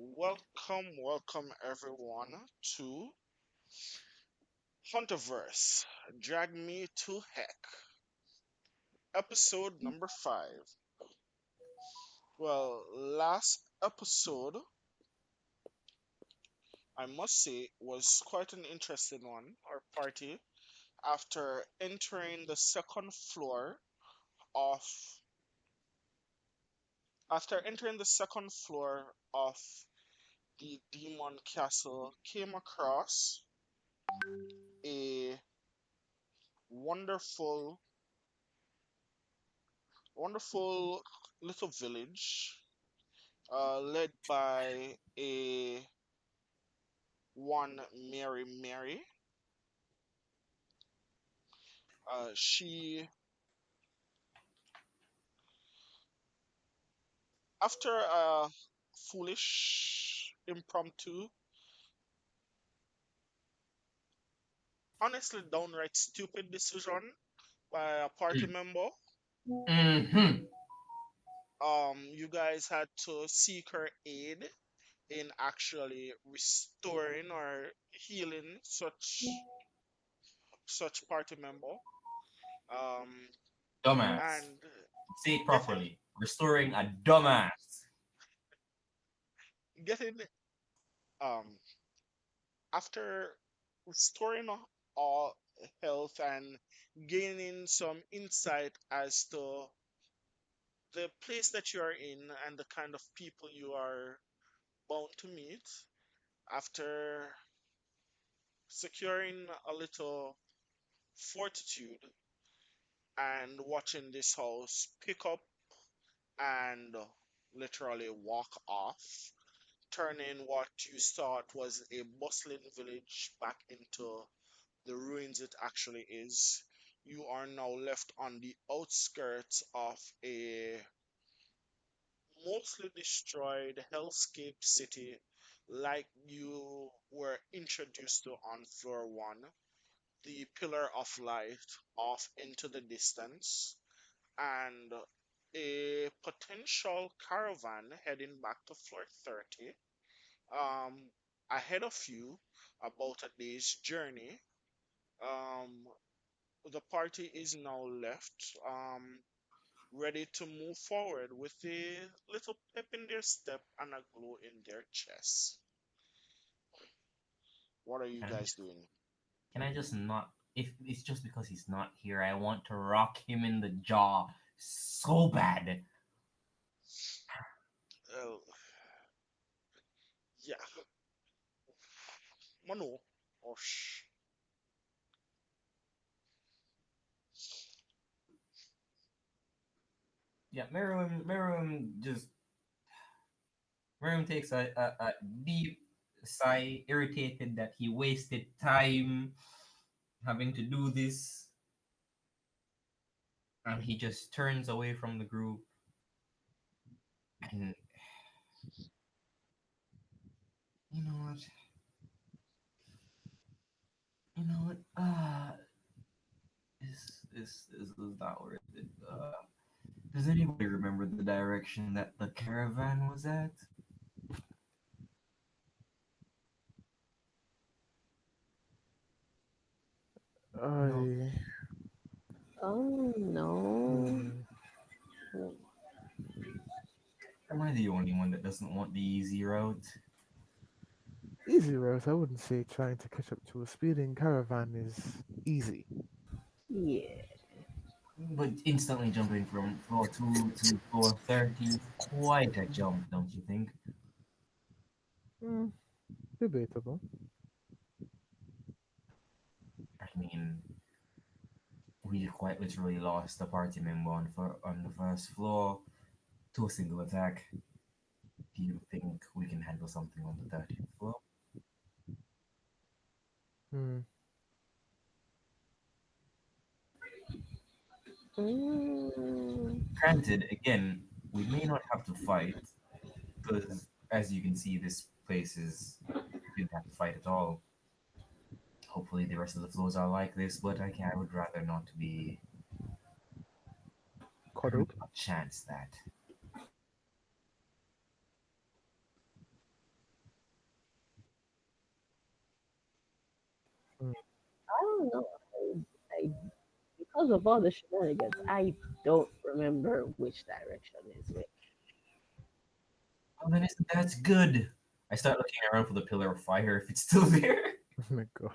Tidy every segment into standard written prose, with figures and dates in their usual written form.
Welcome everyone to Hunterverse. Drag Me to Heck, episode number 5. Well, last episode, I must say, was quite an interesting one, or party, after entering the second floor of of the demon castle, came across a wonderful wonderful little village led by a one Mary. She, after a foolish, impromptu, honestly downright stupid decision by a party member, Mm-hmm. you guys had to seek her aid in actually restoring or healing such party member. Um, Dumbass. and Say it getting properly. Restoring a dumbass. getting um after restoring all health and gaining some insight as to the place that you are in and the kind of people you are bound to meet, after securing a little fortitude and watching this house pick up and literally walk off, turning what you thought was a bustling village back into the ruins it actually is. You are now left on the outskirts of a mostly destroyed hellscape city like you were introduced to on floor one. The pillar of light off into the distance, and a potential caravan heading back to floor 30 um, ahead of you, about a day's journey. Um, the party is now left, ready to move forward with a little pep in their step and a glow in their chest. What are you Can I guys just, doing? can I just not? If it's just because he's not here, I want to rock him in the jaw so bad. Uh, yeah, Manu. Oh, Yeah, Miriam takes a deep sigh, irritated that he wasted time having to do this, and he just turns away from the group. And you know what? You know what? This is not worth it. Does anybody remember the direction that the caravan was at? No. I Oh no. hmm, Am I the only one that doesn't want the easy route? easy route. I wouldn't say trying to catch up to a speeding caravan is easy. Yeah. But instantly jumping from floor 2 to floor 30 is quite a jump, don't you think? Hmm, debatable. I mean, we quite literally lost a party member on the first floor to a single attack. Do you think we can handle something on the 30th floor? Hmm. Mm, Granted, again, we may not have to fight, because as you can see, this place is we didn't have to fight at all. Hopefully, the rest of the floors are like this, but I would rather not be. I would Cuddled. not chance that. Mm. I don't know. I because of all the shenanigans, I don't remember which direction is which. Oh, then isn't that good? I start looking around for the pillar of fire if it's still there. Oh my god.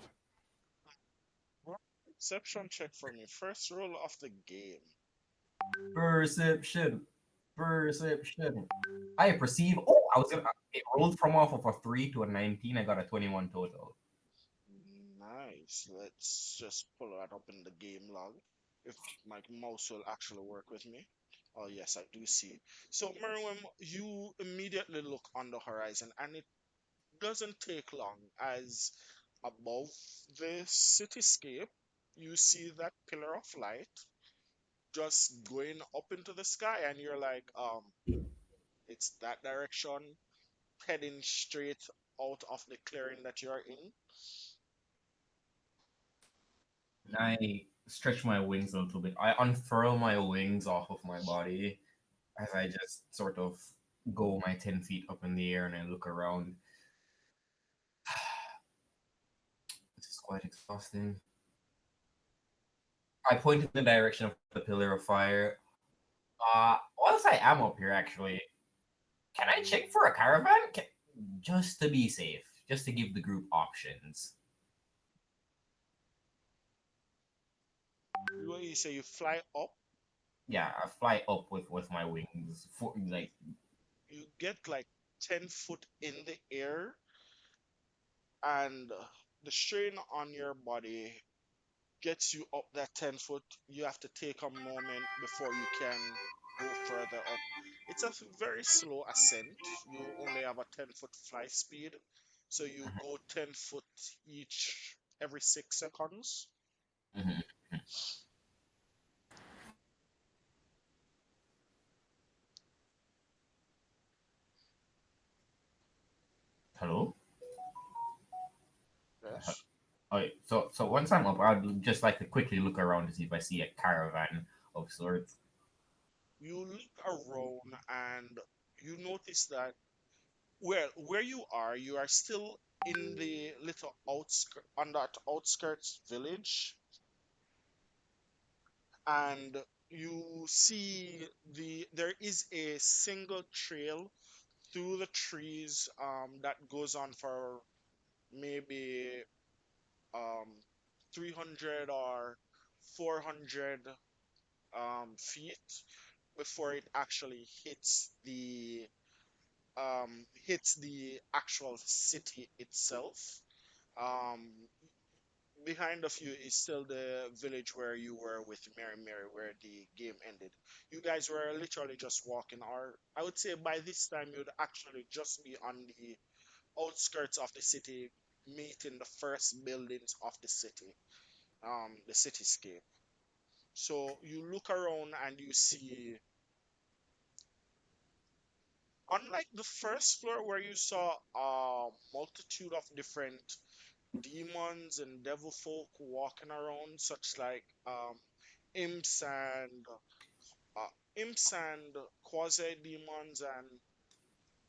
Well, perception check for me. First roll of the game. Perception. Perception. I perceive. Oh, I was gonna. It rolled from off of a 3 to a 19. I got a 21 total. Nice. Let's just pull that up in the game log. If my mouse will actually work with me. Oh, yes, I do see. So, Miriam, you immediately look on the horizon, and it doesn't take long as above the cityscape, you see that pillar of light just going up into the sky, and you're like, it's that direction, heading straight out of the clearing that you're in. I stretch my wings a little bit. I unfurl my wings off of my body as I just sort of go my 10 feet up in the air and I look around. This is quite exhausting. I point in the direction of the pillar of fire. Whilst I am up here, actually, can I check for a caravan? Just to be safe, just to give the group options. You say you fly up, Yeah, I fly up with my wings, for, like you get like 10 foot in the air, and the strain on your body gets you up that 10 foot. You have to take a moment before you can go further up. It's a very slow ascent. You only have a 10-foot fly speed, so you go 10 foot each every 6 seconds. mhm. Hello. Yes. Okay, so once I'm up, I'd just like to quickly look around to see if I see a caravan of sorts. You look around and you notice that, well, where you are still in the little outskirt on that outskirts village, and you see there is a single trail through the trees that goes on for maybe um 300 or 400 feet before it actually hits the actual city itself. um Behind of you is still the village where you were with Mary Mary, where the game ended. You guys were literally just walking, or I would say by this time you'd actually just be on the outskirts of the city, meeting the first buildings of the city, the cityscape. So you look around and you see, unlike the first floor where you saw a multitude of different demons and devil folk walking around, such like imps and uh, imps and quasi demons and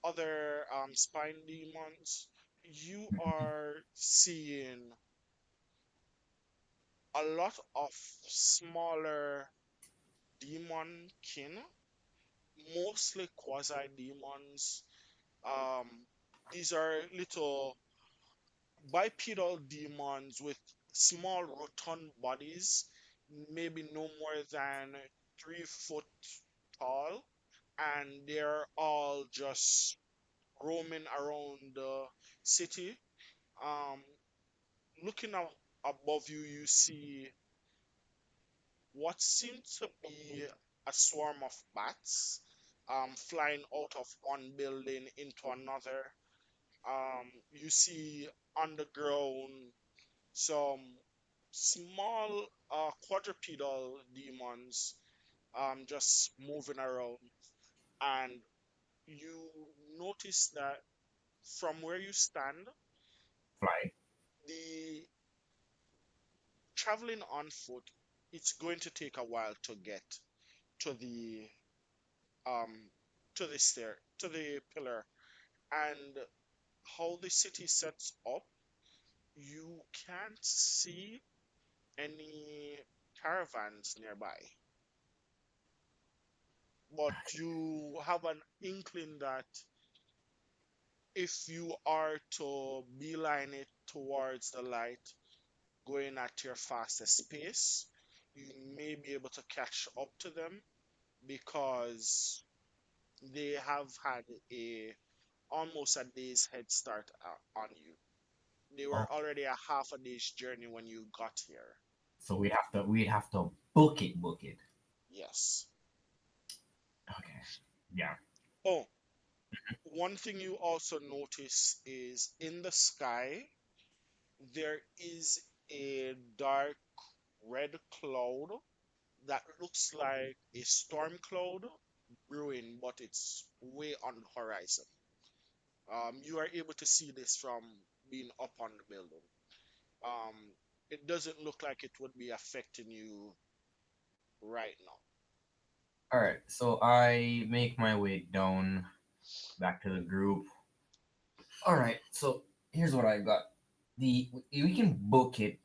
other spine demons. You are seeing a lot of smaller demon kin, mostly quasi demons. Um, these are little bipedal demons with small rotund bodies, maybe no more than 3 foot tall, and they're all just roaming around the city. Um, Looking out above you, you see what seems to be a swarm of bats flying out of one building into another. You see on the ground some small quadrupedal demons just moving around, and you notice that from where you stand, Fly. the traveling on foot, it's going to take a while to get to the um to the pillar, and how the city sets up You can't see any caravans nearby, but you have an inkling that if you are to beeline it towards the light, going at your fastest pace, you may be able to catch up to them because they have had a almost a day's head start on you. They Oh, were already a half a day's journey when you got here. so we have to book it. Yes. Okay. Yeah. Oh, one thing you also notice is in the sky there is a dark red cloud that looks like a storm cloud brewing, but it's way on the horizon. You are able to see this from being up on the building. Um, it doesn't look like it would be affecting you right now. All right. So I make my way down back to the group. All right. So here's what I got. We can book it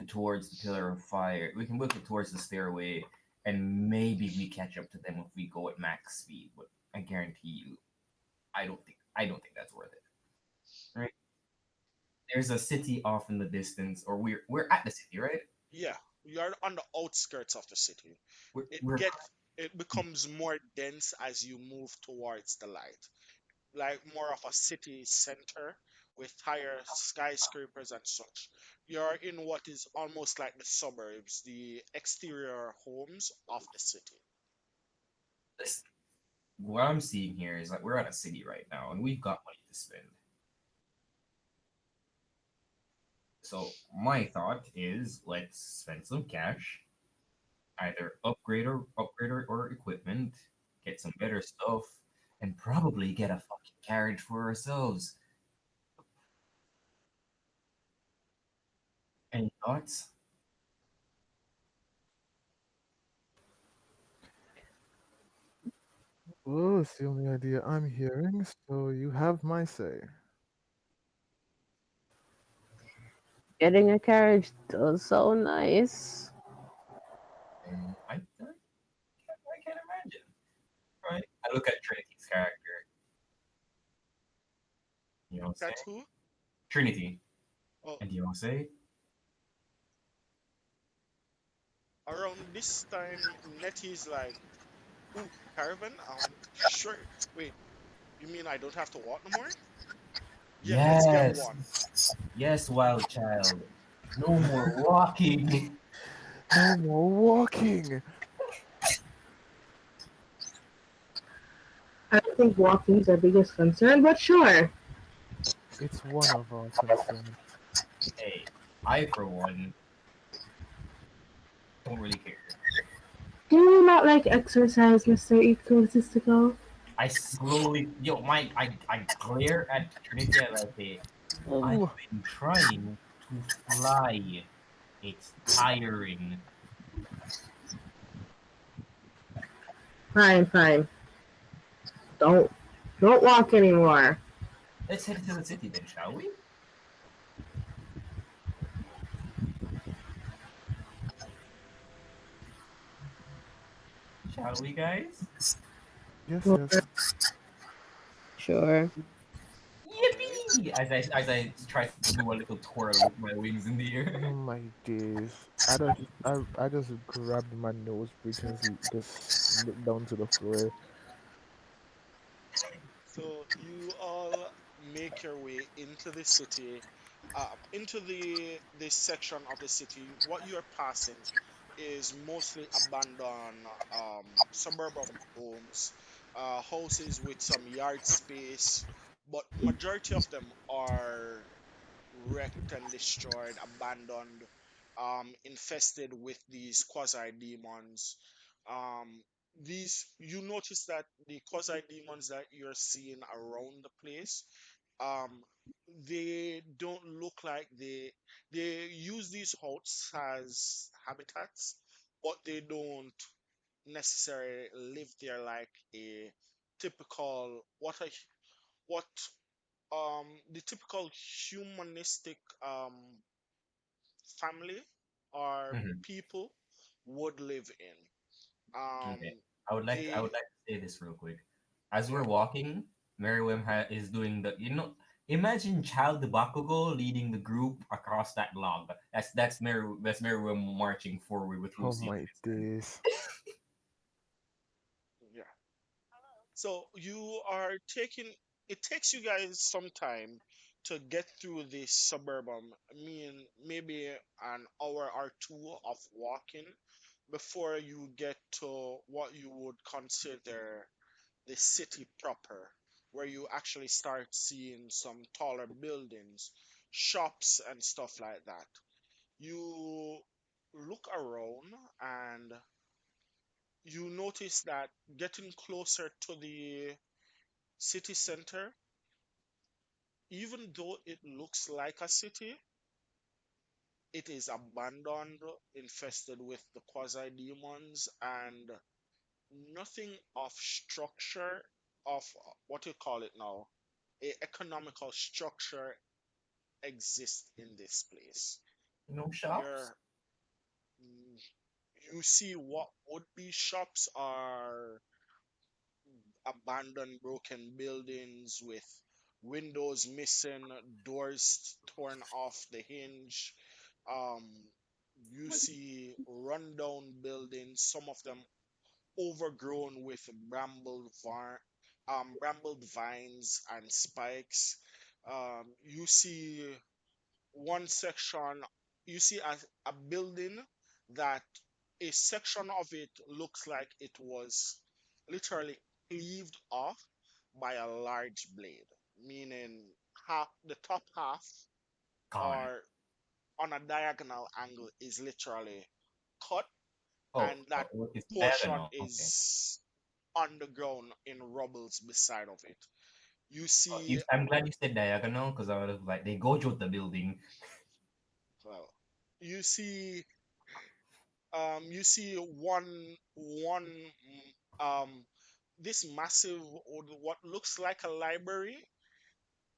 towards the pillar of fire. We can book it towards the stairway, and maybe we catch up to them if we go at max speed. But I guarantee you, I don't think that's worth it. Right? There's a city off in the distance, or we're at the city, right? Yeah, you are on the outskirts of the city. We're It we're gets it becomes more dense as you move towards the light, like more of a city center with higher skyscrapers and such. You're in what is almost like the suburbs, the exterior homes of the city. listen, what I'm seeing here is like we're at a city right now, and we've got money to spend. So my thought is let's spend some cash, either upgrade or equipment, get some better stuff, and probably get a fucking carriage for ourselves. Any thoughts? Well, it's the only idea I'm hearing, so you have my say. Getting a carriage does sound nice. I can't imagine. Right? I look at Trinity's character. You know what I'm Look at saying? who? Trinity. Oh, And you know what I'm saying? around this time, Nettie's like, "Ooh, caravan. Sure. Wait, you mean I don't have to walk no more? Yeah, let's get Yes. one." Yes, wild child. No more walking. No more walking. I don't think walking's our biggest concern, but sure. It's one of our concerns. Hey, I for one don't really care. Do you not like exercise, Mr. Egotistical? I slowly, yo, I glare at Trinity and I say, I've Oh, been trying to fly. It's tiring. Fine, fine. Don't don't walk anymore. Let's head to the city then, shall we? Shall we, guys? yes, Sure. yes. Sure. Okay. Yippee! As I try to do a little twirl with my wings in the air. Oh my days. I just grabbed my nose bridge and just slipped down to the floor. So you all make your way into the city, into the this section of the city. What you are passing is mostly abandoned suburban homes, houses with some yard space, but majority of them are wrecked and destroyed, abandoned, infested with these quasi demons. These you notice that the quasi demons that you're seeing around the place, um, they don't look like they use these huts as habitats, but they don't necessarily live there like a typical what the typical humanistic family or Mhm. people would live in. Okay. Um, I they would like to say this real quick. As we're yeah. walking, Meriwem is doing the imagine Child the Bakugo leading the group across that log. That's Meriwem marching forward with Oh Lucy on my his hand. days. Yeah. So you are taking it takes you guys some time to get through this suburban. I mean, maybe an hour or two of walking before you get to what you would consider the city proper, where you actually start seeing some taller buildings, shops, and stuff like that. You look around and you notice that getting closer to the city center, even though it looks like a city, it is abandoned, infested with the quasi demons, and nothing of structure of what you call it now, a economical structure exists in this place. No shops? You're mm, you see what would be shops are abandoned broken buildings with windows missing, doors torn off the hinge. Um, you What? see rundown buildings, some of them overgrown with brambled vines and spikes. You see one section, you see a building that a section of it looks like it was literally cleaved off by a large blade, meaning half the top half Gone. or on a diagonal angle is literally cut, Oh, and that what is portion diagonal? Okay. is on the ground in rubbles beside of it. You see, I'm glad you said diagonal because I was like, they gojo the building. well, you see you see one um this massive or what looks like a library,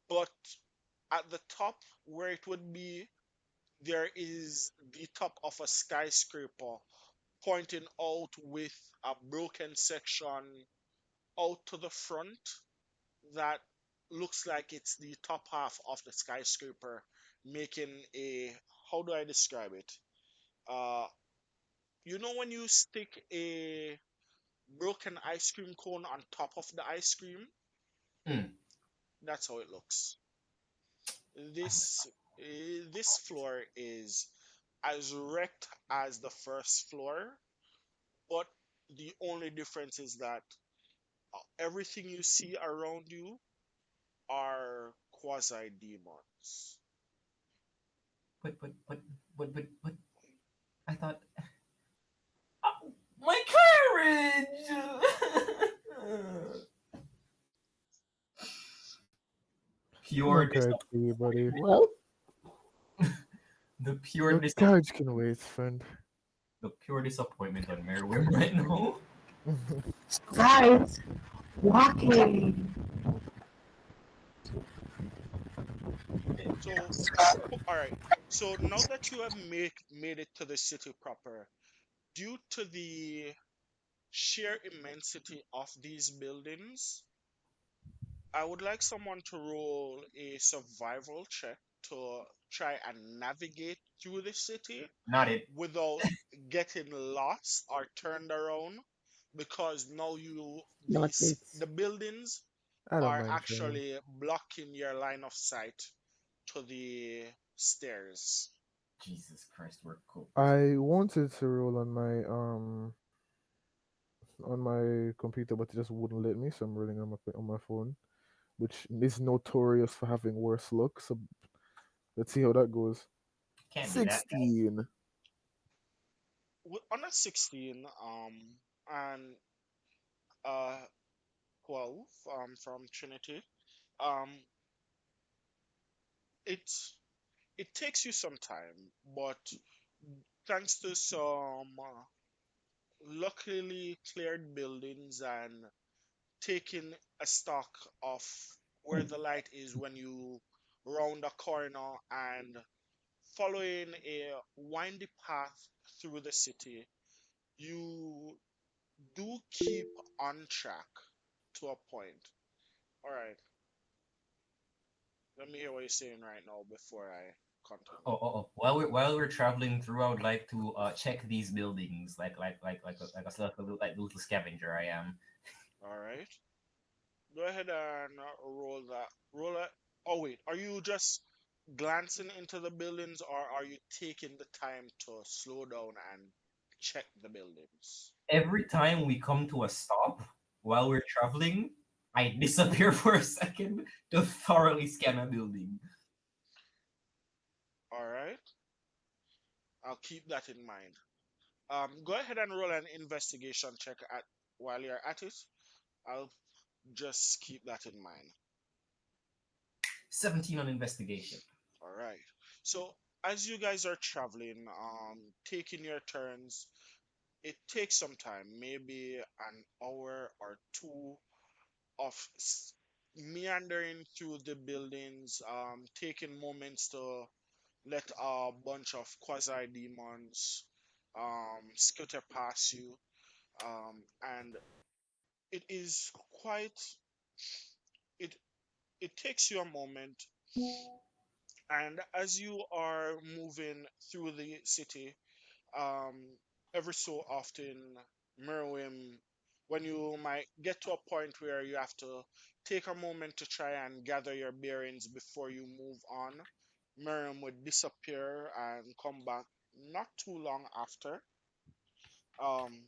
but at the top where it would be, there is the top of a skyscraper pointing out with a broken section out to the front that looks like it's the top half of the skyscraper, making a, how do I describe it, uh you know when you stick a broken ice cream cone on top of the ice cream? Hmm. That's how it looks. I was This floor is as wrecked as the first floor, but the only difference is that everything you see around you are quasi demons. but I thought my carriage. No Pure carriage for you, buddy. Well, the pure Your carriage can wait, friend. the pure disappointment on Meriwether right now. guys, walking. So, all right. So now that you have made it to the city proper, due to the sheer immensity of these buildings, I would like someone to roll a survival check to try and navigate through the city Not it. without getting lost or turned around, because now you Not it. the buildings I don't are mind trying. actually blocking your line of sight to the stairs. Jesus Christ, we're cooked. I wanted to roll on my computer, but it just wouldn't let me, so I'm rolling on my phone, which is notorious for having worse luck. So let's see how that goes. Can't be that bad. 16. On a 16 and uh 12 from Trinity, um it it takes you some time, but thanks to some luckily cleared buildings and taking a stock of where the light is when you round a corner and following a windy path through the city, you do keep on track to a point. All right, let me hear what you're saying right now before I continue. While we're traveling through, I would like to check these buildings, like a little scavenger I am. All right, go ahead and roll that. Roll it. Oh wait, are you just glancing into the buildings, or are you taking the time to slow down and check the buildings? Every time we come to a stop while we're traveling, I disappear for a second to thoroughly scan a building. All right, I'll keep that in mind. Go ahead and roll an investigation check at while you're at it. I'll just keep that in mind. 17 on investigation. All right. So as you guys are traveling, taking your turns, it takes some time, maybe an hour or two of meandering through the buildings, taking moments to let a bunch of quasi demons skitter past you, and it is quite it it takes you a moment, and as you are moving through the city, um every so often, Merwin, when you might get to a point where you have to take a moment to try and gather your bearings before you move on, Miriam would disappear and come back not too long after, um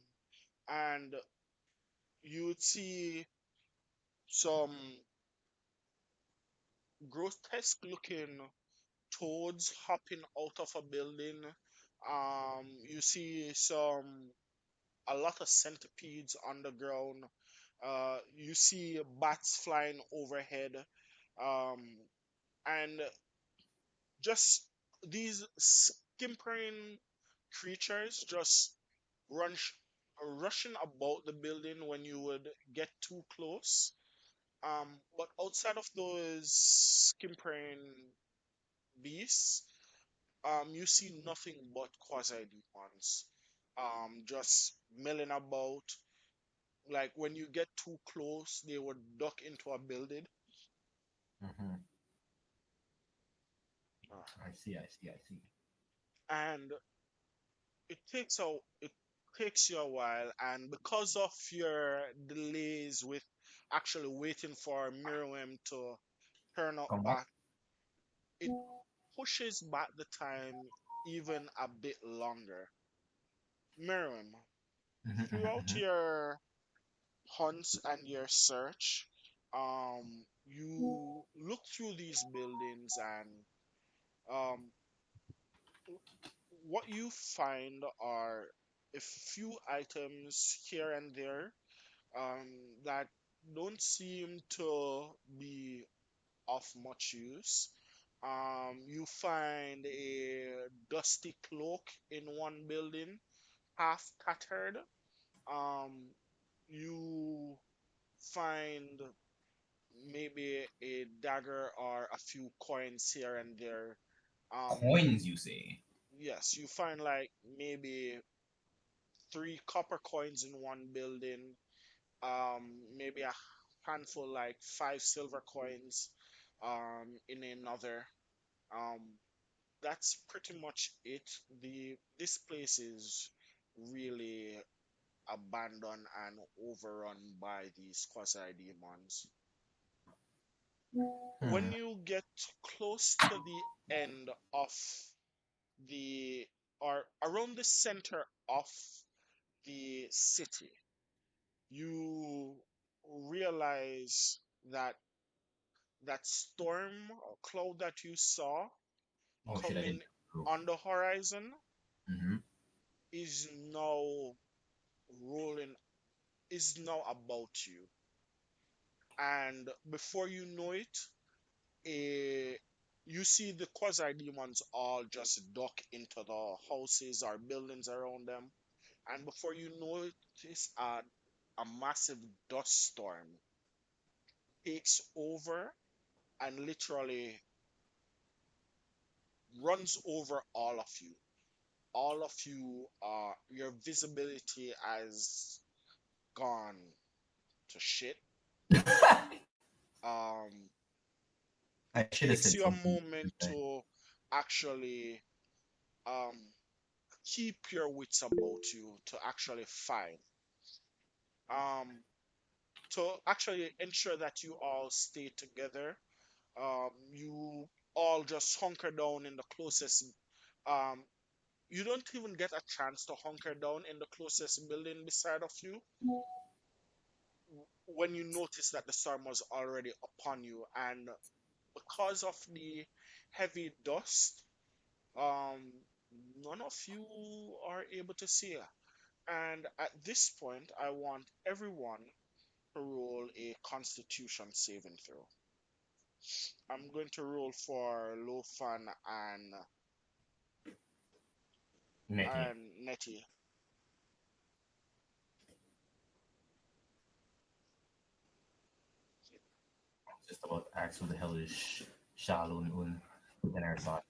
and you would see some grotesque looking toads hopping out of a building. You see a lot of centipedes on the ground. You see bats flying overhead, um, and just these skimpering creatures just run rushing about the building when you would get too close. But outside of those skimpering beasts, you see nothing but quasi demons, just milling about. Like when you get too close, they would duck into a building. Hmm. Uh, I see, I see, I see. and it takes you a while, and because of your delays with actually waiting for Miriam to turn up Come back. back, it pushes back the time even a bit longer. Miriam, Hmm, hmm, throughout hmm. your hunts and your search, you look through these buildings, and um, what you find are a few items here and there, um, that don't seem to be of much use. You find a dusty cloak in one building, half tattered. Um, you find maybe a dagger or a few coins here and there. You Coins, you say? Yes, you find like maybe three copper coins in one building, maybe a handful like five silver coins in another. Um, that's pretty much it. This place is really abandoned and overrun by these quasi demons. When Hmm. you get close to the end of the or around the center of the city, you realize that that storm or cloud that you saw Oh shit, I coming didn't. True. on the horizon Hmm. is now rolling, is now about you, and before you know it, a you see the quasi demons all just duck into the houses or buildings around them, and before you know it, a massive dust storm takes over, and literally runs over all of you. All of you, your visibility has gone to shit. Um, I it should have takes said you a something. moment to actually um, keep your wits about you to actually find. Um, to actually ensure that you all stay together. You all just hunker down in the closest. Um, you don't even get a chance to hunker down in the closest building beside of you when you notice that the storm was already upon you, and because of the heavy dust, um, none of you are able to see her. And at this point, I want everyone to roll a Constitution saving throw. I'm going to roll for Lofan Nettie. and Nettie. Just about to ask who the hell is Shalun Un. Then I thought,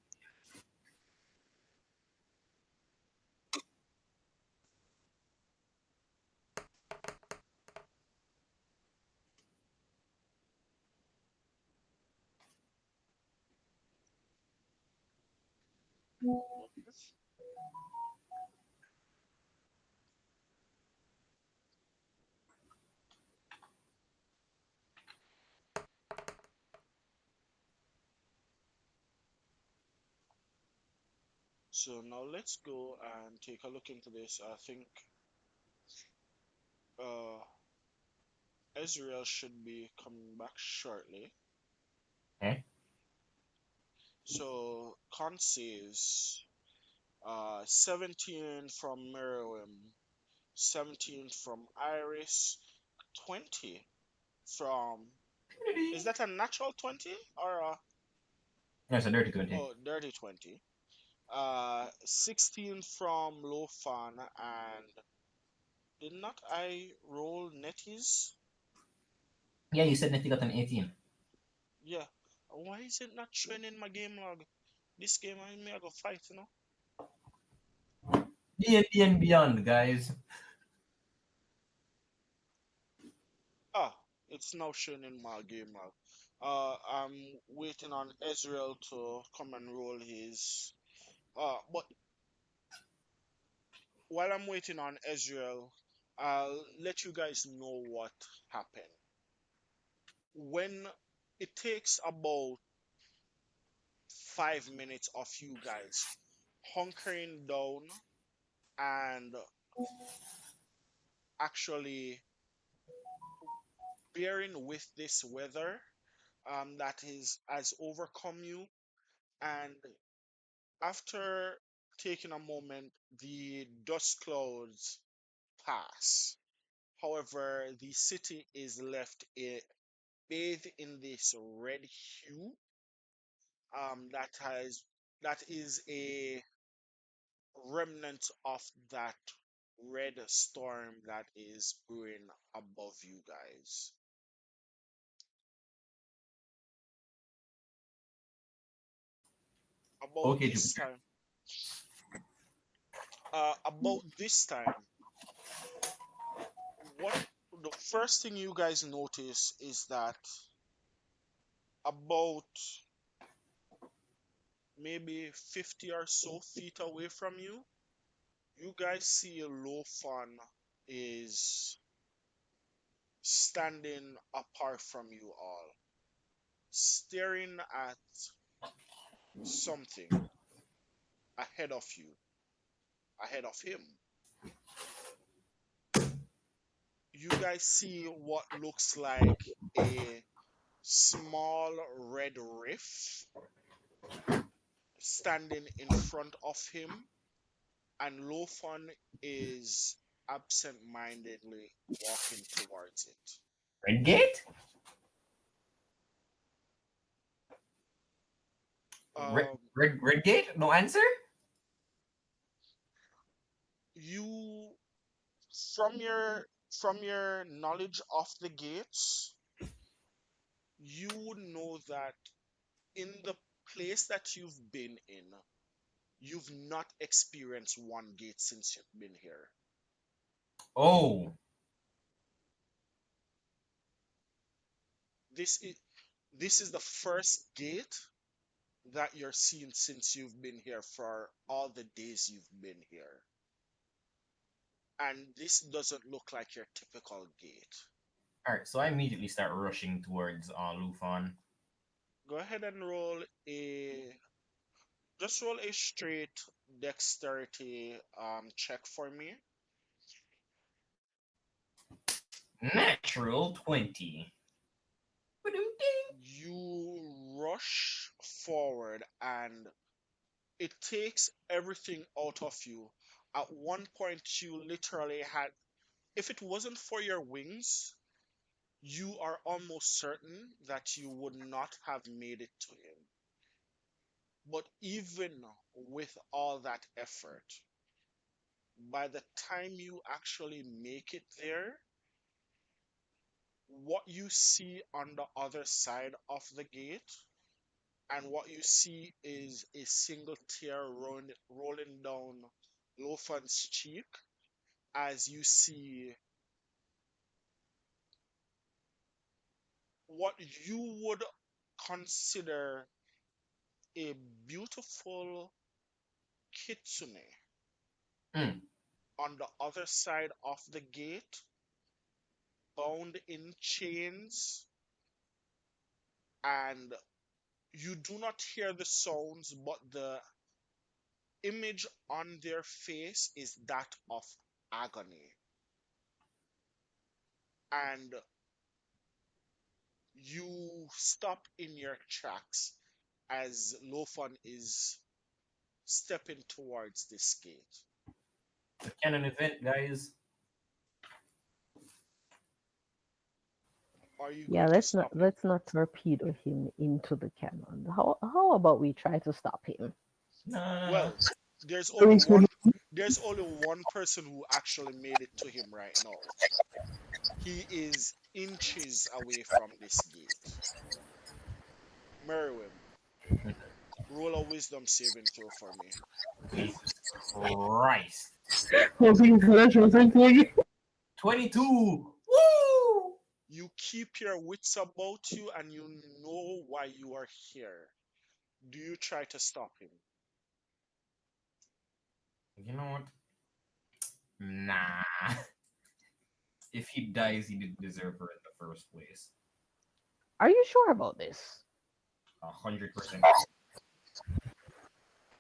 So now let's go and take a look into this. I think uh, Ezreal should be coming back shortly. eh? So con saves 17 from Miriam, 17 from Iris, 20 from. Is that a natural 20 or a No, it's a dirty 20. oh, dirty 20? 16 from Lofan, and did not I roll netties? Yeah, you said Nettie got an 18. Yeah. Why is it not showing in my game log? This game I may go fight, you know? D&D and beyond, guys. Ah, it's now showing in my game log. I'm waiting on Ezreal to come and roll his. But while I'm waiting on Ezreal, I'll let you guys know what happened. When it takes about 5 minutes of you guys hunkering down and actually bearing with this weather that is has overcome you, and after taking a moment, the dust clouds pass. However, the city is left bathed in this red hue that is a remnant of that red storm that is brewing above you guys. About Okay, this Jupiter. time, about this time, what the first thing you guys notice is that about maybe 50 or so feet away from you, you guys see a low fan is standing apart from you all, staring at something ahead of you, ahead of him. You guys see what looks like a small red riff standing in front of him, and Lofan is absent-mindedly walking towards it. Red Gate? Um, Red Gate? No answer? you from your knowledge of the gates, you would know that in the place that you've been in, you've not experienced one gate since you've been here. Oh, This is this is the first gate that you're seeing since you've been here for all the days you've been here. And this doesn't look like your typical gate. all right. So I immediately start rushing towards Lufon. Go ahead and roll a straight dexterity check for me. Natural 20. Ba-dum-ding. You rush forward and it takes everything out of you. At one point, you literally had, if it wasn't for your wings, you are almost certain that you would not have made it to him. But even with all that effort, by the time you actually make it there, what you see on the other side of the gate and what you see is a single tear rolling down Lofan's cheek as you see what you would consider a beautiful kitsune Mm. on the other side of the gate, bound in chains, and you do not hear the sounds, but the image on their face is that of agony. And you stop in your tracks as Lofan is stepping towards this gate. The canon event, guys. Are you Yeah, going to stop him? let's not torpedo him into the cannon. How about we try to stop him? No, no, no. Well, there's only Very good. one there's only one person who actually made it to him right now. He is inches away from this gate. Meriwem, roll a wisdom saving throw for me. Jesus Christ. Hoping for that was like 22. Woo! You keep your wits about you and you know why you are here. Do you try to stop him? You know what? Nah. If he dies, he didn't deserve her in the first place. Are you sure about this? 100%.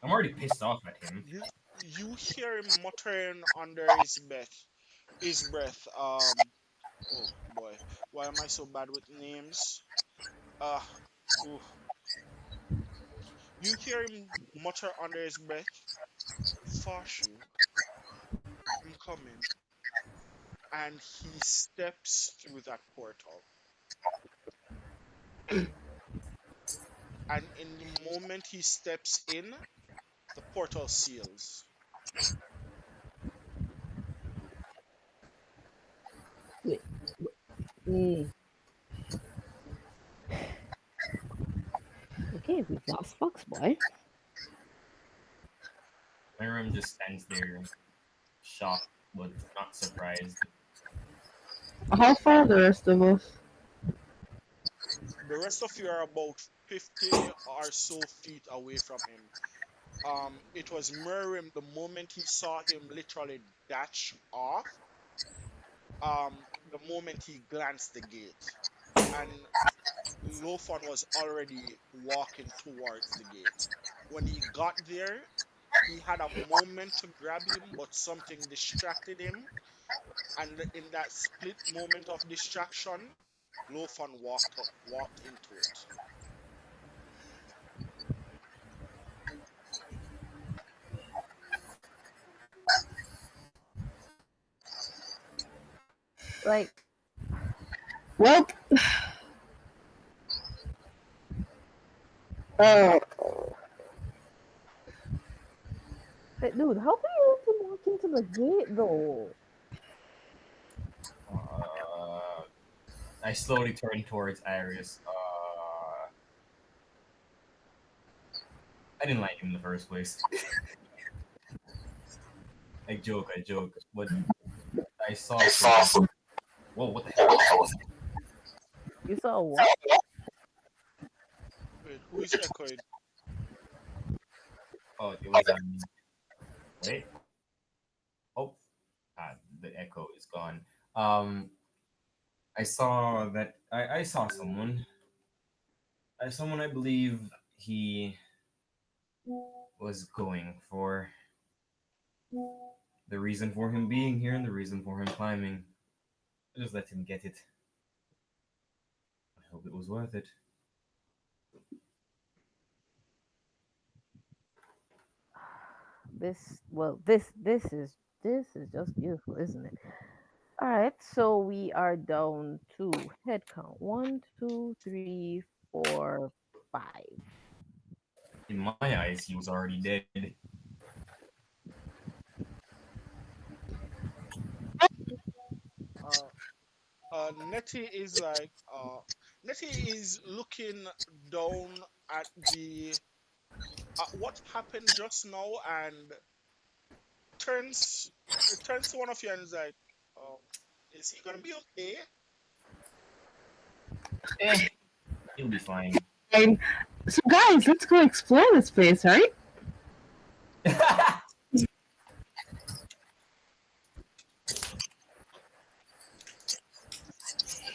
I'm already pissed off at him. You hear him muttering under his breath. Oh boy, why am I so bad with names? Uh, ooh. You hear him mutter under his breath, Farshu, I'm coming. And he steps through that portal. And in the moment he steps in, the portal seals. Wait, mm, okay, we've lost Fox Boy. Miriam just stands there, shocked but not surprised. how far are the rest of us? The rest of you are about 50 or so feet away from him. It was Miriam, the moment he saw him literally dash off, the moment he glanced the gate. And Lofon was already walking towards the gate. When he got there, he had a moment to grab him, but something distracted him. And in that split moment of distraction, Lofon walked into it. Like, Well, uh, dude, how can you let him walk into the gate though? Uh, I slowly turn towards Iris. didn't like him in the first place. I joke. But I saw some. Whoa, what the hell was that? You saw what? Wait, who is echoing? Oh, it was wait. Oh, the echo is gone. Um, I saw that I saw someone. Someone I believe he was going for the reason for him being here and the reason for him climbing. I just let him get it. I hope it was worth it. This is just beautiful, isn't it? All right, so we are down to head count. One, two, three, four, five. In my eyes, he was already dead. Uh, Nettie is looking down at the what happened just now and turns turns to one of you and is like, um, is he gonna be okay? Eh, he'll be fine. And so, guys, let's go explore this place, right?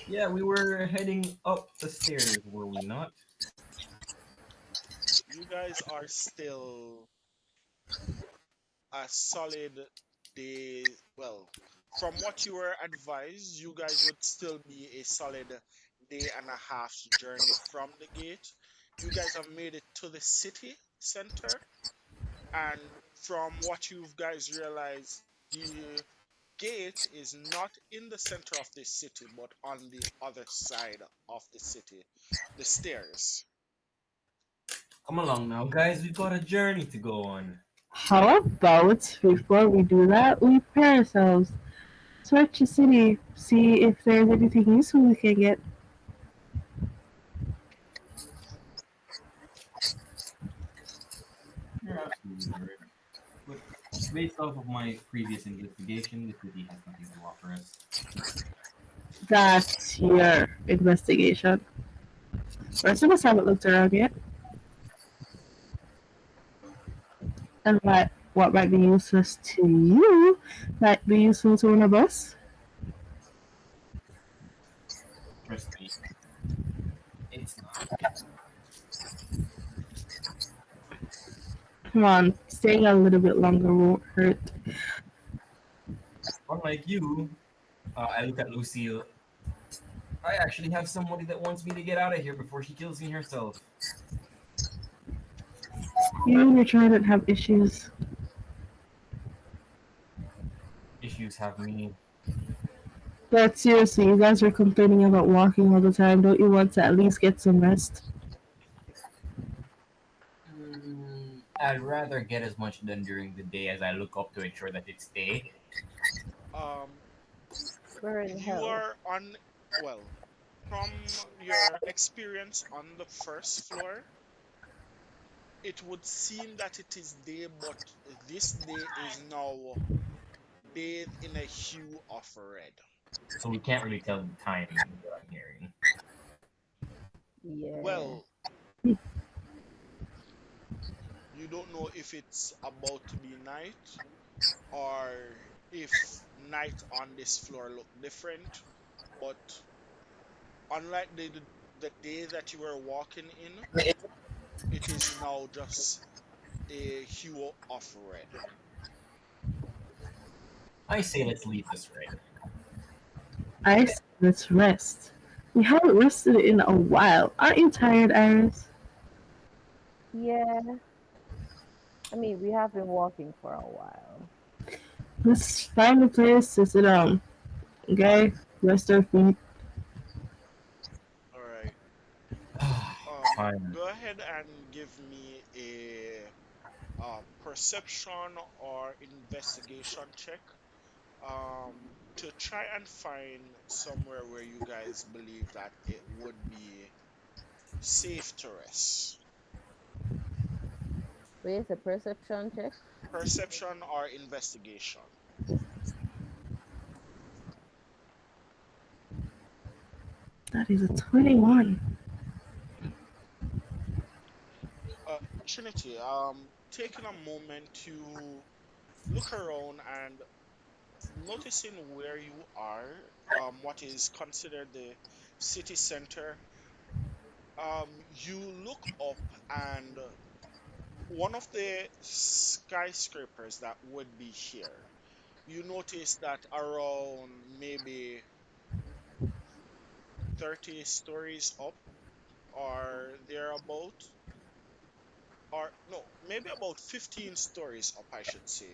Yeah, we were heading up the stairs, were we not? You guys are still a solid day. Well, from what you were advised, you guys would still be a solid day and a half's journey from the gate. You guys have made it to the city center, and from what you guys realize, the gate is not in the center of the city, but on the other side of the city. The stairs. Come along now, guys. We've got a journey to go on. How about before we do that, we prepare ourselves, search the city, see if there's anything useful we can get. You're absolutely correct. But based off of my previous investigation, the city has nothing to offer us. That's your investigation. Rest of us haven't looked around yet. And what might be useless to you might be useful to one of us. Trust me, it's not. Come on, staying a little bit longer won't hurt. Unlike you, I look at Lucille. I actually have somebody that wants me to get out of here before she kills me herself. You and your trident have issues. Issues have me. But seriously, you guys are complaining about walking all the time. Don't you want to at least get some rest? I'd rather get as much done during the day as I look up to ensure that it's day. Um, Where in you hell? are on, well, from your experience on the first floor, it would seem that it is day, but this day is now bathed in a hue of red. So we can't really tell the time what I'm hearing. Yeah. Well, you don't know if it's about to be night or if night on this floor look different, but unlike the day that you were walking in, it is now just a hue of red. I say let's leave this red. I say let's rest. We haven't rested in a while. Aren't you tired, Iris? Yeah. I mean, we have been walking for a while. Let's find a place to sit down. Okay? Rest our feet. All right. Fine. Go ahead and give me a perception or investigation check to try and find somewhere where you guys believe that it would be safe to rest. Wait, it's a perception check. Perception or investigation. That is a 21. Trinity, taking a moment to look around and noticing where you are, what is considered the city center. You look up and one of the skyscrapers that would be here, you notice that around maybe 30 stories up or thereabout, or no, maybe about 15 stories up, I should say,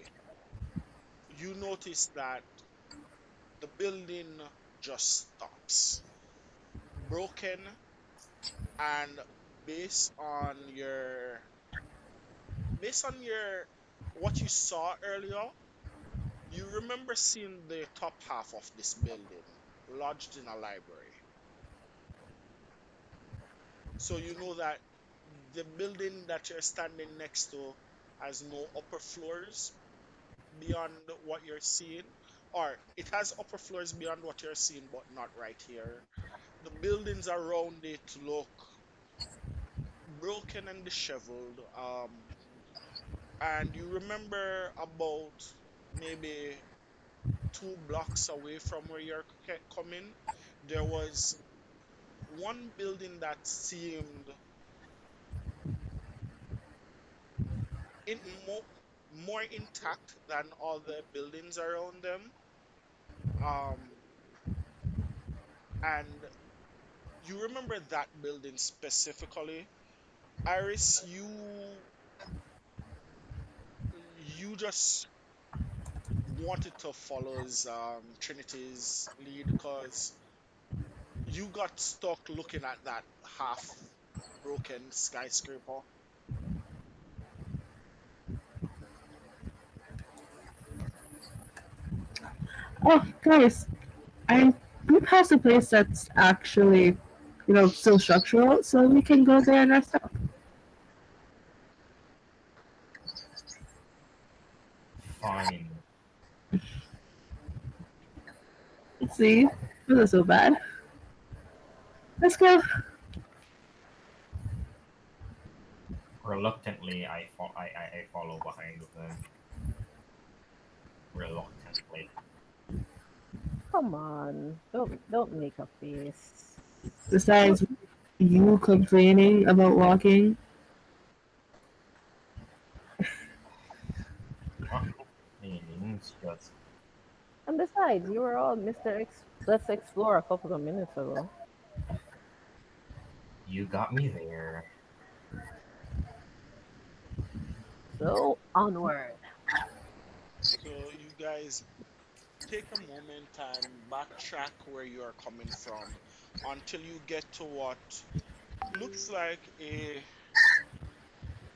you notice that the building just stops. Broken, and based on your based on your what you saw earlier, you remember seeing the top half of this building lodged in a library. So you know that the building that you're standing next to has no upper floors beyond what you're seeing, or it has upper floors beyond what you're seeing, but not right here. The buildings around it look broken and disheveled. And you remember about maybe 2 blocks away from where you're coming, there was one building that seemed in more intact than all the buildings around them. Um, and you remember that building specifically. Iris, you just wanted to follow Trinity's lead because you got stuck looking at that half broken skyscraper. Oh, guys, we passed a place that's actually, still structural, so we can go there and rest up. Fine. See, it wasn't so bad. Let's go. Reluctantly, I follow behind with them. Reluctantly. Come on, don't make a face. Besides, you complaining about walking. Not complaining, it's just And besides, you were all Let's explore a couple of minutes ago. you got me there. So onward. So you guys take a moment and backtrack where you are coming from until you get to what looks like a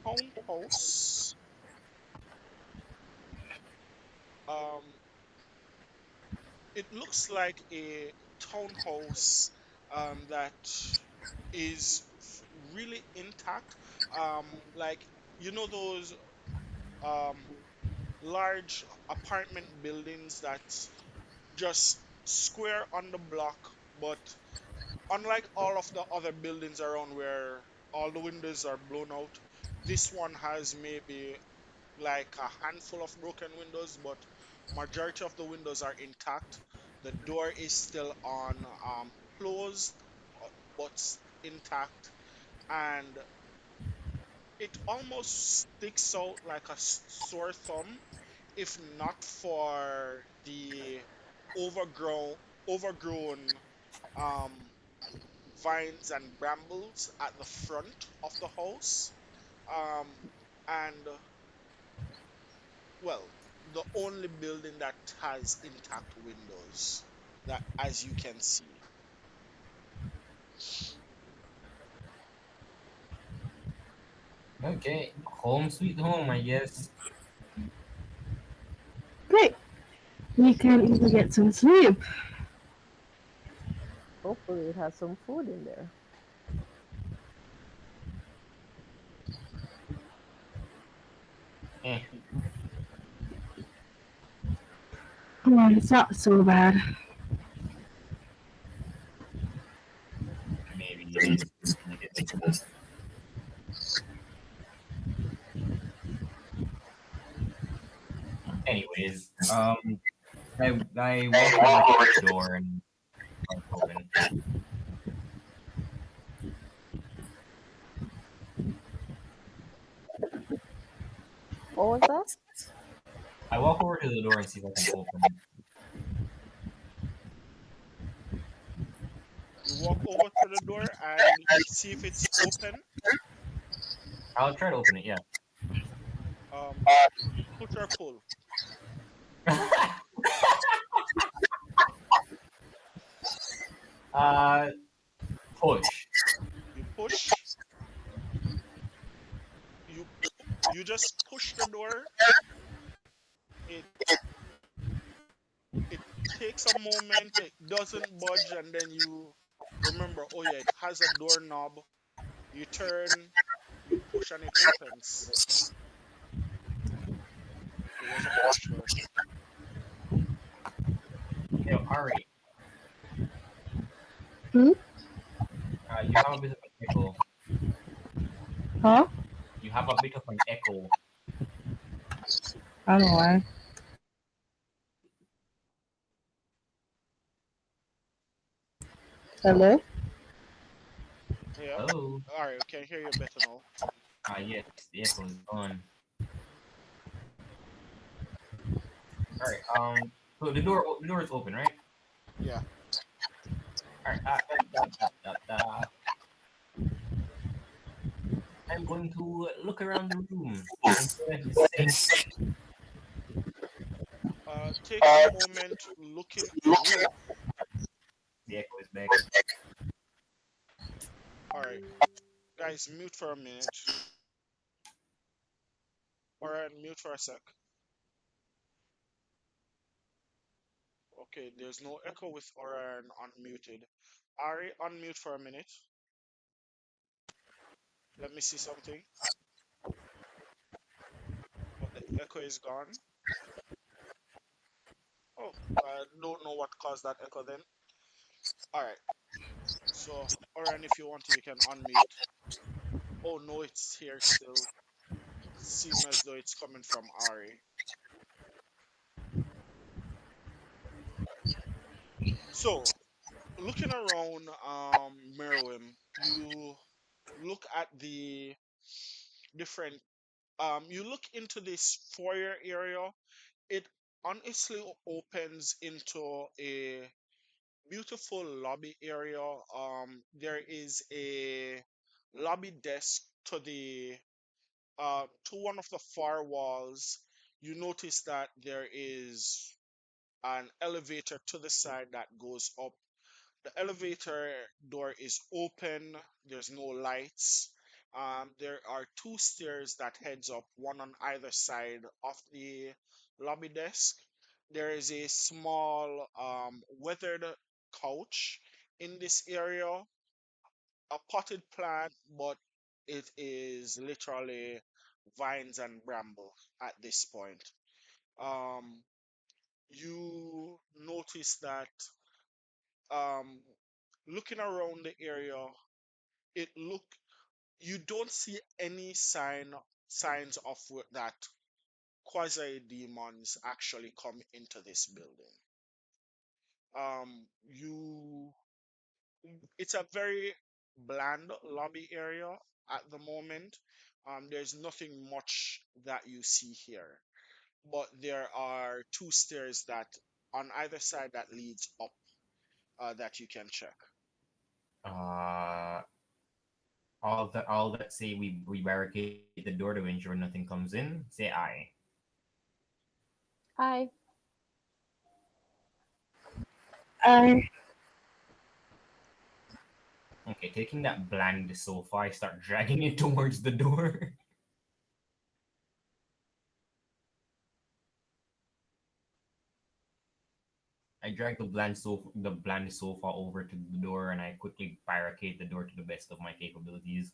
townhouse. Um, it looks like a townhouse that is really intact. Like those um large apartment buildings that just square on the block, but unlike all of the other buildings around where all the windows are blown out, this one has maybe like a handful of broken windows, but majority of the windows are intact. The door is still on, closed, but intact, and it almost sticks out like a sore thumb if not for the overgrown overgrown um vines and brambles at the front of the house. And well, the only building that has intact windows, that as you can see. Okay, home sweet home, I guess. Great. We can even get some sleep. Hopefully, it has some food in there. Eh, Oh, it's not so bad. maybe it is. Maybe it is. Anyways, I walk over to the door and try to open. What was that? I walk over to the door and see if I can open it. You walk over to the door and see if it's open. I'll try to open it. Yeah. Um, push or pull. uh, push. You push. You just push the door. It it takes a moment. It doesn't budge, and then you remember. Oh yeah, it has a doorknob. You turn. You push, and it opens. It was a push door. Yo, Ari, Hmm? you have a bit of an echo. Huh? You have a bit of an echo. I don't know why. Hello? Yeah. Oh. All right. We can hear you better now. Yes, the echo is gone. All right. So the door is open, right? Yeah. All right. I'm going to look around the room and see if it's safe. Take a moment looking. Ooh. The echo is back. All right, guys, mute for a minute. All right, mute for a sec. Okay, there's no echo with Orion unmuted. Ari, unmute for a minute. Let me see something. Oh, the echo is gone. Oh, I don't know what caused that echo then. All right, so Orion, if you want to, you can unmute. Oh no, it's here still. Seem as though it's coming from Ari. So, looking around, Merwin, you look at the different you look into this foyer area. It honestly opens into a beautiful lobby area. There is a lobby desk to the to one of the far walls. You notice that there is an elevator to the side that goes up. The elevator door is open. There's no lights. There are two stairs that heads up, one on either side of the lobby desk. There is a small weathered couch in this area, a potted plant, but it is literally vines and bramble at this point. Um, you notice that um, looking around the area, it look you don't see any signs of that quasi demons actually come into this building. You It's a very bland lobby area at the moment. There's nothing much that you see here, but there are two stairs that on either side that leads up that you can check. Uh, all that say we barricade the door to ensure nothing comes in. Say aye. Hi. I Okay, taking that bland sofa, I start dragging it towards the door. I drag the bland sofa over to the door, and I quickly barricade the door to the best of my capabilities.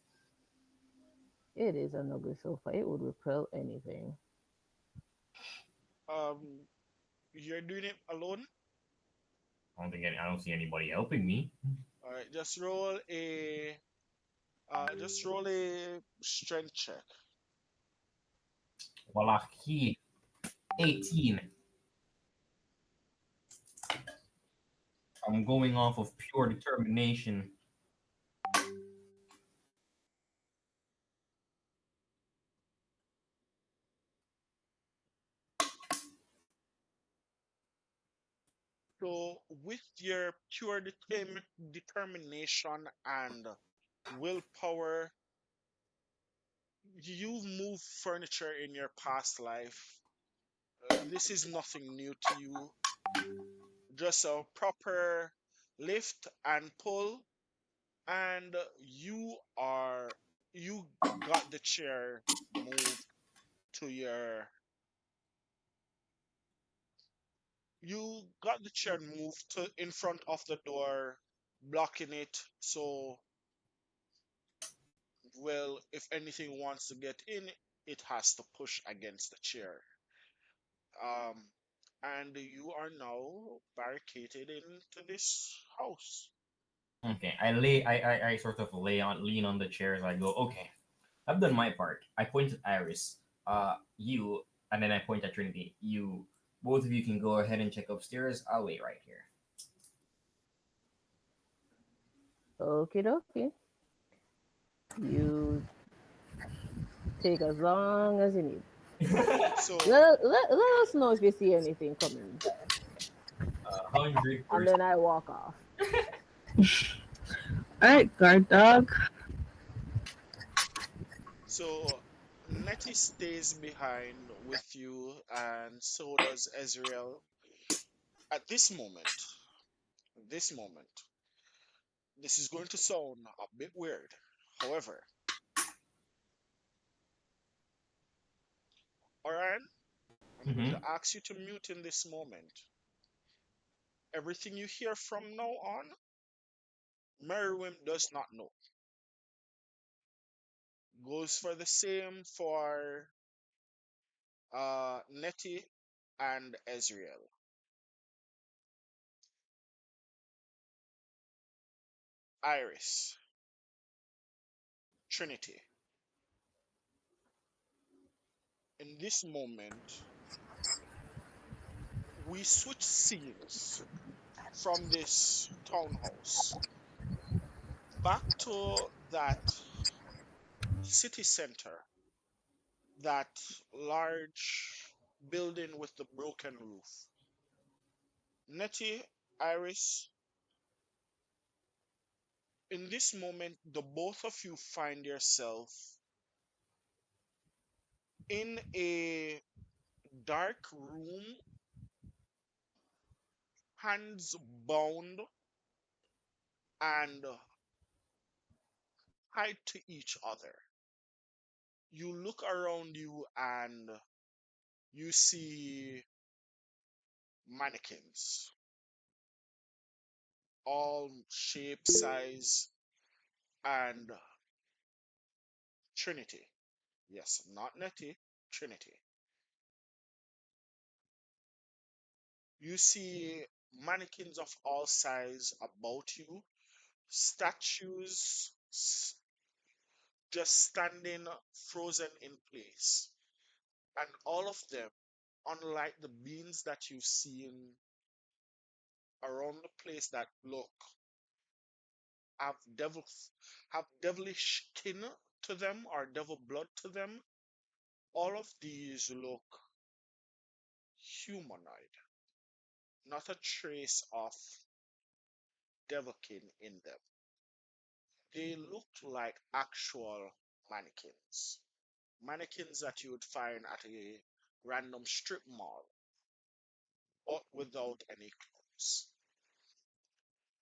It is an ugly sofa. It would repel anything. You're doing it alone. I don't see anybody helping me. All right, just roll a strength check. Walaki, 18. I'm going off of pure determination. So, with your pure determination and willpower, you've moved furniture in your past life. This is nothing new to you. Just a proper lift and pull, and you got the chair moved to your you got the chair moved to in front of the door, blocking it. So, well, if anything wants to get in, it has to push against the chair. Um, and you are now barricaded into this house. Okay, I sort of lean on the chair as I go. Okay, I've done my part. I point at Iris. You, and then I point at Trinity. You, both of you can go ahead and check upstairs. I'll wait right here. Okay, dokie. You take as long as you need. So, Let us know if you see anything coming, 100%. and then I walk off. Alright, guard dog. so Nettie stays behind with you, and so does Ezreal. At this moment, this is going to sound a bit weird. However, Oran, I'm going Mm-hmm. to ask you to mute in this moment. Everything you hear from now on, Merriwim does not know. Goes for the same for Nettie and Ezreal. Iris, Trinity. In this moment, we switch scenes from this townhouse back to that city center, that large building with the broken roof. Nettie, Iris, in this moment, the both of you find yourself in a dark room, hands bound and tied to each other. You look around you and you see mannequins, all shape, size, and Trinity. Yes, not Nettie, Trinity. You see mannequins of all size about you, statues just standing frozen in place. And all of them, unlike the beings that you've seen around the place that look have devil have devilish skin to them or devil blood to them, all of these look humanoid, not a trace of devilkin in them. They look like actual mannequins. Mannequins that you would find at a random strip mall, but without any clothes.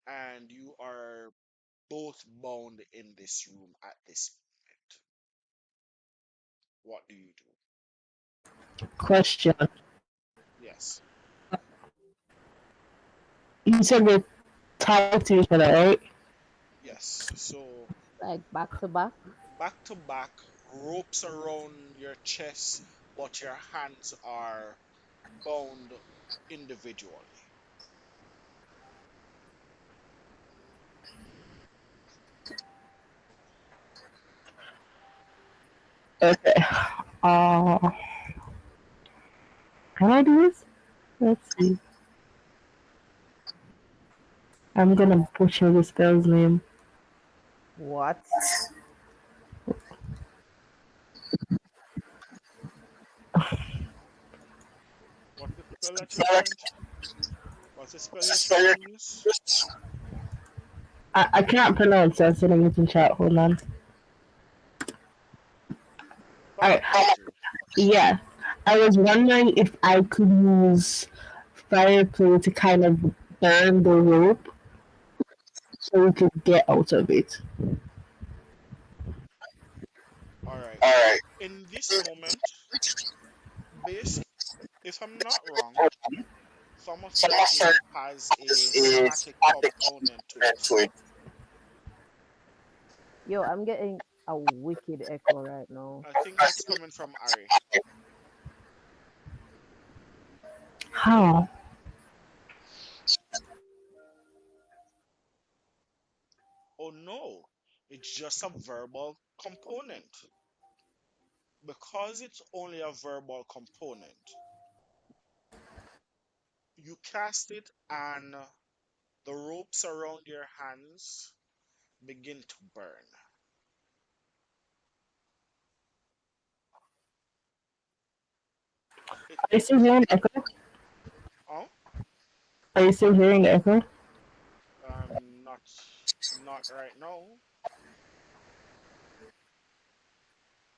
And you are both bound in this room at this moment. What do you do? Question. Yes, You said we're tied to each other, right? yes. So Like back to back. back to back, ropes around your chest, but your hands are bound individually. Okay. Uh, can I do this? Let's see. I'm gonna butcher this girl's name. What? What's the spell that you're trying to? What's the spell you're trying to use? I can't pronounce it, so let me in chat. Hold on. Alright. Thaumaturgy. Yeah. I was wondering if I could use fireplay to kind of burn the rope so we could get out of it. All right. In this moment, based, if I'm not wrong, thaumaturgy has a static component to it. Yo, I'm getting a wicked echo right now. I think that's coming from Ari. How? Oh no, it's just a verbal component. Because it's only a verbal component, you cast it and the ropes around your hands begin to burn. It, Are you still hearing the echo? oh, Are you still hearing the echo? not not right now.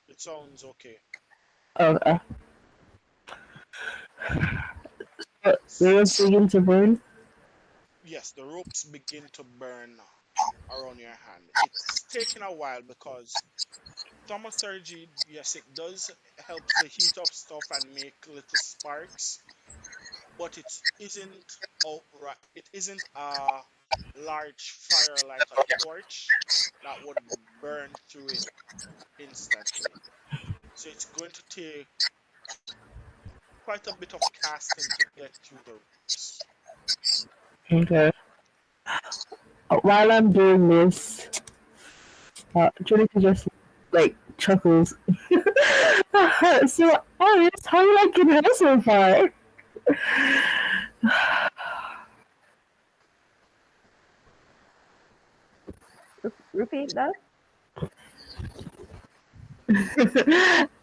It sounds okay. Oh, S- we're begin to burn. Yes, the ropes begin to burn around your hand. It's taking a while because thaumaturgy, yes, it does helps to heat up stuff and make little sparks, but it isn't a large fire like a torch that would burn through it instantly. So it's going to take quite a bit of casting to get through the ropes. Okay. While I'm doing this, Trinity just like chuckles. So, Alice, how you liking her so far? Repeat that.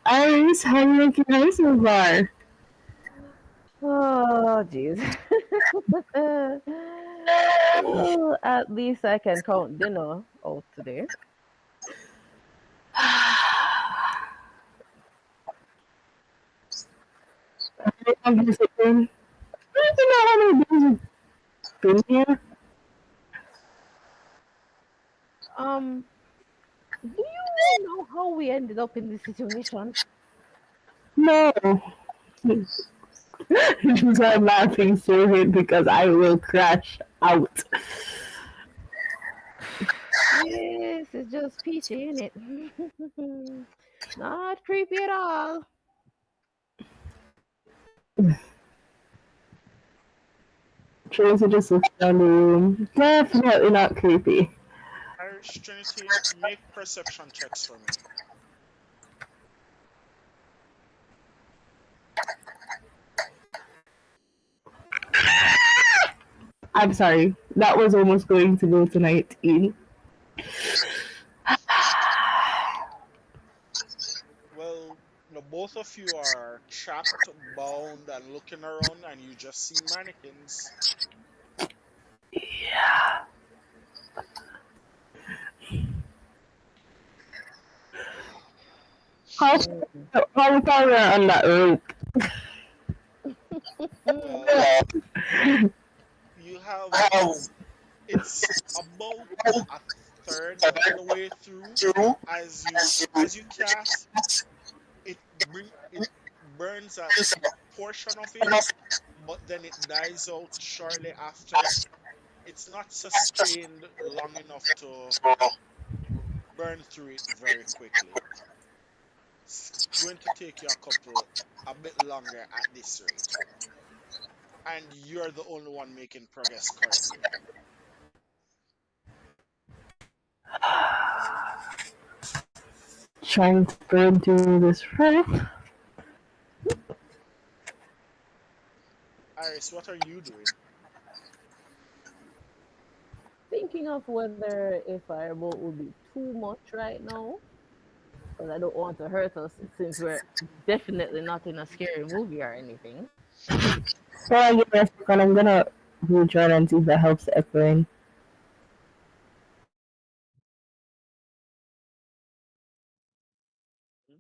Alice, how you liking her so far? Oh, jeez. Well, at least I can count dinner out today. How long has it been? I don't know how many days it's been here. Um, do you know how we ended up in this situation? No. Because I'm laughing so hard because I will crash out. This is just peachy, ain't it? Not creepy at all. Tracy just looks around the room. Definitely not creepy. Irish Trinity, make perception checks for me. I'm sorry. That was almost going to go to 19. Well, both of you are trapped, bound, and looking around, and you just see mannequins. How, Mm. how far we are on that rope? Well, you have it's about a third of the way through. As you cast, it burns a portion of it, but then it dies out shortly after. It's not sustained long enough to burn through it very quickly. going to take you a bit longer at this rate, and you're the only one making progress currently. Trying to burn through this right. Iris, what are you doing? Thinking of whether a firebolt would be too much right now, because I don't want to hurt us since we're definitely not in a scary movie or anything. So I give it a second. I'm gonna rejoin and see if that helps the echoing. Hmm?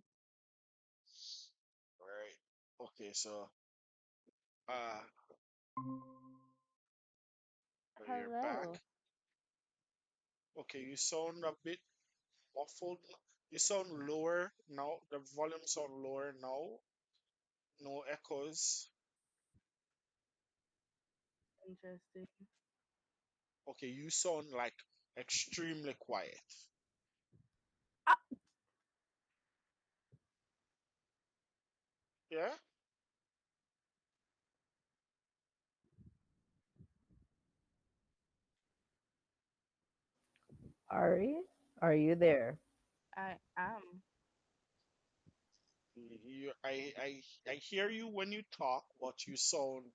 All right. Okay, so uh, you're back. Hello. Okay, you sound a bit muffled. You sound lower now. The volume sound lower now. No echoes. Interesting. Okay, you sound like extremely quiet. Ah, Yeah? Ari, are you there? I am. I hear you when you talk, but you sound.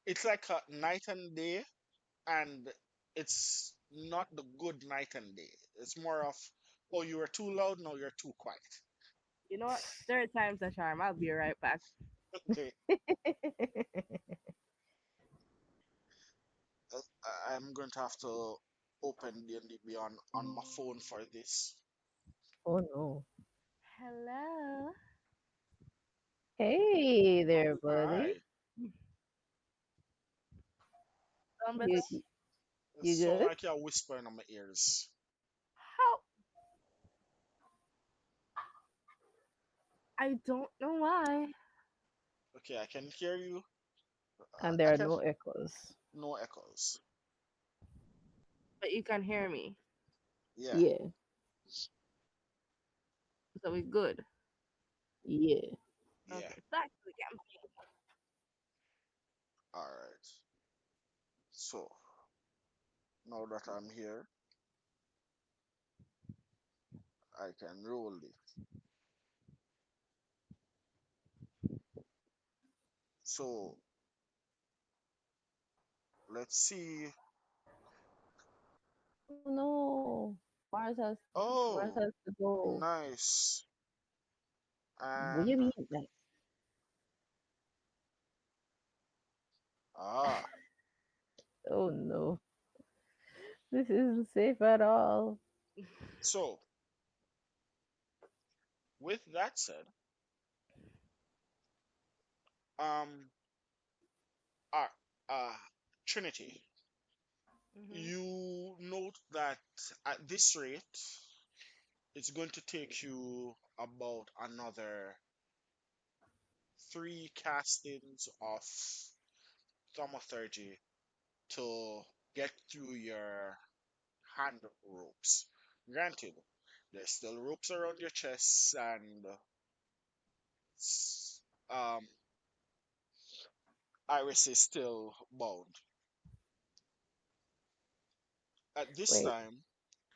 It's like a night and day, and it's not the good night and day. It's more of, oh, you were too loud, now you're too quiet. You know what? Third time's a charm. I'll be right back. Okay, I'm going to have to open D&D on my phone for this. Oh no. Hello. Hey there, buddy. Hi. Sound better? You It's, it you sound good? like you're whispering on my ears. How? I don't know why, Okay, I can hear you. And I there are can no echoes. no echoes. but you can hear me. Yeah. Yeah, So we good. yeah. Yeah. Okay. Back to the game. All right. So now that I'm here, I can roll it. So let's see. Oh no. Mars Oh, has to go. nice. What do you And mean? Like, ah, oh no. This isn't safe at all. so with that said, um, uh, uh, Trinity, Mhm. you note that at this rate, it's going to take you about another three castings of thaumaturgy to get through your hand ropes. Granted, there's still ropes around your chest, and um, Iris is still bound. At this Wait. time,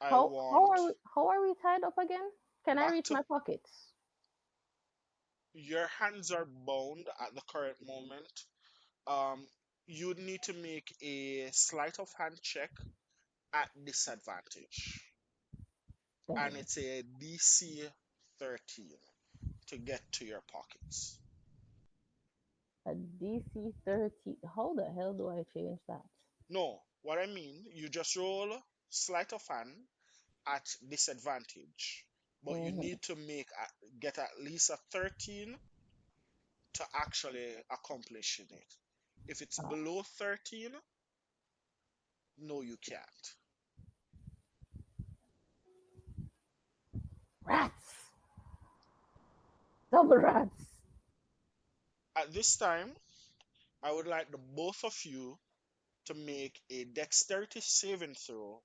I How want are we tied up again? Can I back reach to my pockets? your hands are bound at the current moment. Um, you need to make a sleight of hand check at disadvantage, and Dang. it's a DC 13 to get to your pockets. A DC 30. How the hell do I change that? No, what I mean, you just roll sleight of hand at disadvantage, but you Mm-hmm. need to get at least a 13 to actually accomplish it. If it's Ah, below 13, no, you can't. rats! Double rats! At this time, I would like the both of you to make a dexterity saving throw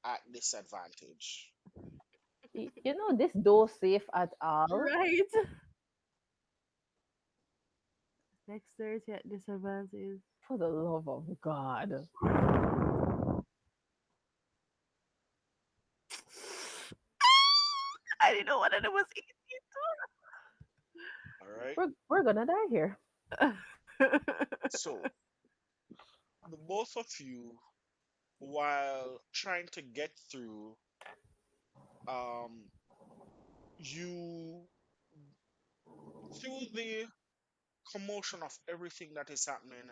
at disadvantage. You know this door safe at all? Right. Dexterity at disadvantage. For the love of God. I didn't know what it was All right. We're gonna die here. easy. So the both of you, while trying to get through, um, you through the commotion of everything that is happening,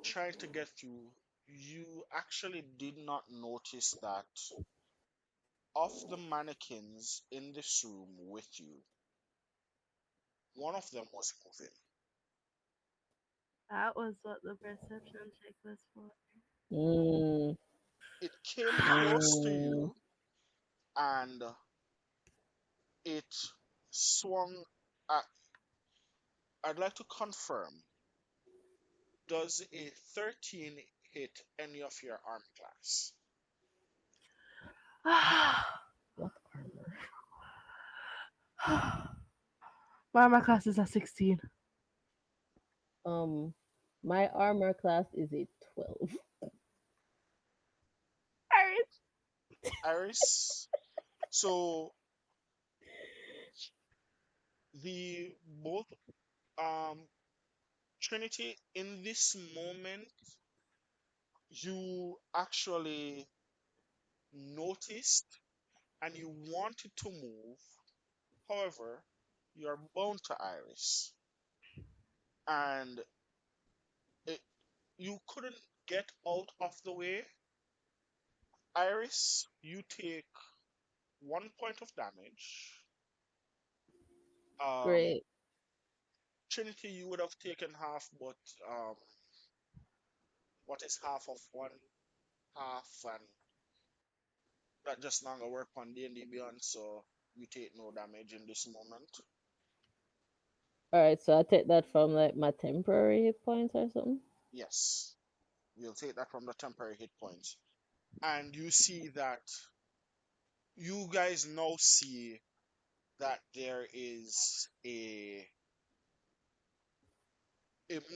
trying to get through, you actually did not notice that of the mannequins in this room with you, one of them was moving. That was what the perception check was for. Mm, It came close to mm. you and it swung. At, I'd like to confirm, does a 13 hit any of your arm class? What armor? My armor class is at 16. Um, my armor class is a 12. Alright. Iris? So the both Trinity, in this moment you actually noticed and you wanted to move. However, you're bound to Iris and it, you couldn't get out of the way. Iris, you take 1 point of damage. Um, Great. Trinity, you would have taken half, but um, what is half of one half, and that just not gonna work on D&D Beyond, so you take no damage in this moment. All right, so I take that from like my temporary hit points or something. Yes, we'll take that from the temporary hit points, and you see that you guys now see that there is a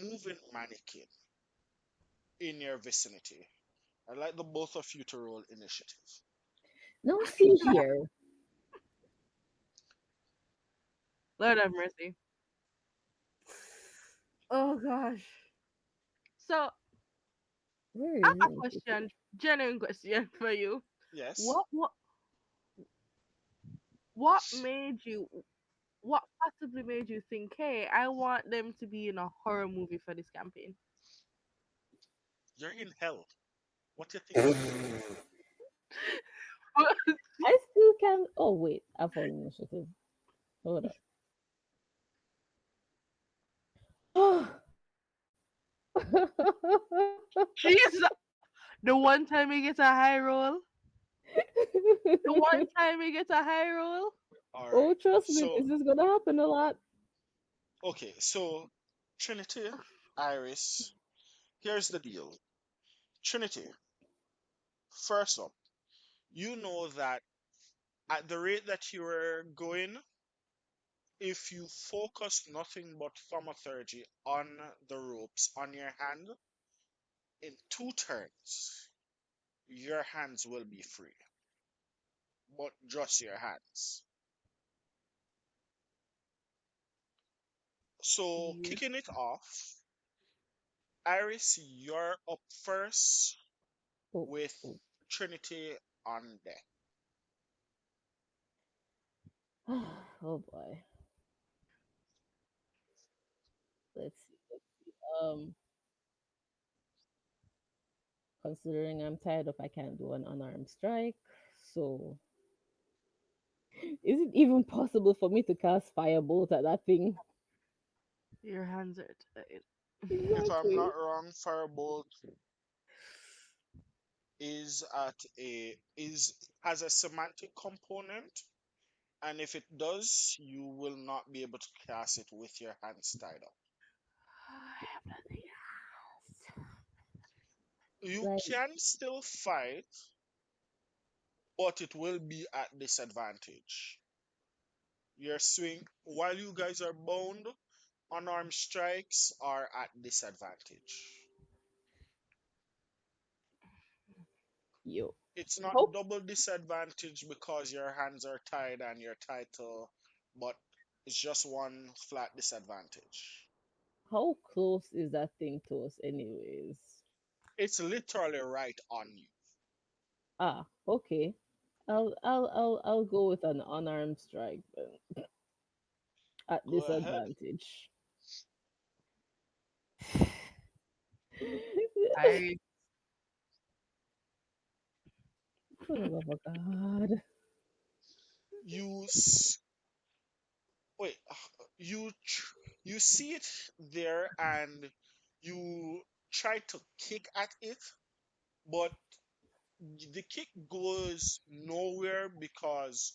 moving mannequin in your vicinity. I'd like the both of you to roll initiative. Now see here. Lord have mercy. Oh gosh. So Where I is have a it? question, genuine question for you. Yes. What what what made you what possibly made you think, hey, I want them to be in a horror movie for this campaign? You're in hell. What you think you're doing? I still can. Oh wait, I found initiative. Hold up. Jesus, the one time he gets a high roll, the one time he gets a high roll. All Oh, right. trust me, So, this is gonna happen a lot. okay. So, Trinity, Iris, here's the deal. Trinity, first up, you know that at the rate that you are going, if you focus nothing but thaumaturgy on the ropes on your hand, in 2 turns, your hands will be free. But just your hands. So, Yeah. kicking it off, Iris, you're up first Oh, with oh. Trinity on deck. Oh boy. Let's see. Considering I'm tied up, I can't do an unarmed strike. So, is it even possible for me to cast firebolt at that thing? Your hands are tied. If I'm Exactly. not wrong, Firebolt is at a is has a semantic component, and if it does, you will not be able to cast it with your hands tied up. I have nothing else. You Like, can still fight, but it will be at disadvantage. Your swing while you guys are bound, Unarmed strikes are at disadvantage. Yo. It's not How double disadvantage because your hands are tied and your title, but it's just one flat disadvantage. how close is that thing to us anyways? It's literally right on you. Ah, okay. I'll go with an unarmed strike then. At Go ahead. disadvantage. I For the love of God. You s- wait. You see it there, and you try to kick at it, but the kick goes nowhere because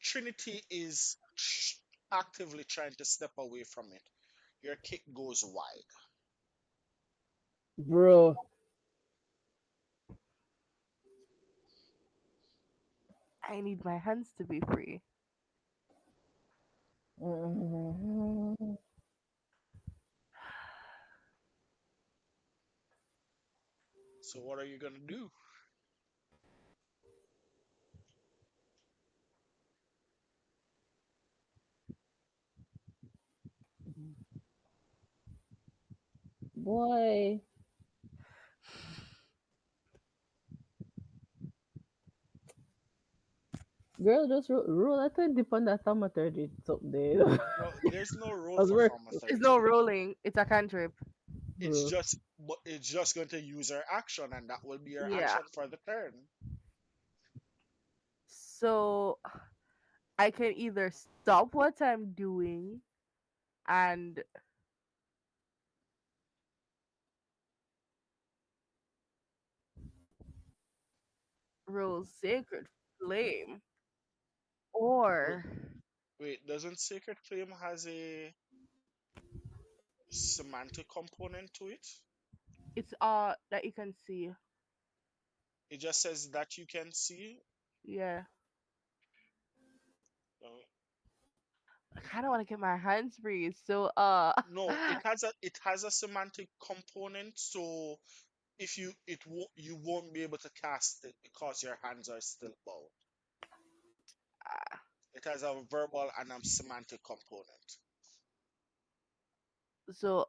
Trinity is actively trying to step away from it. Your kick goes wide. Bro. I need my hands to be free. Mhm. So what are you gonna do? Boy. Girl, just roll a 20 on that thaumaturgy. It's up there. No, there's no role Cause for we're It's no thaumaturgy. rolling. It's a cantrip. It's bro. just, but it's just going to use her action, and that will be her Yeah. action for the turn. So I can either stop what I'm doing and roll Sacred Flame, Wait, or wait, doesn't Sacred Flame has a semantic component to it? it's that you can see. It just says that you can see. Yeah. Uh, I kind of want to get my hands free. So no, it has a semantic component. So if you you won't be able to cast it because your hands are still bound. It has a verbal and a semantic component. so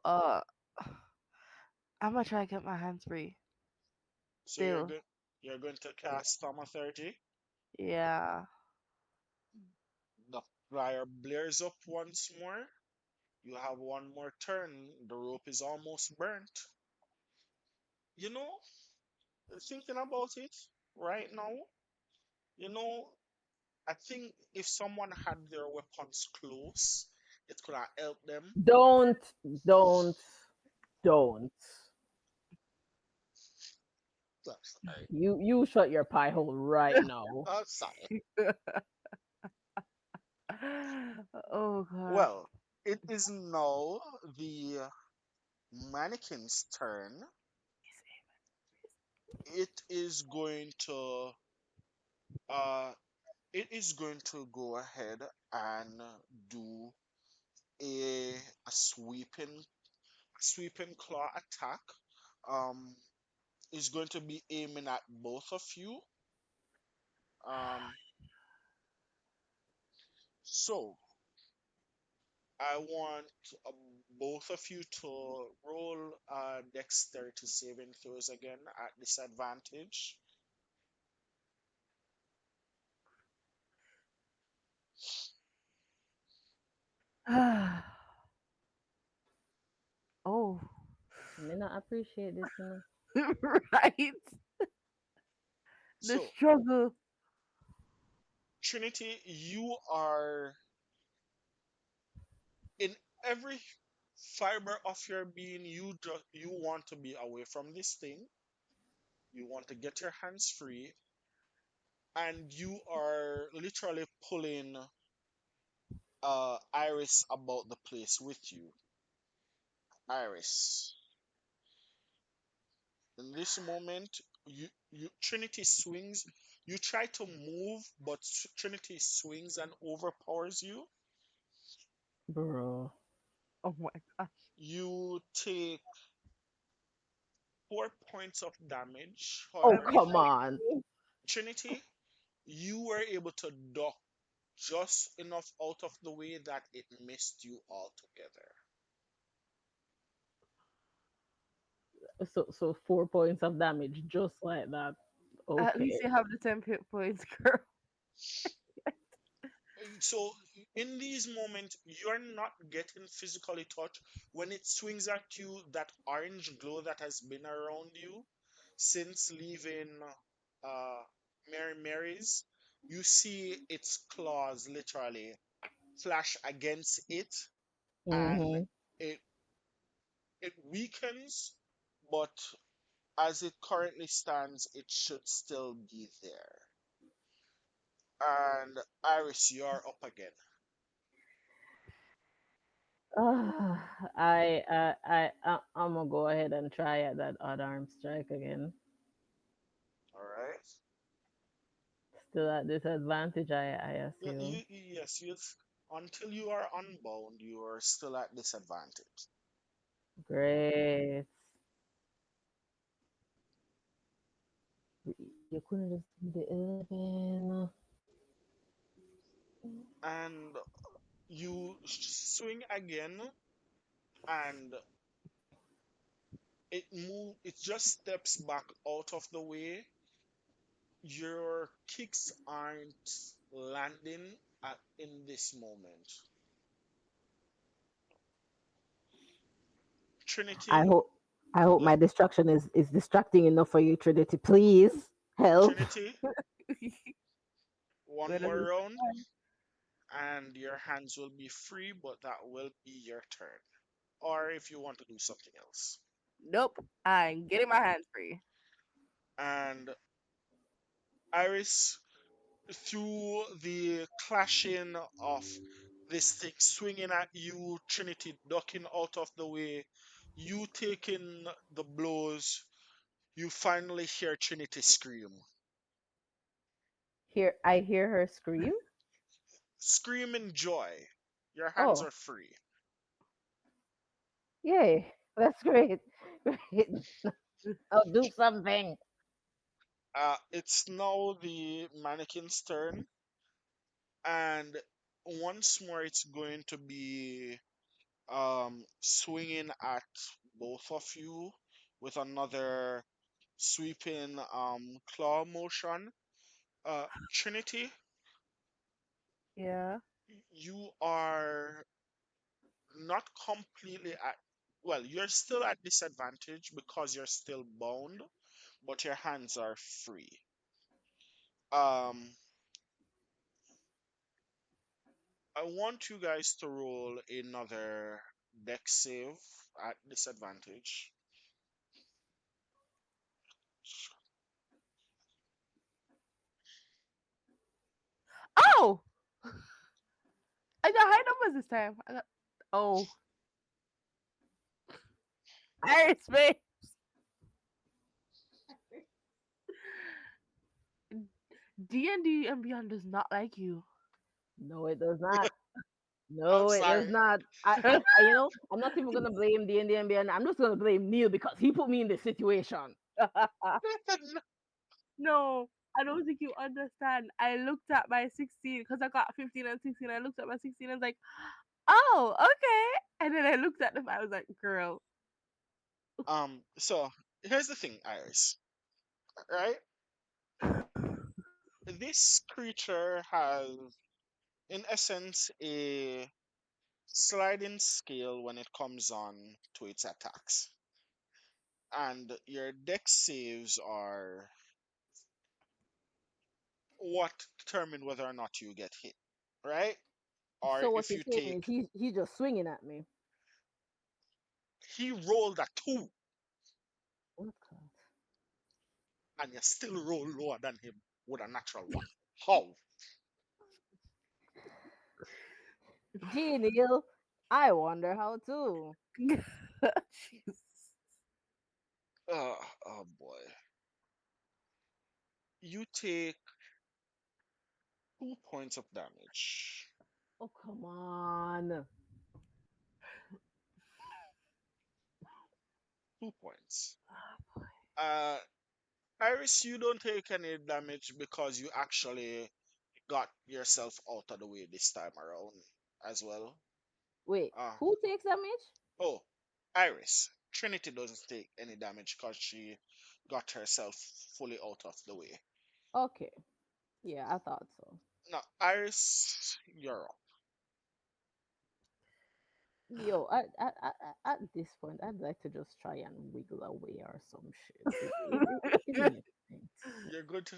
I'm gonna try to get my hands free. So Still. you're going to cast Thaumaturgy. Yeah. The fire blares up once more. You have one more turn. The rope is almost burnt. You know, thinking about it right now, you know, I think if someone had their weapons close, it could have helped them. Don't, don't, don't. I'm sorry. You shut your pie hole right now. I'm sorry. Oh god. Well, it is now the mannequin's turn. It is going to uh it is going to go ahead and do a sweeping claw attack. Um, is going to be aiming at both of you. Um, so I want both of you to roll dexterity saving throws again at disadvantage. Oh. I may not appreciate this, you know. Right. The So struggle. Trinity, you are in every fiber of your being. You want to be away from this thing. You want to get your hands free, and you are literally pulling Iris about the place with you. Iris. In this moment, you Trinity swings. You try to move, but Trinity swings and overpowers you. Bro. Oh my gosh. You take 4 points of damage. Oh, Let me However, come show on. you. Trinity, you were able to duck just enough out of the way that it missed you altogether. So 4 points of damage, just like that. At least Okay. you have the 10 hit points, girl. So in these moments, you're not getting physically touched. When it swings at you, that orange glow that has been around you since leaving uh, Mary Mary's, you see its claws literally flash against it, and Mm-hmm. it it weakens, but as it currently stands, it should still be there. And Iris, you're up again. I'm gonna go ahead and try at that odd arm strike again. All right. Still at disadvantage, I assume. Yes, until you are unbound, you are still at disadvantage. Great. You couldn't just do the 11. And you swing again, and it just steps back out of the way. Your kicks aren't landing in this moment. I Trinity, hope I hope let my distraction is distracting enough for you, Trinity. Please help. Trinity, one Whether more it's round, and your hands will be free, but that will be your turn. Or if you want to do something else. nope, I'm getting my hands free. And Iris, through the clashing of this thing swinging at you, Trinity ducking out of the way, you taking the blows, you finally hear Trinity scream. I hear her scream. Scream in joy. Your hands Oh, are free. yay! That's great. Great. I'll do something. It's now the mannequin's turn, and once more it's going to be swinging at both of you with another sweeping claw motion. Trinity, Yeah. you are not completely at, well, you're still at disadvantage because you're still bound, but your hands are free. Um, I want you guys to roll another deck save at disadvantage. Oh! I got high numbers this time. Oh, Iris, man. D&D and Beyond does not like you. No, it does not. I'm No, it does sorry. not. I'm not even gonna blame the Indian BN. I'm just gonna blame Neil because he put me in this situation. No, I don't think you understand. I looked at my 16 because I got 15 and 16. I looked at my 16 and was like, oh, okay. And then I looked at them. I was like, girl, So here's the thing, Iris. Right? This creature has, in essence, a sliding scale when it comes on to its attacks. And your deck saves are what determine whether or not you get hit, right? Or So what if you're you saying is take, he's just swinging at me. he rolled a 2 What God? and you still roll lower than him with a natural 1. How? Gee, Neil, I wonder how too. Jesus. Oh boy. You take 2 points of damage. Oh come on. 2 points. Uh, Iris, you don't take any damage because you actually got yourself out of the way this time around as well. Wait, Uh, who takes damage? oh, Iris. Trinity doesn't take any damage because she got herself fully out of the way. Okay. Yeah, I thought so. Now, Iris, you're up. Yo, at this point, I'd like to just try and wiggle away or some shit. It makes sense. You're good to,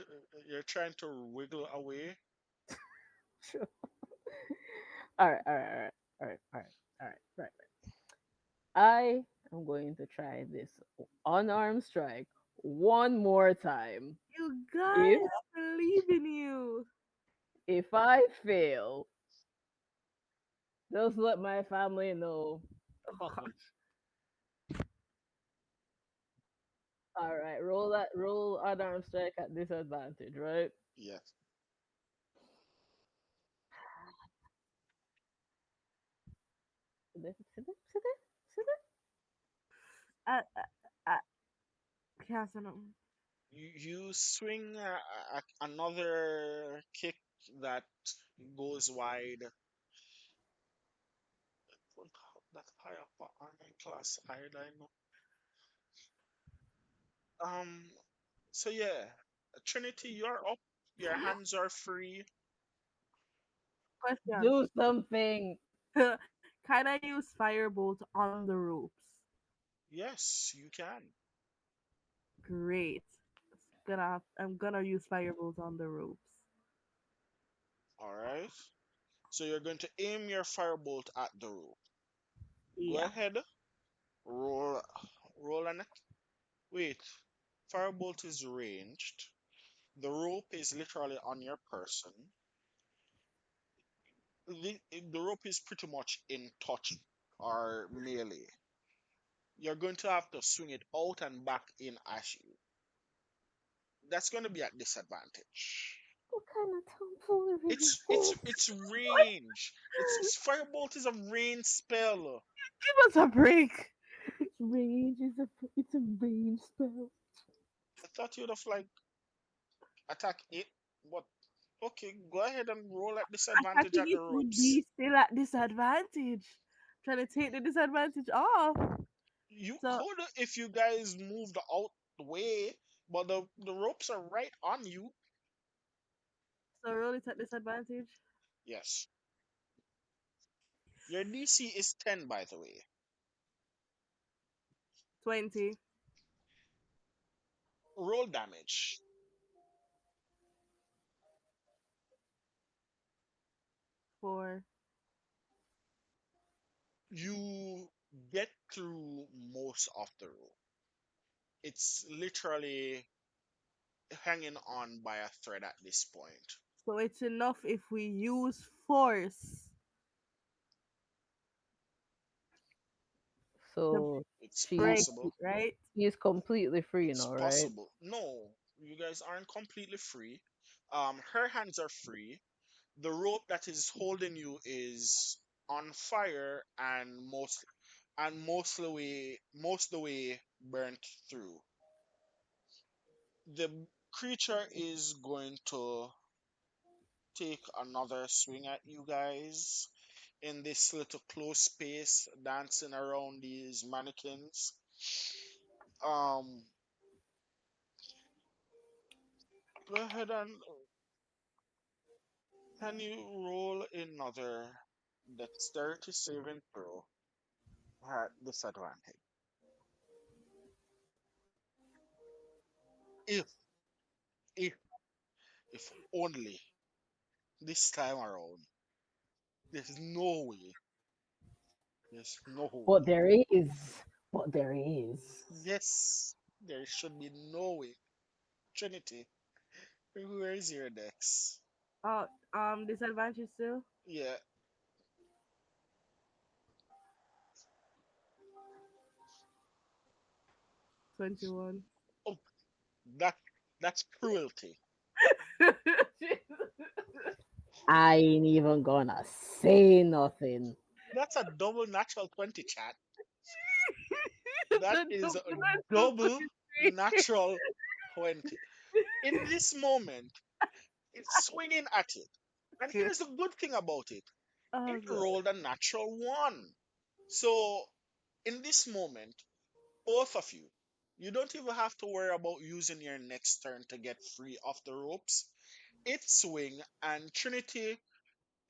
you're trying to wiggle away. Sure. All right, all right, all right, all right, all right, all right, right. I am going to try this unarmed strike one more time. You guys, If I believe in you. if I fail, just let my family know. Oh, God. All right, roll unarmed strike at disadvantage, right? Yes. See there, see there, see there, see I, I, I can't say nothing. You swing another kick that goes wide. That high up armor class iodine. Um. So yeah, Trinity, you're up. Your hands are free. there. Question. Do something. Can I use firebolt on the ropes? Yes, you can. Great. I'm gonna use firebolt on the ropes. All right. So you're going to aim your firebolt at the rope. Go Yeah. ahead. Roll. Roll an. Wait. Firebolt is ranged. The rope is literally on your person. The rope is pretty much in touch or melee. You're going to have to swing it out and back in at you. That's going to be at disadvantage. What kind of tomfoolery is this? It's range. It's firebolt is a range spell. Give us a break. It's a range spell. I thought you'd have like attack it, but okay, go ahead and roll at disadvantage Attacking at the it would be ropes. still at disadvantage. Trying to take the disadvantage off. You So could if you guys moved out the way, but the ropes are right on you. roll it at disadvantage. Yes. Your DC is 10, by the way. 20. Roll damage. 4. You get through most of the rope. It's literally hanging on by a thread at this point. So it's enough if we use force to So It's she break possible. it, right? is completely free It's now, right? possible. No, you guys aren't completely free. Her hands are free. The rope that is holding you is on fire and most of the way burnt through. The creature is going to take another swing at you guys in this little close space, dancing around these mannequins. Um, go ahead and can you roll another dexterity saving throw at disadvantage? If, if, if only this time around, there's no way. There's no But way. there is. But there is. Yes, there should be no way. Trinity, where is your dex? Oh, disadvantage still. Yeah. 21. Oh, that that's cruelty. I ain't even gonna say nothing. That's a double natural 20, chat. That is a double natural 20. In this moment, it's swinging at it. And Okay. here's the good thing about it, Oh it god. rolled a natural 1. So, in this moment, both of you, you don't even have to worry about using your next turn to get free of the ropes. It swing, and Trinity,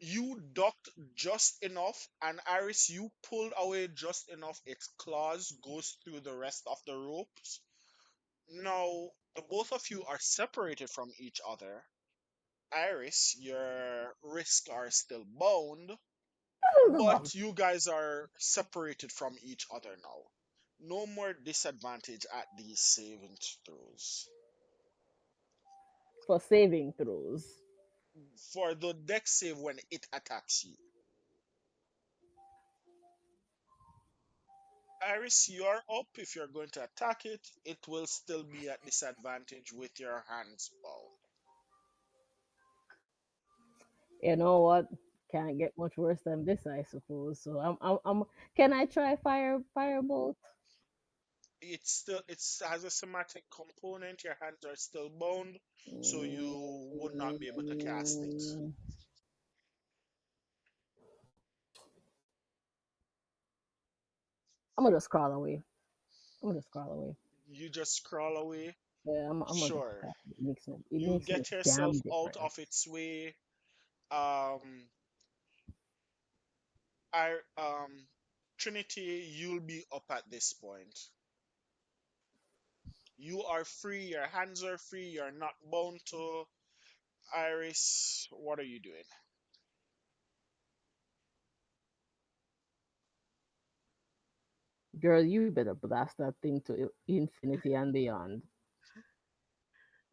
you ducked just enough, and Iris, you pulled away just enough. Its claws goes through the rest of the ropes. Now, the both of you are separated from each other. Iris, your wrists are still bound, but you guys are separated from each other now. No more disadvantage at these saving throws. For saving throws. For the deck save when it attacks you. Iris, you're up. If you're going to attack it, it will still be at disadvantage with your hands bound. You know what? Can't get much worse than this, I suppose. So I'm can I try firebolt? It has a somatic component. Your hands are still bound, so you would not be able to cast it. Mm, I'm gonna just crawl away. I'm gonna just crawl away. You just crawl away. Yeah, I'm gonna just Sure. crawl. It You makes no get yourself damn out difference. of its way. Um, I Trinity, you'll be up at this point. You are free. Your hands are free. You're not bound to Iris. What are you doing? Girl, you better blast that thing to infinity and beyond.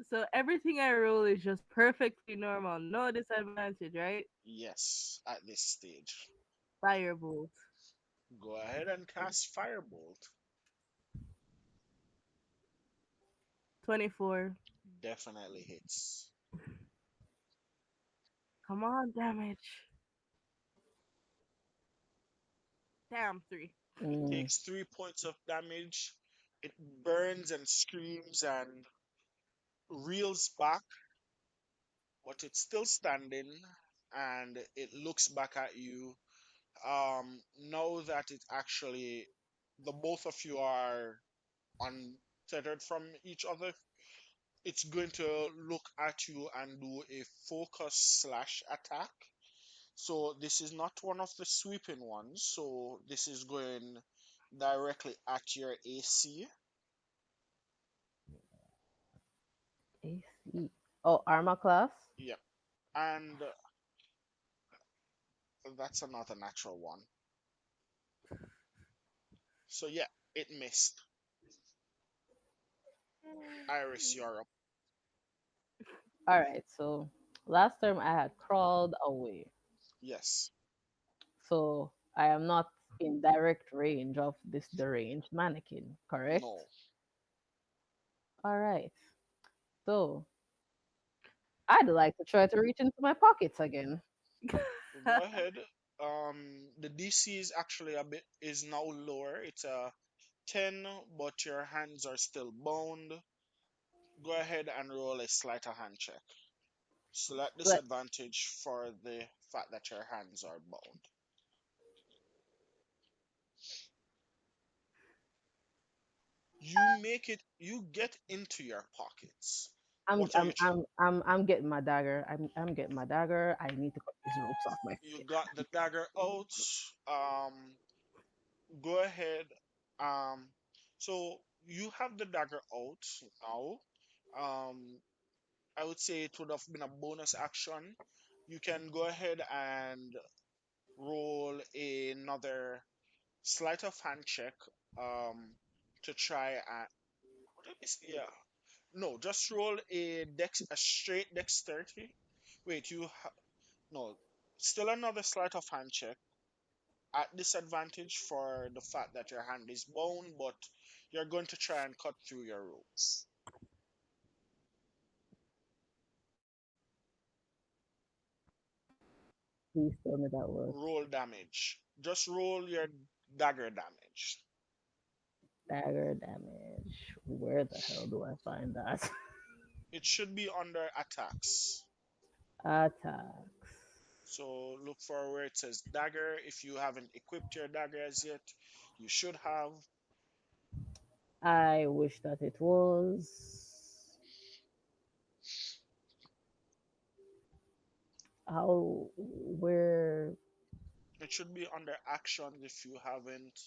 So everything I roll is just perfectly normal. No disadvantage, right? Yes, at this stage. Firebolt. Go ahead and cast Firebolt. 24. Definitely hits. Come on, damage. Damn, 3. It Mm. takes 3 points of damage. It burns and screams and reels back, but it's still standing, and it looks back at you. Know that it actually, the both of you are untethered from each other. It's going to look at you and do a focus slash attack. So this is not one of the sweeping ones. So this is going directly at your AC. AC. Oh, armor class. Yep. And that's another natural one. So yeah, it missed. Iris, you're up. All right. So last term I had crawled away. Yes. So I am not in direct range of this deranged mannequin, correct? No. All right. So I'd like to try to reach into my pockets again. Go ahead. The DC is actually a bit is now lower. It's a 10, but your hands are still bound. Go ahead and roll a sleight of hand check. Select But disadvantage for the fact that your hands are bound. You make it. You get into your pockets. I'm What are I'm you? I'm I'm I'm getting my dagger. I'm getting my dagger. I need to cut these ropes off my You feet. got the dagger out. Go ahead. Um, so you have the dagger out now. Um, I would say it would have been a bonus action. You can go ahead and roll another sleight of hand check to try and what is yeah no just roll a straight dexterity. Wait, no, still another sleight of hand check at disadvantage for the fact that your hand is bound, but you're going to try and cut through your ropes. Please tell me that works. Roll damage. Just roll your dagger damage. Dagger damage. Where the hell do I find that? It should be under attacks. Attacks. So look for where it says dagger. If you haven't equipped your dagger as yet, you should have. I wish that it was. How? Where? It should be under actions if you haven't.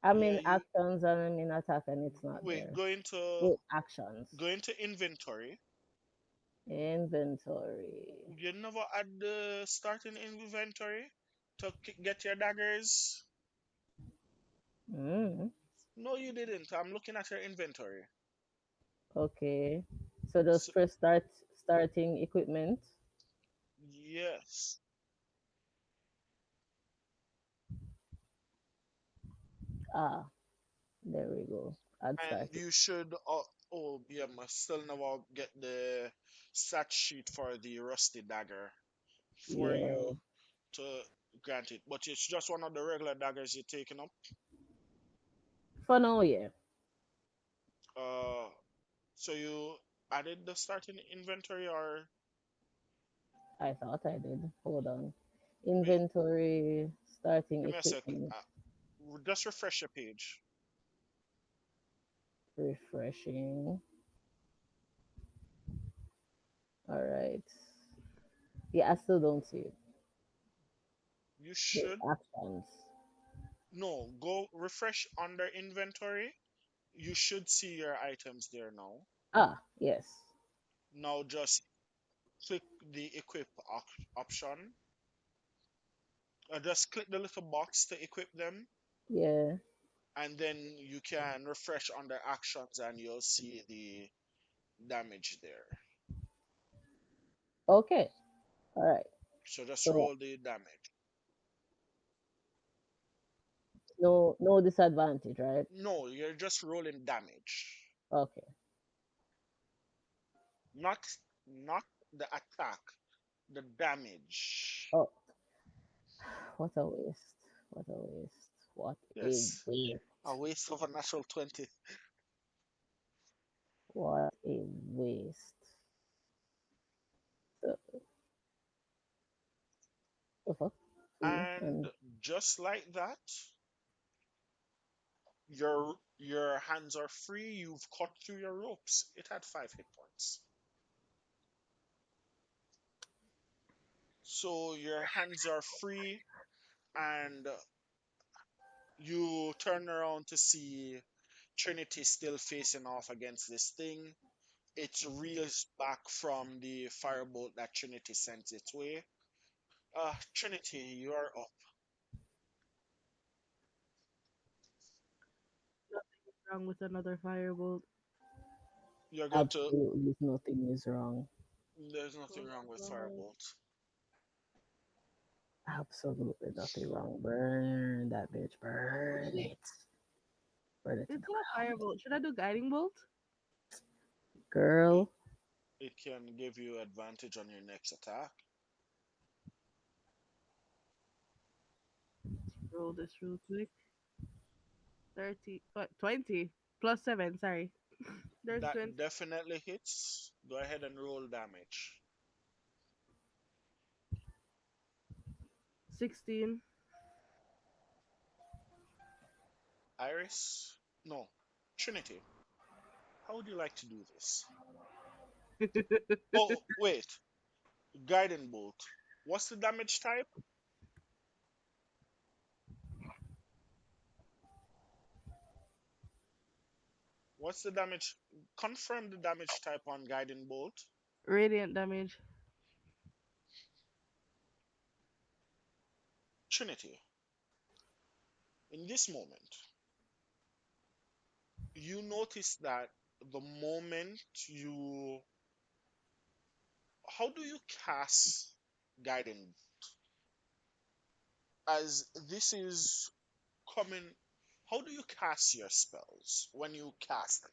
I'm Yeah, in you actions and I'm in attack and it's not wait. there. Go into Wait, actions. inventory. Inventory. You never add the starting inventory to get your daggers. Mm, No, you didn't. I'm looking at your inventory. okay. So just So, press starting equipment. yes, Ah, there we go. Add and starting. you should. Oh, yeah, must still never get the stat sheet for the rusty dagger for Yeah. you to grant it. But it's just one of the regular daggers you're taking up. For now, yeah. Uh, so you added the starting inventory, or I thought I did. Hold on. wait, Inventory, starting give me a sec. equipment, Just refresh your page. refreshing. All right. Yeah, I still don't see it. You The should actions. no go refresh under inventory. You should see your items there now. Ah, yes. Now just click the equip option. Just click the little box to equip them, Yeah. and then you can refresh under actions, and you'll see the damage there. Okay. All right. So just So roll the damage. no disadvantage, right? No, you're just rolling damage, Okay. not not the attack, the damage. Oh, what a waste. What a waste. What a Yes, waste. a waste of a natural 20. What a waste. So, the fuck? Two And and just like that, your hands are free. You've cut through your ropes. It had 5 hit points. So your hands are free, and you turn around to see Trinity still facing off against this thing. It reels back from the firebolt that Trinity sends its way. Trinity, you are up. Nothing is wrong with another firebolt. You're going to. absolutely nothing is wrong. There's nothing Oh wrong with my god. firebolt. Absolutely nothing wrong. Burn that bitch. Burn it. Burn it to It's the not firebolt. Should I do guiding bolt? ground. It, Girl, it can give you advantage on your next attack. Roll this real quick. 30, 20 plus 7, sorry. There's That 20. definitely hits. Go ahead and roll damage. 16. Iris? No. Trinity, how would you like to do this? Oh, wait. Guiding bolt. What's the damage type? What's the damage? Confirm the damage type on guiding bolt. Radiant damage. Trinity, in this moment, you notice that the moment you. How do you cast guiding? As this is coming. How do you cast your spells when you cast them?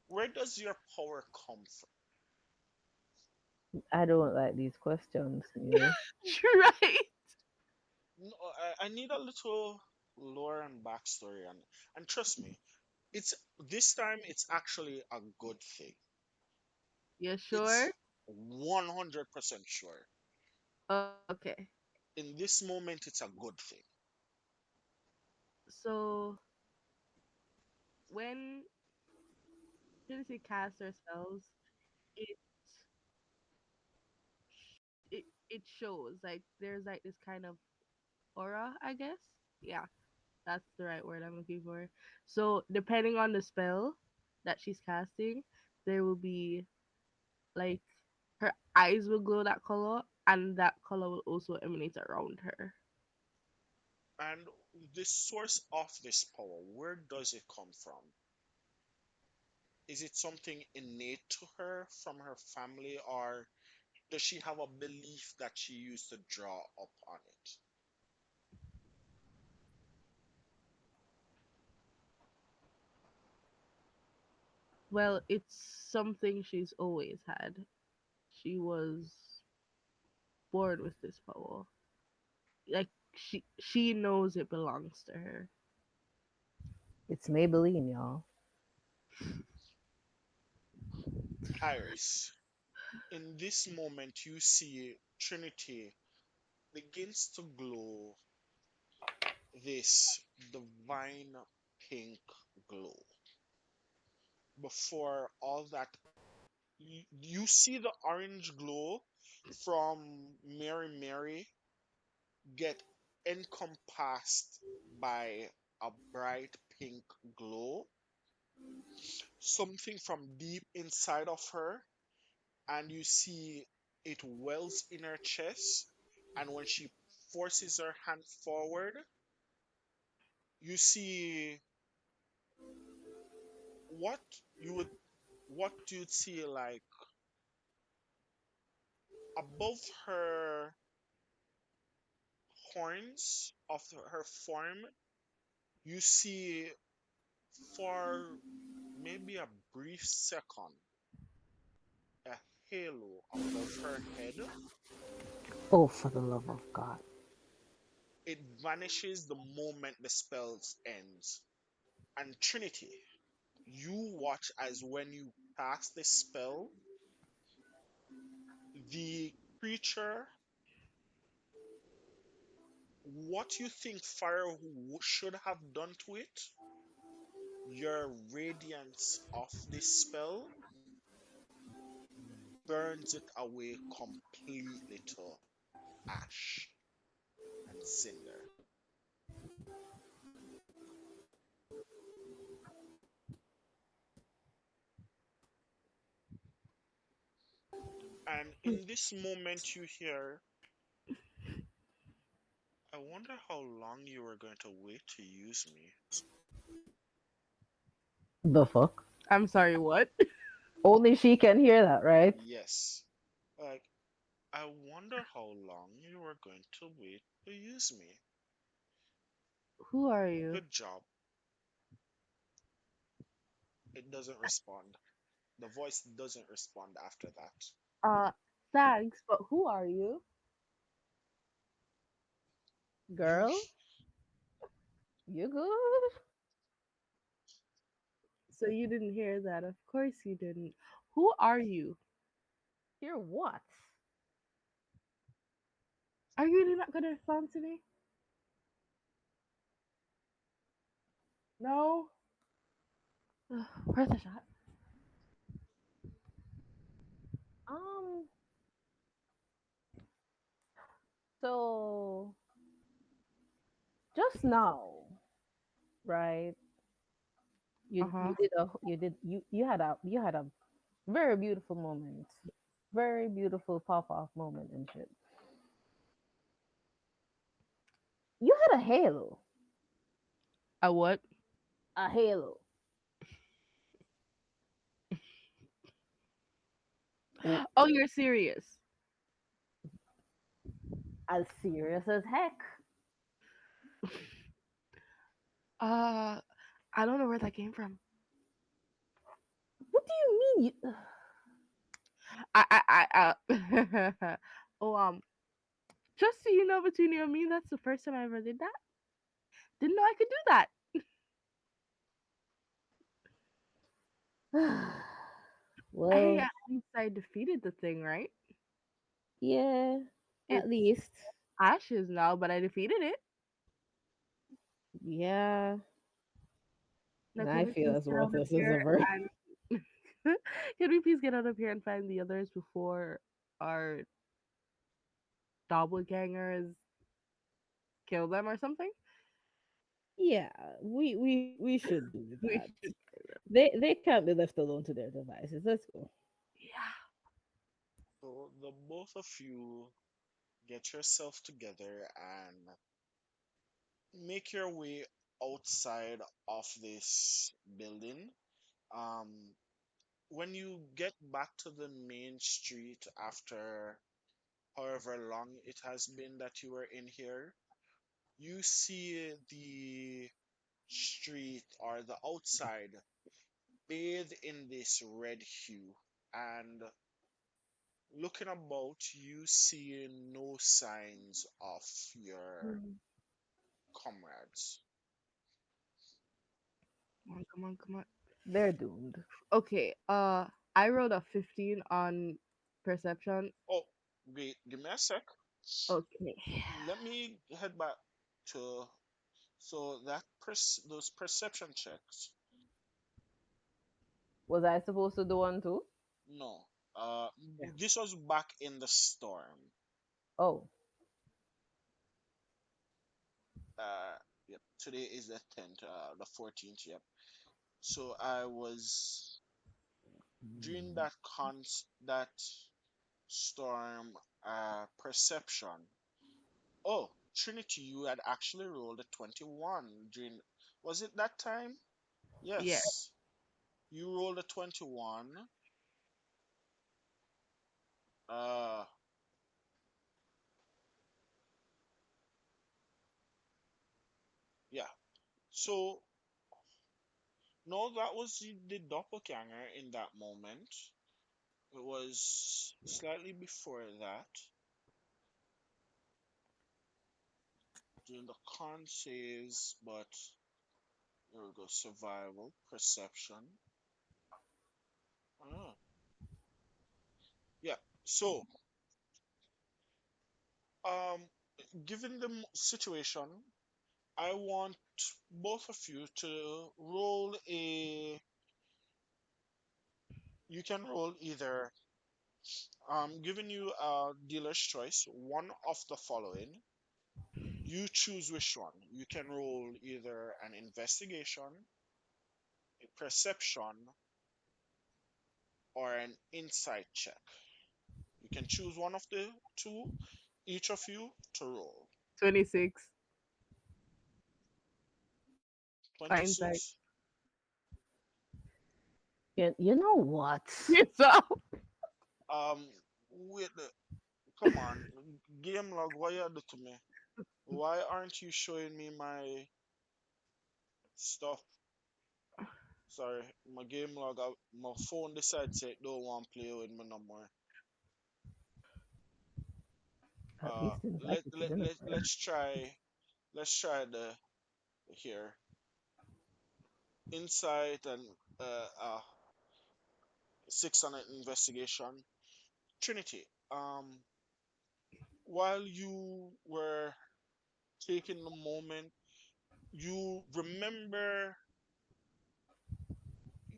Where does your power come from? I don't like these questions, you know. Right. No, I need a little lore and backstory, and trust me, it's this time it's actually a good thing. You sure? It's 100% sure. Okay. In this moment, it's a good thing. So when Trinity casts her spells, it it shows like there's like this kind of aura, I guess. Yeah, that's the right word I'm looking for. So depending on the spell that she's casting, there will be like her eyes will glow that color, and that color will also emanate around her. And the source of this power, where does it come from? Is it something innate to her from her family, or does she have a belief that she used to draw upon it? Well, it's something she's always had. She was born with this power. Like she knows it belongs to her. It's Maybelline, y'all. Iris, in this moment, you see Trinity begins to glow this divine pink glow. Before all that, you see the orange glow from Mary get encompassed by a bright pink glow, something from deep inside of her, and you see it wells in her chest. And when she forces her hand forward, you see what you would what you'd see like above her horns of her form. You see for maybe a brief second a halo above her head. Oh, for the love of God. It vanishes the moment the spell ends. And Trinity, you watch as when you cast the spell, the creature, what you think fire should have done to it, your radiance of this spell burns it away completely to ash and cinder. And in this moment, you hear, I wonder how long you are going to wait to use me. The fuck? I'm sorry, what? Only she can hear that, right? Yes. Like, I wonder how long you are going to wait to use me. Who are you? Good job. It doesn't respond. The voice doesn't respond after that. Uh, thanks, but who are you? You, Girl, you good? So you didn't hear that. Of course you didn't. Who are you? Hear what? Are you really not gonna respond to me? No? Where's the shot? Um, so just now, right? Uh-huh. You had a very beautiful moment, very beautiful pop off moment and shit. You had a halo, A what? a halo, w- Oh, you're serious. as serious as heck. Uh, I don't know where that came from. What do you mean? I oh Just so you know, between you and me, that's the first time I ever did that. Didn't know I could do that. Hey, Well, at least I defeated the thing, right? yeah, at It's least. ashes now, but I defeated it. Yeah, Now, can I we feel please as get out of worthless as here ever. and can we please get out of here and find the others before our doppelgangers kill them or something? Yeah, we should do We that. should. They can't be left alone to their devices. Let's go. Yeah. So the both of you get yourself together and make your way outside of this building. Um, when you get back to the main street after however long it has been that you were in here, you see the street or the outside bathed in this red hue. And looking about, you see no signs of your Mm. comrades. Come on, come on, come on. They're doomed. Okay, I rolled a 15 on perception. Oh, wait, give me a sec. Okay. Let me head back to so that those perception checks. Was I supposed to do one too? No, Yeah. this was back in the storm. Oh. Uh, yep. Today is the 10th, the 14th. Yep. So I was during that storm perception. Oh, Trinity, you had actually rolled a 21 during. Was it that time? Yeah. Yes, you rolled a 21. Uh, yeah. So no, that was the doppelganger in that moment. It was slightly before that during the con saves, but there we go. Survival, perception. Ah, yeah. So, um, given the situation, I want both of you to roll a. You can roll either. Giving you a dealer's choice, one of the following. You choose which one. You can roll either an investigation, a perception, or an insight check. You can choose one of the two, each of you, to roll. 26. Hindsight. 26. You know what? So, Wait, come on. Game log, why you do to me? Why aren't you showing me my stuff? Sorry, my game log, my phone decides it don't want to play with me no more. At least invite me to dinner. Let's try the here insight and uh, uh 600 investigation. Trinity, while you were taking the moment, you remember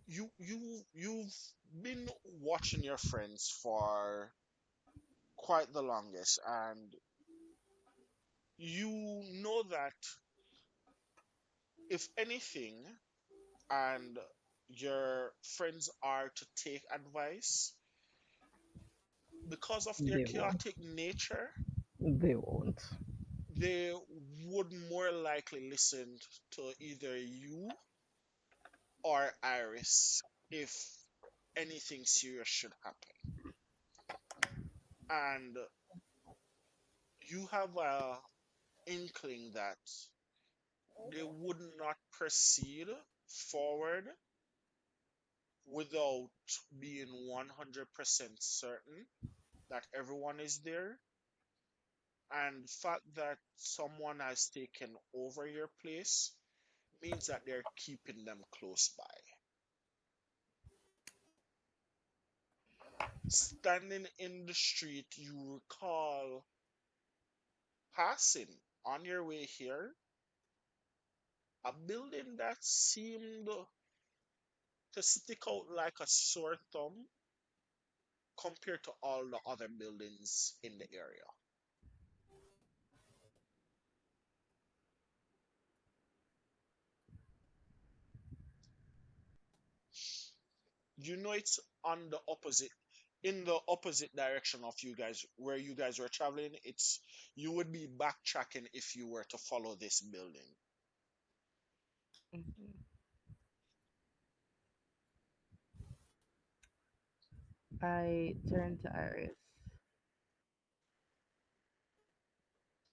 you've been watching your friends for quite the longest, and you know that if anything, and your friends are to take advice because of their They won't. chaotic nature, They won't. they would more likely listen to either you or Iris if anything serious should happen. And you have a inkling that they would not proceed forward without being 100% certain that everyone is there. And the fact that someone has taken over your place means that they're keeping them close by. Standing in the street, you recall passing on your way here a building that seemed to stick out like a sore thumb compared to all the other buildings in the area. You know it's on the opposite in the opposite direction of you guys where you guys were traveling. It's you would be backtracking if you were to follow this building. Mhm. I turn to Iris.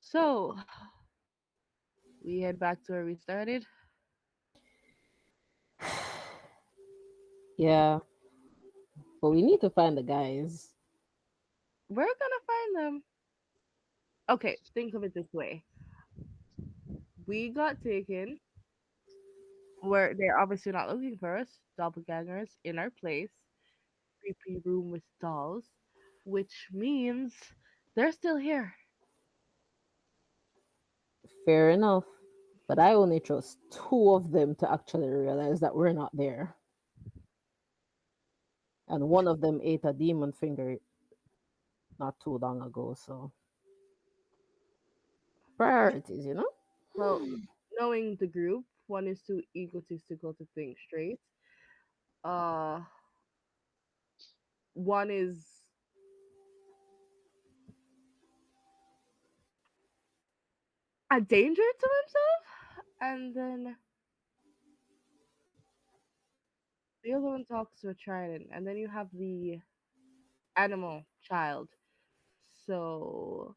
So we head back to where we started. Yeah, but we need to find the guys. We're gonna find them. Okay, think of it this way: we got taken. Where they're obviously not looking for us. Doppelgangers in our place. Creepy room with dolls, which means they're still here. Fair enough. But I only trust two of them to actually realize that we're not there. And one of them ate a demon finger not too long ago, so priorities, you know? Well, knowing the group, one is too egotistical to think straight. Uh, one is a danger to himself, and then the other one talks to a trident, and then you have the animal child. So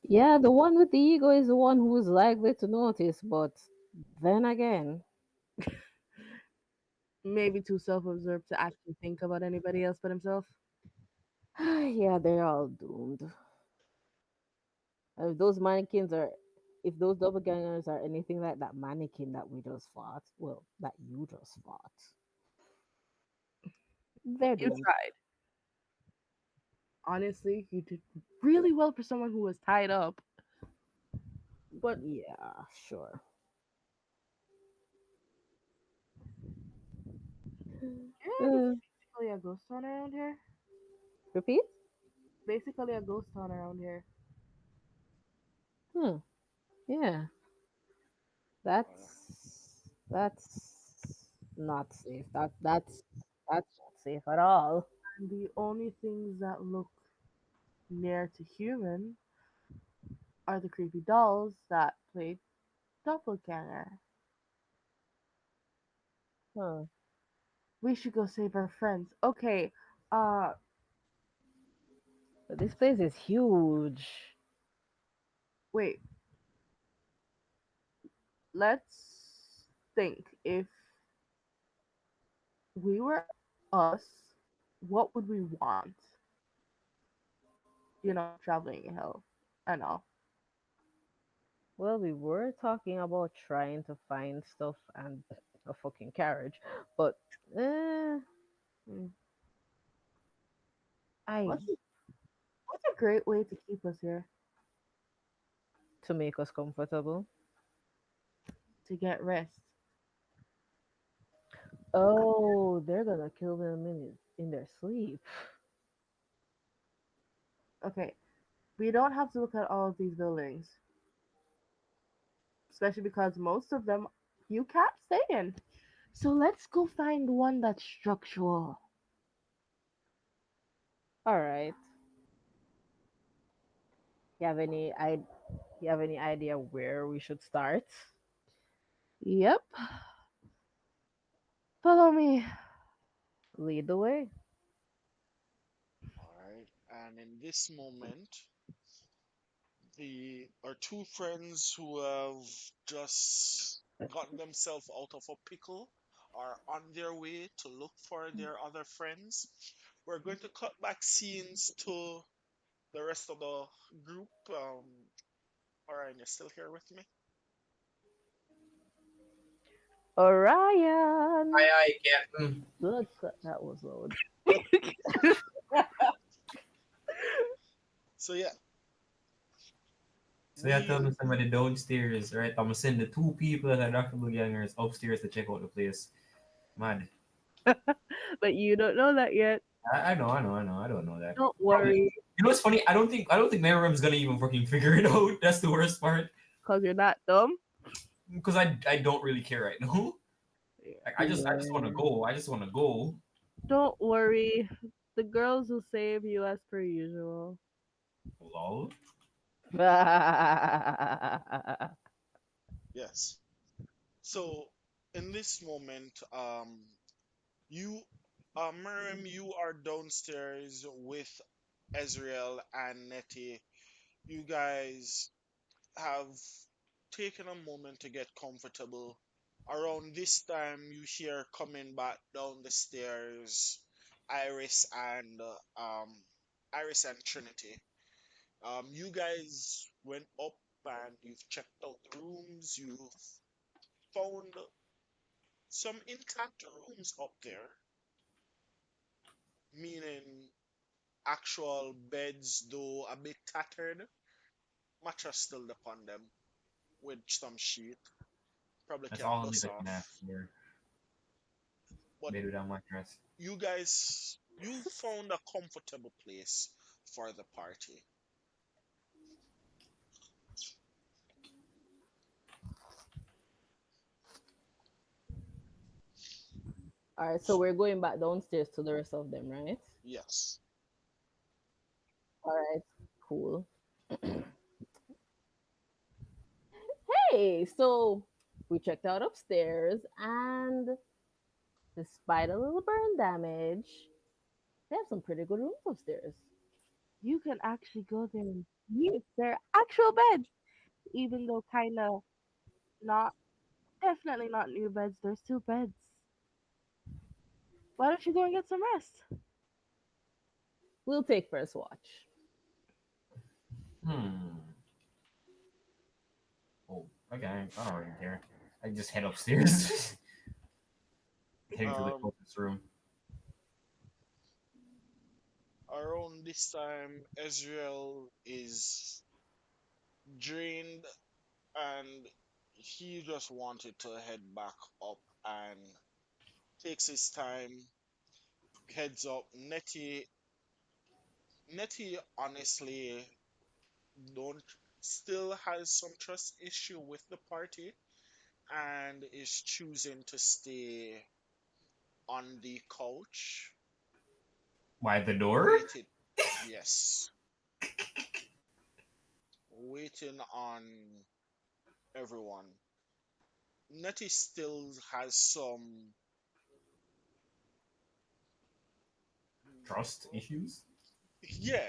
Yeah, the one with the ego is the one who's likely to notice, but then again, maybe too self-absorbed to actually think about anybody else but himself. yeah, they're all doomed. If those mannequins are, if those doppelgangers are anything like that mannequin that we just fought, well, that you just fought, they're You doomed. tried. Honestly, you did really well for someone who was tied up. But Yeah, sure. yeah, this Uh, is basically a ghost town around here. repeat? Basically a ghost town around here. Hmm. Yeah, that's not safe. That's not safe at all. And the only things that look near to human are the creepy dolls that played doppelganger. Huh. We should go save our friends. Okay, uh, But this place is huge. wait. Let's think. If we were us, what would we want? Traveling in hell and all. Well, we were talking about trying to find stuff and a fucking carriage, but eh, Hmm. I What's a, what's a great way to keep us here? to make us comfortable. To get rest. Oh, they're gonna kill them in their sleep. Okay, we don't have to look at all of these buildings, especially because most of them you can't stay in. So let's go find one that's structural. All right. You have any idea where we should start? Yep. Follow me. Lead the way. All right. And in this moment, the our two friends who have just gotten themselves out of a pickle are on their way to look for their other friends. We're going to cut back scenes to the rest of the group. Orion, you're still here with me? Orion. I Captain. Blood clot. That was loud. So yeah, So yeah, tell we me somebody downstairs, right? I'm gonna send the two people that are Dr. Gangers upstairs to check out the place. Man, But you don't know that yet. I don't know that. Don't Probably. worry, You know what's funny? I don't think Merrim's gonna even fucking figure it out. That's the worst part. because you're not dumb. Because I don't really care right now. Yeah. Like I just wanna Yeah. go. I just wanna go. Don't worry. The girls will save you as per usual. Lol. yes. So in this moment, you, Miriam, you are downstairs with Ezreal and Nettie. You guys have taken a moment to get comfortable. Around this time, you hear coming back down the stairs, Iris and Iris and Trinity. You guys went up and you've checked out the rooms. You've found some intact rooms up there, meaning actual beds, though a bit tattered. Mattress still upon them with some sheet. Probably That's can all dust I can off. ask for. But Bed without mattress. you guys, you found a comfortable place for the party. All right, so we're going back downstairs to the rest of them, right? Yes. All right, cool. Hey, so we checked out upstairs, and despite a little burn damage, they have some pretty good rooms upstairs. You can actually go there and use their actual beds, even though kind of not, definitely not new beds. They're still beds. Why don't you go and get some rest? We'll take first watch. Hmm. Oh, okay. I don't really care. I just head upstairs. Heading to the Um, closest room. Around this time, Ezreal is drained and he just wanted to head back up and takes his time, heads up. Nettie honestly don't still has some trust issue with the party and is choosing to stay on the couch By the door? waiting. Yes, waiting on everyone. Nettie still has some, Trust issues? yeah,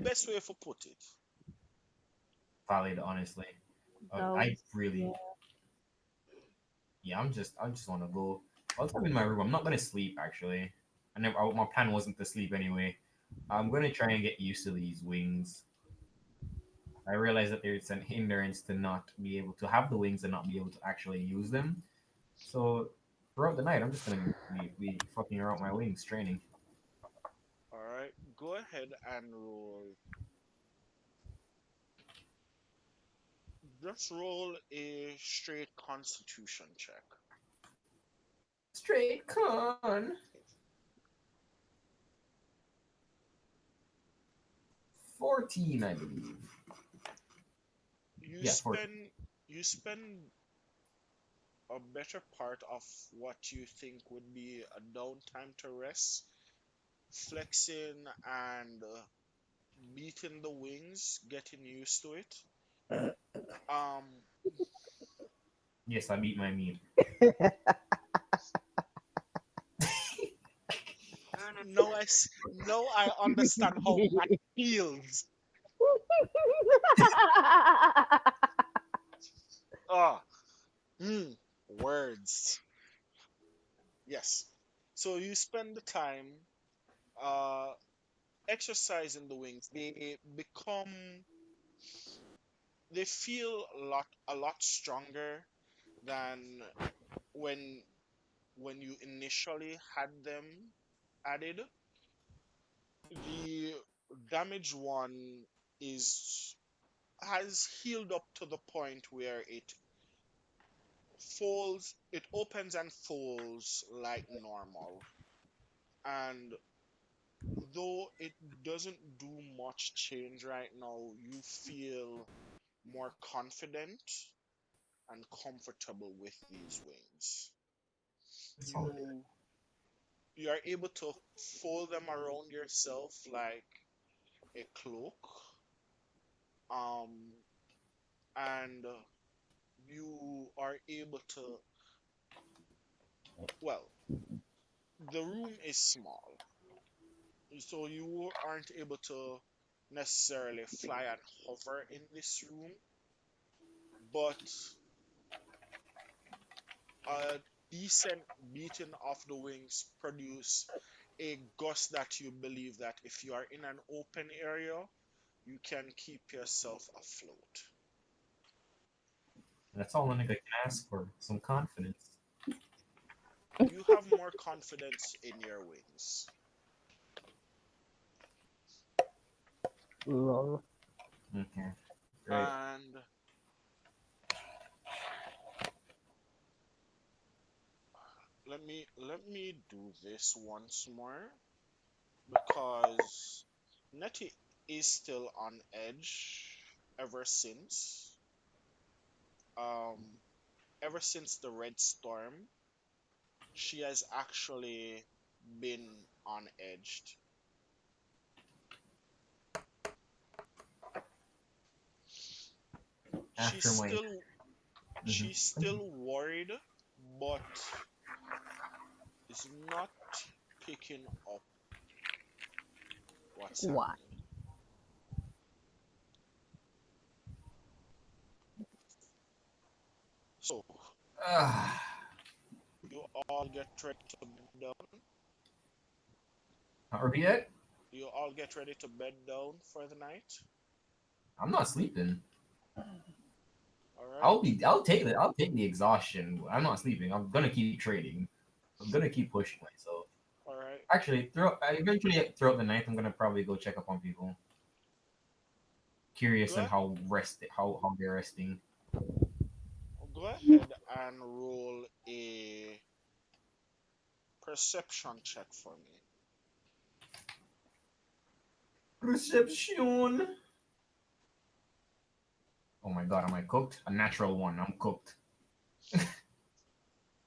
best way to put it. Valid, honestly. I Those, yeah. really, yeah, I just want to go. I'll come in my room. I'm not gonna sleep actually. My plan wasn't to sleep anyway. I'm gonna try and get used to these wings. I realize that there's an hindrance to not be able to have the wings and not be able to actually use them. So throughout the night, I'm just gonna be fucking around my wings training. All right, go ahead and roll. Just roll a straight Constitution check. Straight con 14, I believe. You Yeah, 14. spend a better part of what you think would be a downtime to rest, flexing and beating the wings, getting used to it. Um, Yes, I beat my meat. now I understand how that feels. Ah, words. Yes. So you spend the time. Uh, exercising the wings, they feel a lot stronger than when you initially had them added. The damaged one is has healed up to the point where it opens and folds like normal. And though it doesn't do much change right now, you feel more confident and comfortable with these wings. That's all good. You are able to fold them around yourself like a cloak. Um, and you are able to, well, the room is small, so you aren't able to necessarily fly and hover in this room, but a decent beating of the wings produce a gust that you believe that if you are in an open area, you can keep yourself afloat. And that's all a nigga can ask for. Some confidence. You have more confidence in your wings. Lol. Okay. Great. And let me do this once more because Nettie is still on edge ever since um ever since the red storm. She has actually been on edged. She's After my. still Mhm. she's still worried, but is not picking up what's Why? happening. So Ah, you all get ready to bed down. not ready yet? You all get ready to bed down for the night. I'm not sleeping. All right. I'll take the exhaustion. I'm not sleeping. I'm gonna keep trading. I'm gonna keep pushing myself. All right. Actually, eventually throughout the night, I'm gonna probably go check up on people. Curious on Go how they're resting. go ahead and roll a perception check for me. Reception. Oh my god, am I cooked? A natural one. I'm cooked.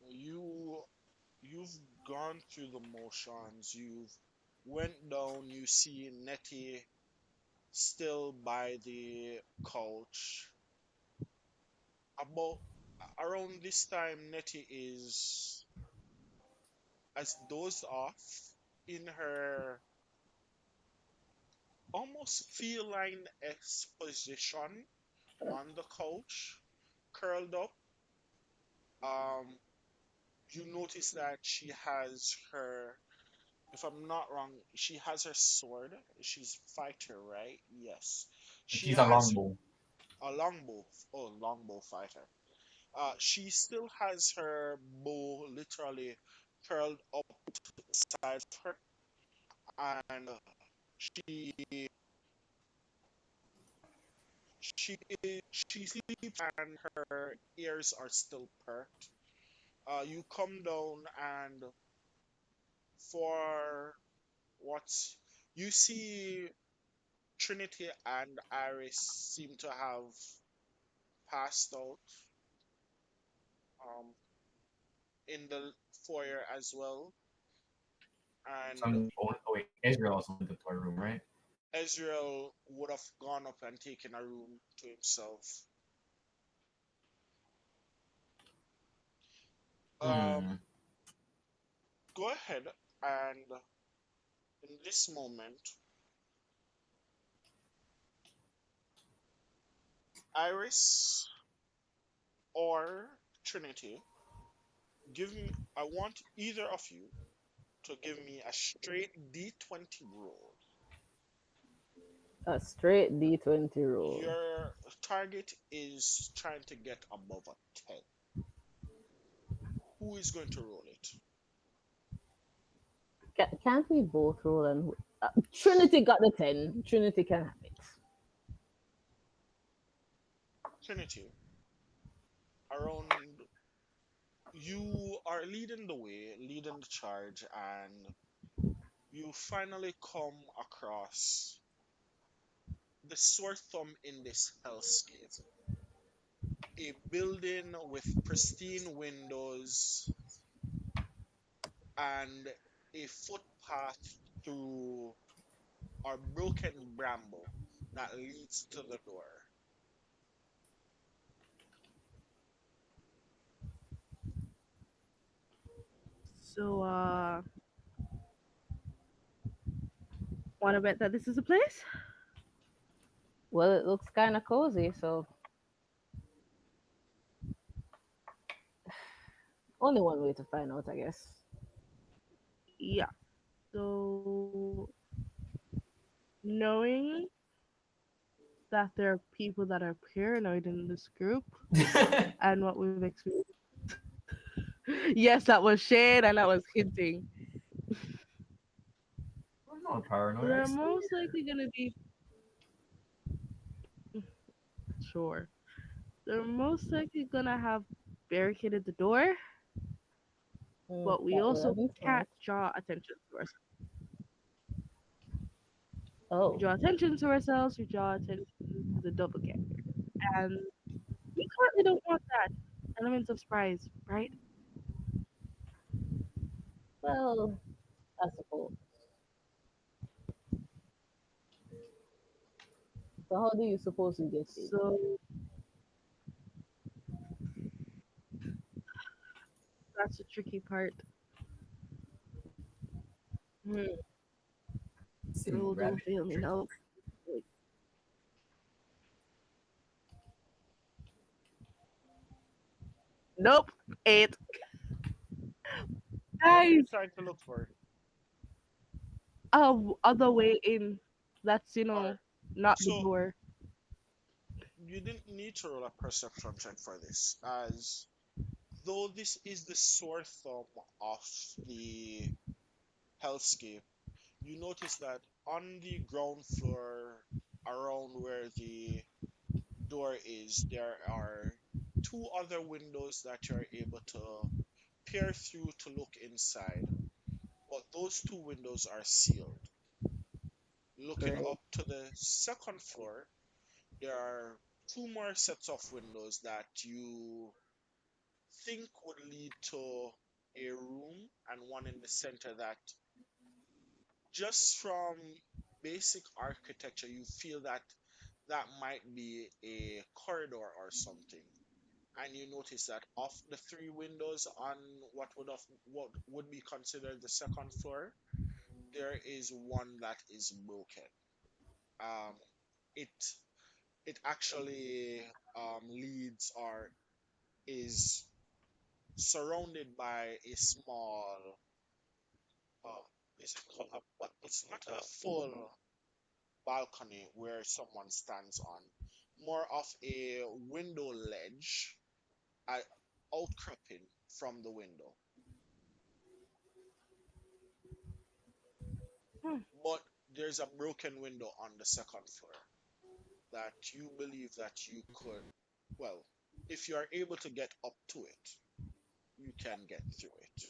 You you've gone through the motions. You've went down. You see Nettie still by the couch. About around this time, Nettie is as dozed off in her almost feline exposition on the couch, curled up. Um, you notice that she has her, if I'm not wrong, she has her sword. She's fighter, right? Yes. She She's a has longbow. a longbow. Oh, longbow fighter. She still has her bow literally curled up side of her, and she she sleeps and her ears are still perked. You come down and for what's you see Trinity and Iris seem to have passed out um, in the foyer as well, So and I'm the only. Oh wait, Israel also went to her room, right? Ezreal would have gone up and taken a room to himself. Hmm. Go ahead and in this moment, Iris or Trinity, give me. I want either of you to give me a straight D20 roll. A straight D20 roll. Your target is trying to get above a 10. Who is going to roll it? Can't we both roll and Trinity got the 10. Trinity can have it. Trinity, around you are leading the way, leading the charge, and you finally come across the sore thumb in this hellscape. A building with pristine windows and a footpath through or broken bramble that leads to the door. So, wanna bet that this is a place? Well, it looks kind of cozy, so only one way to find out, I guess. Yeah. So, knowing that there are people that are paranoid in this group and what we've experienced. Yes, that was shade and that was hinting. I'm not paranoid. I They're swear. most likely gonna be sure. They're most likely gonna have barricaded the door, but we That would also have been can't smart. draw attention to ourselves. We Oh, draw attention to ourselves, we draw attention to the doppelganger. And we currently don't want that element of surprise, right? well, I suppose. So how do you suppose we get in? So that's the tricky part. Hmm. Silly Oh, don't rabbit. fail me Tricky. now. Wait. Nope. Eight. What are you Guys, trying to look for? other way in. That's, Alright, not the so door. you didn't need to roll a perception check for this, as though this is the sore thumb of the hellscape, you notice that on the ground floor, around where the door is, there are two other windows that you're able to peer through to look inside, but those two windows are sealed. Looking Great. up to the second floor, there are two more sets of windows that you think would lead to a room, and one in the center that, just from basic architecture, you feel that that might be a corridor or something. And you notice that of the three windows on what would be considered the second floor, there is one that is broken. Um, it it actually leads or is surrounded by a small uh, is it called but it's not a full balcony where someone stands on, more of a window ledge, uh, outcropping from the window. Hmm. But there's a broken window on the second floor that you believe that you could, well, if you are able to get up to it, you can get through it.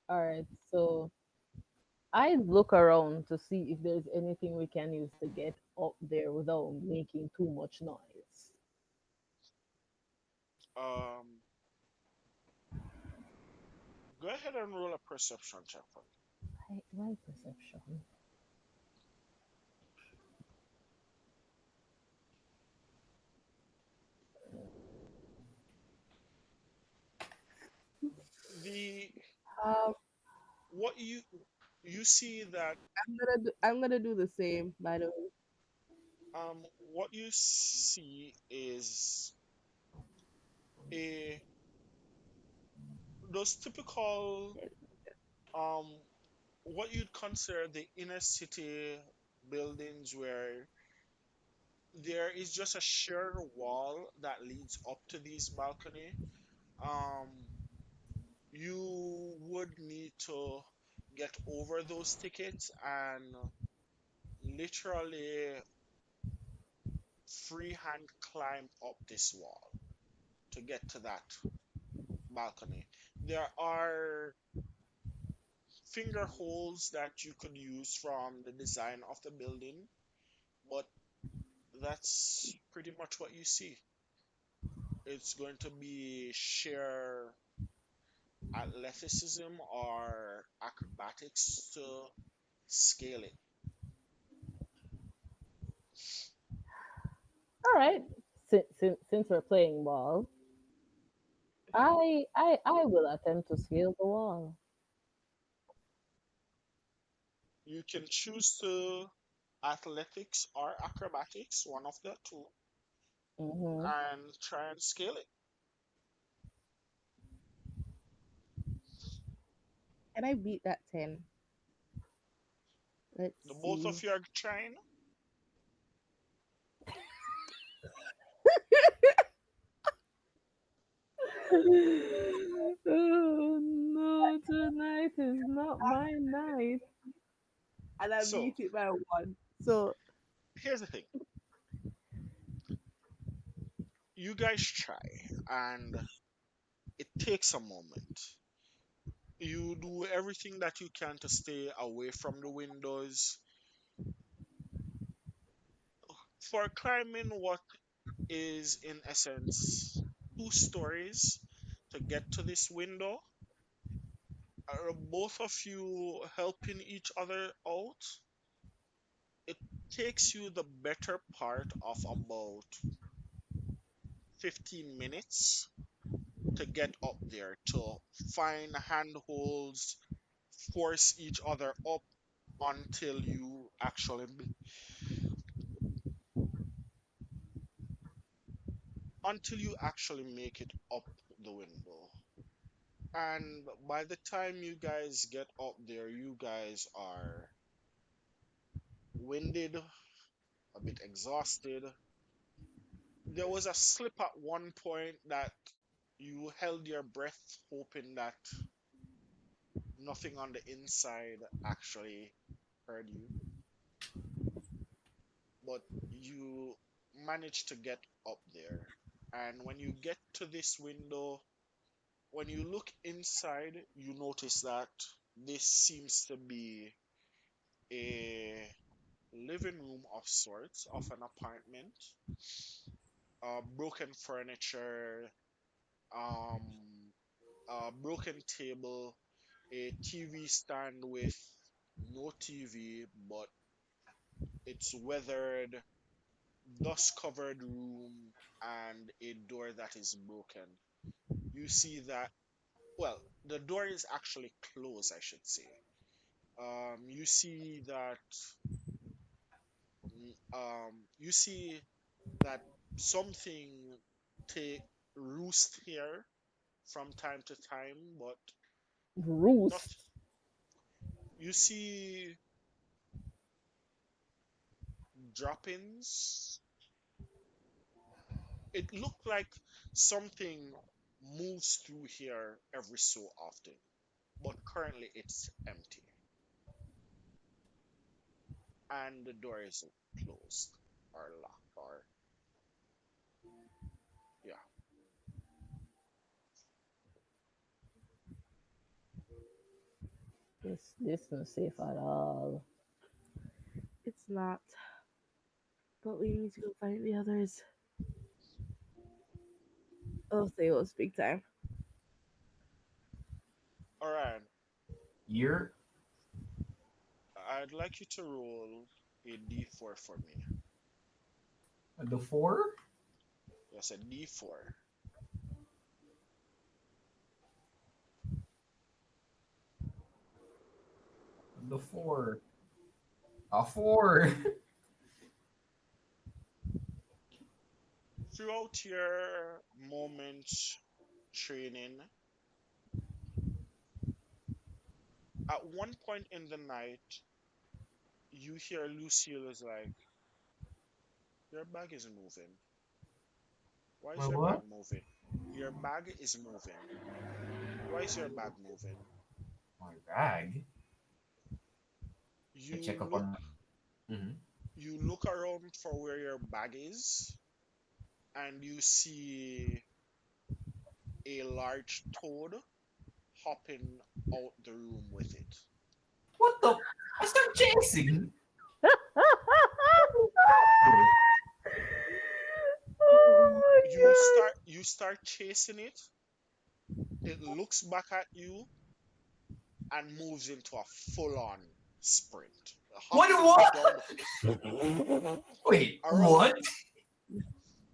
All right. So I look around to see if there's anything we can use to get up there without making too much noise. Um, Go ahead and roll a perception check for Why perception? me. The Um, what you see that I'm gonna do the same. By the way. what you see is a those typical um what you'd consider the inner city buildings where there is just a sheer wall that leads up to these balcony. Um, you would need to get over those tickets and literally freehand climb up this wall to get to that balcony. There are finger holes that you could use from the design of the building, but that's pretty much what you see. It's going to be sheer athleticism or acrobatics to scale it. All right. Since we're playing ball, I will attempt to scale the wall. You can choose to athletics or acrobatics, one of the two, Mm-hmm. and try and scale it. Can I beat that 10? Let's The both see. of you are trying. Oh no, tonight is not my night. And I So beat it by one. So here's the thing: you guys try, and it takes a moment. You do everything that you can to stay away from the windows. For climbing what is in essence 2 stories to get to this window, are both of you helping each other out? It takes you the better part of about 15 minutes to get up there, to find handholds, force each other up until you actually make it up the window. And by the time you guys get up there, you guys are winded, a bit exhausted. There was a slip at one point that you held your breath, hoping that nothing on the inside actually heard you, but you managed to get up there. And when you get to this window, when you look inside, you notice that this seems to be a living room of sorts of an apartment. Broken furniture, um, a broken table, a TV stand with no TV, but it's weathered, dust covered room, and a door that is broken. You see that, well, the door is actually closed, I should say. You see that, you see that something take roost here from time to time, but not. Roost. You see droppings. It looked like something moves through here every so often, but currently it's empty and the door is closed or locked or yeah. This not safe at all. it's not. But we need to go find the others. Oh, they was big time. All right, You're I'd like you to roll a d4 for me. the four, Yes, a d4. the four, a four. Throughout your moment training, At one point in the night, you hear Lucille is like, "Your bag is moving. Why is My your bag what? moving? Your bag is moving. Why is your bag moving?" My bag. I You check up look on. Mm-hmm. you look around for where your bag is, and you see a large toad hopping out the room with it. What the? I start chasing. Oh, Oh You start chasing it. It looks back at you and moves into a full-on sprint, what? hopping What? down Wait, around. what?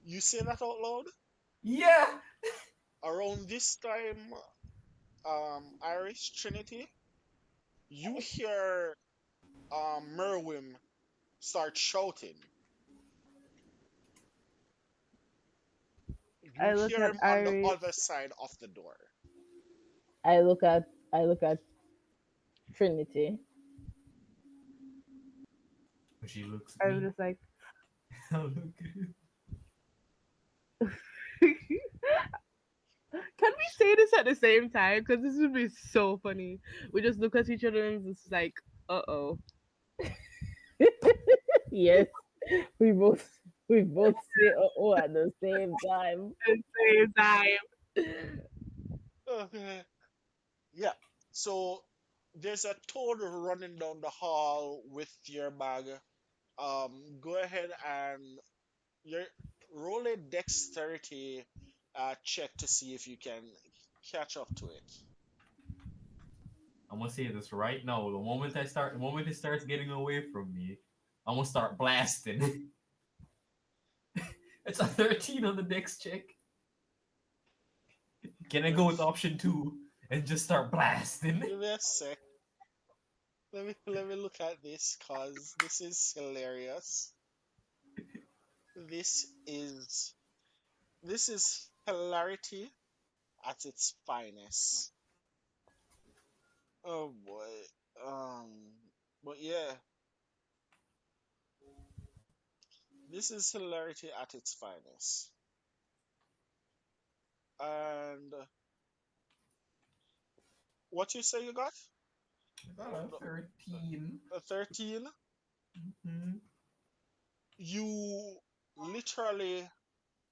You say that out loud. Yeah. Around this time, Irish Trinity, you hear Merwin start shouting. You I look hear at him on the Iris. other side of the door. I look at I look at Trinity. She looks at I'm me. just like, I look at it. Can we say this at the same time? Because this would be so funny. We just look at each other and it's like, uh oh. yes, we both we both say oh at the same time. At the same time. Okay. Yeah. So there's a toad running down the hall with your bag. Go ahead and your roll a dexterity check to see if you can catch up to it. I'm gonna say this right now. The moment it starts getting away from me, I'm gonna start blasting. It's a 13 on the dex check. Can I Let, go with option two and just start blasting? give me a sec. Let me look at this cause this is hilarious. This is this is hilarity at its finest. Oh boy. But yeah, this is hilarity at its finest. And what you say you got? I got a 13. A 13? Mhm. You literally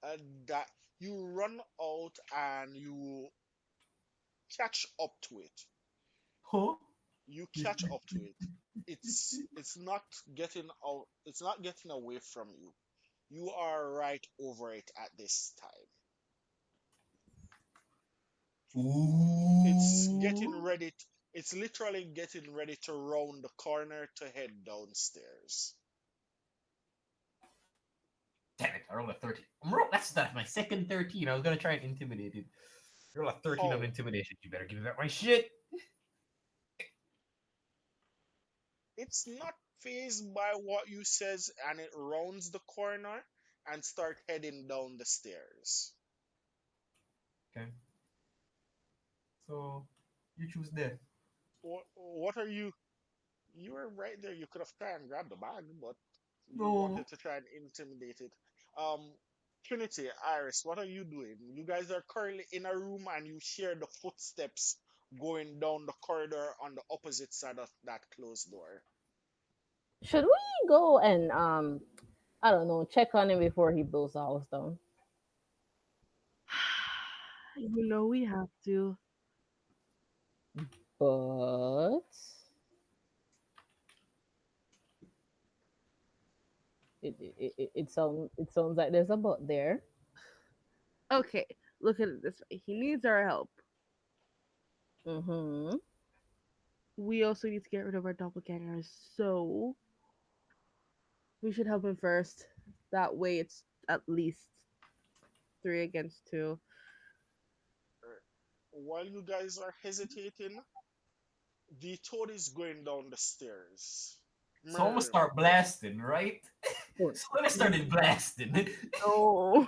uh, that you run out and you catch up to it. Huh? You catch up to it. It's not getting out. It's not getting away from you. You are right over it at this time. It's getting Ooh. ready. It's literally getting ready to round the corner to head downstairs. Damn it, I rolled a 13. That's my second 13. I was gonna try and intimidate it. Roll a 13 on How? intimidation. You better give me back my shit. It's not phased by what you says, and it rounds the corner and start heading down the stairs. Okay. So you choose death. What are you? You were right there. You could have tried and grabbed the bag, but you No. wanted to try and intimidate it. Um, Trinity, Iris, what are you doing? You guys are currently in a room and you hear the footsteps going down the corridor on the opposite side of that closed door. Should we go and I don't know, check on him before he blows the house down? We have to. But it sounds like there's a but there. Okay, look at it this way. He needs our help. Mm-hmm. We also need to get rid of our doppelgangers, so we should help him first. That way, it's at least three against two. While you guys are hesitating, the toad is going down the stairs. So I'm gonna Merwin, start blasting, right? Oh, So when I started blasting, No,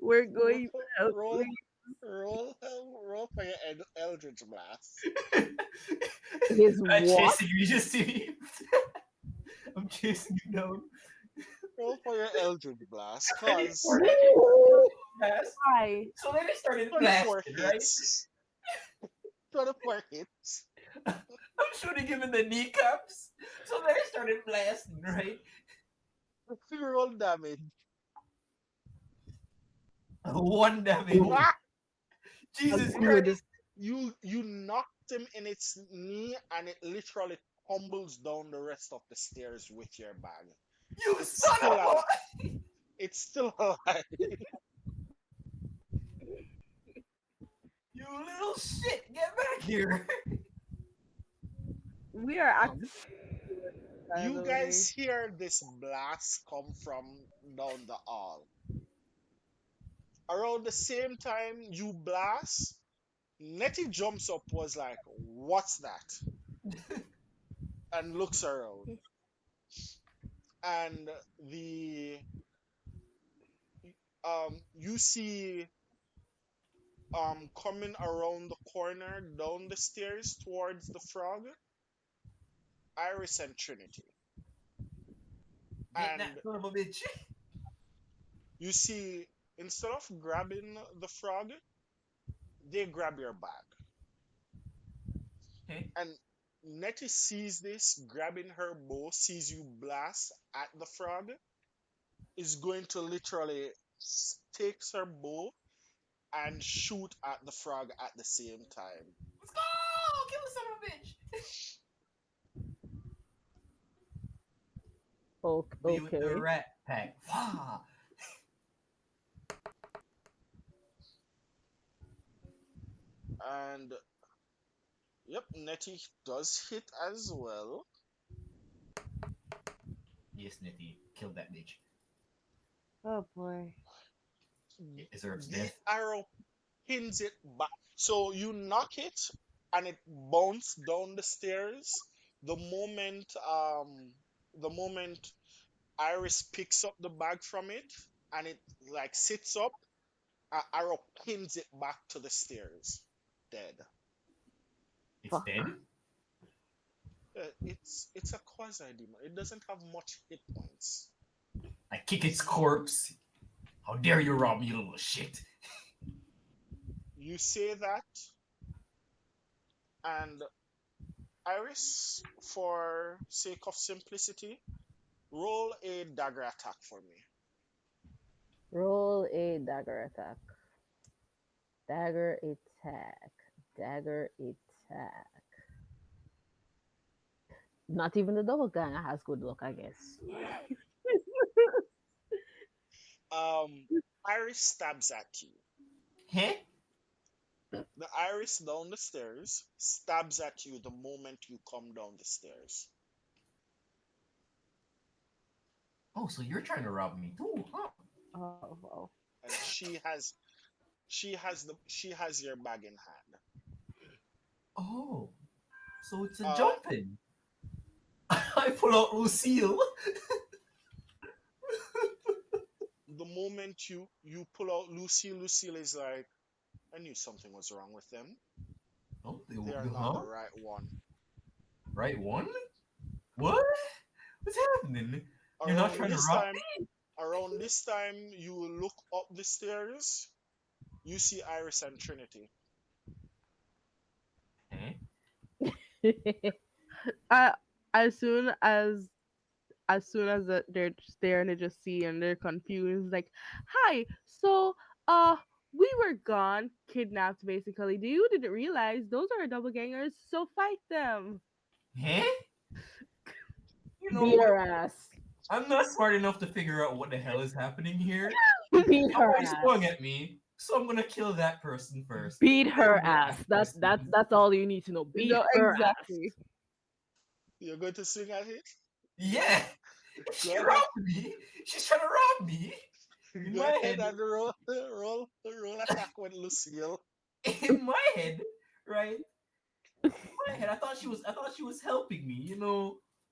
we're ro- going to help roll lead. roll for your Eldritch Blast. His I'm what? chasing you. You just see me. I'm chasing you down. Roll for your Eldritch Blast, And he cause started blast. Hi. So then he started 24 blasting, right? hits. 24 hits. I'm shooting him in the kneecaps. So then he started blasting, right? You roll damage. One damage. Oh, Ah! Jesus Christ. good. You knocked him in its knee, and it literally tumbles down the rest of the stairs with your bag. You It's son still of a. alive. It's still alive. You little shit. Get back here. We are Um, acting, by You the guys way. hear this blast come from down the hall. Around the same time you blast, Nettie jumps up, was like, "What's that?" and looks around. And the you see coming around the corner down the stairs towards the frog, Iris and Trinity. Get that And son of a bitch. you see, instead of grabbing the frog, they grab your bag. Okay. And Nettie sees this, grabbing her bow, sees you blast at the frog, is going to literally takes her bow and shoot at the frog at the same time. Let's go. Kill the son of a bitch. Be with the okay. rat pack. Wah. And yep, Nettie does hit as well. Yes, Nitty. Kill that bitch. Oh boy. It deserves The death. arrow pins it back. So you knock it and it bounced down the stairs. The moment the moment Iris picks up the bag from it and it like sits up, arrow pins it back to the stairs. Dead. It's dead? Fuck. It's a quasi demon. It doesn't have much hit points. I kick its corpse. How dare you rob me, you little shit. You say that, and Iris, for sake of simplicity, roll a dagger attack for me. Roll a dagger attack. Dagger attack. Dagger attack. Not even the double ganger has good luck, I guess. Iris stabs at you. Huh? The Iris down the stairs stabs at you the moment you come down the stairs. Oh, so you're trying to rob me too, huh? Oh wow. And she has your bag in hand. Oh, so it's a Uh jumping. I pull out Lucille. the moment you pull out Lucille is like, I knew something was wrong with them. Oh, They are not the huh? right one. Right one? What? What's happening? You're not Around trying to this rob time, around this time, you look up the stairs. You see Iris and Trinity. me? Uh, as soon as they're just there and they just see and they're confused, like, hi, so uh we were gone, kidnapped basically. You didn't realize those are doppelgangers, so fight them. Huh? You know Beat what? her ass. I'm not smart enough to figure out what the hell is happening here. Beat her Somebody ass. swung at me, so I'm gonna kill that person first. Beat Then her I'm gonna ass. ask That that questions. that's all you need to know. Beat No, her ass. exactly. You're going to swing at it? Yeah, if Go she ahead. robbed me, she's trying to rob me. In Go my ahead head, and roll attack with Lucille. in my head, right? My head, I thought she was helping me.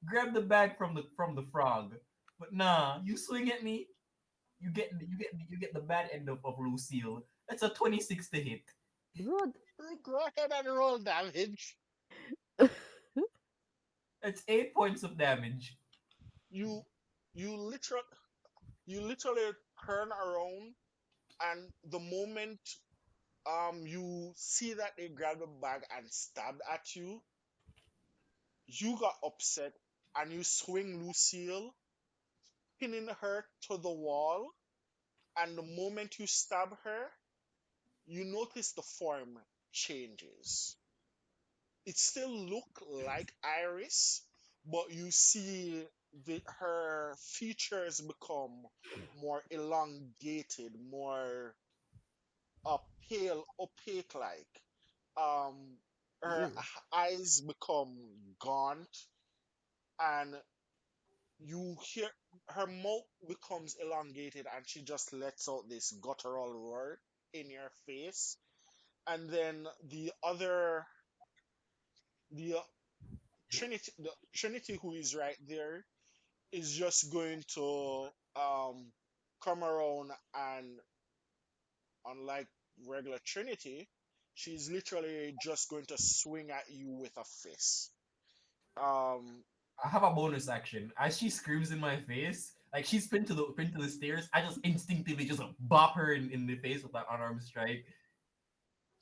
Grab the bag from the frog. But nah, you swing at me, you get the bad end of Lucille. That's a 26 to hit. Bro, Go ahead and roll damage. That's 8 points of damage. You you literally you literally turn around, and the moment you see that they grabbed the bag and stabbed at you, you got upset and you swing Lucille, pinning her to the wall. And the moment you stab her, you notice the form changes. It still look like Iris, but you see her features become more elongated, more pale, opaque like. Um, her ew. eyes become gaunt, and you hear her mouth becomes elongated, and she just lets out this guttural roar in your face. And then the Trinity who is right there is just going to come around, and unlike regular Trinity, she's literally just going to swing at you with a fist. Um, I have a bonus action. As she screams in my face, like she's pinned to the stairs, I just instinctively just bop her in the face with that unarmed strike.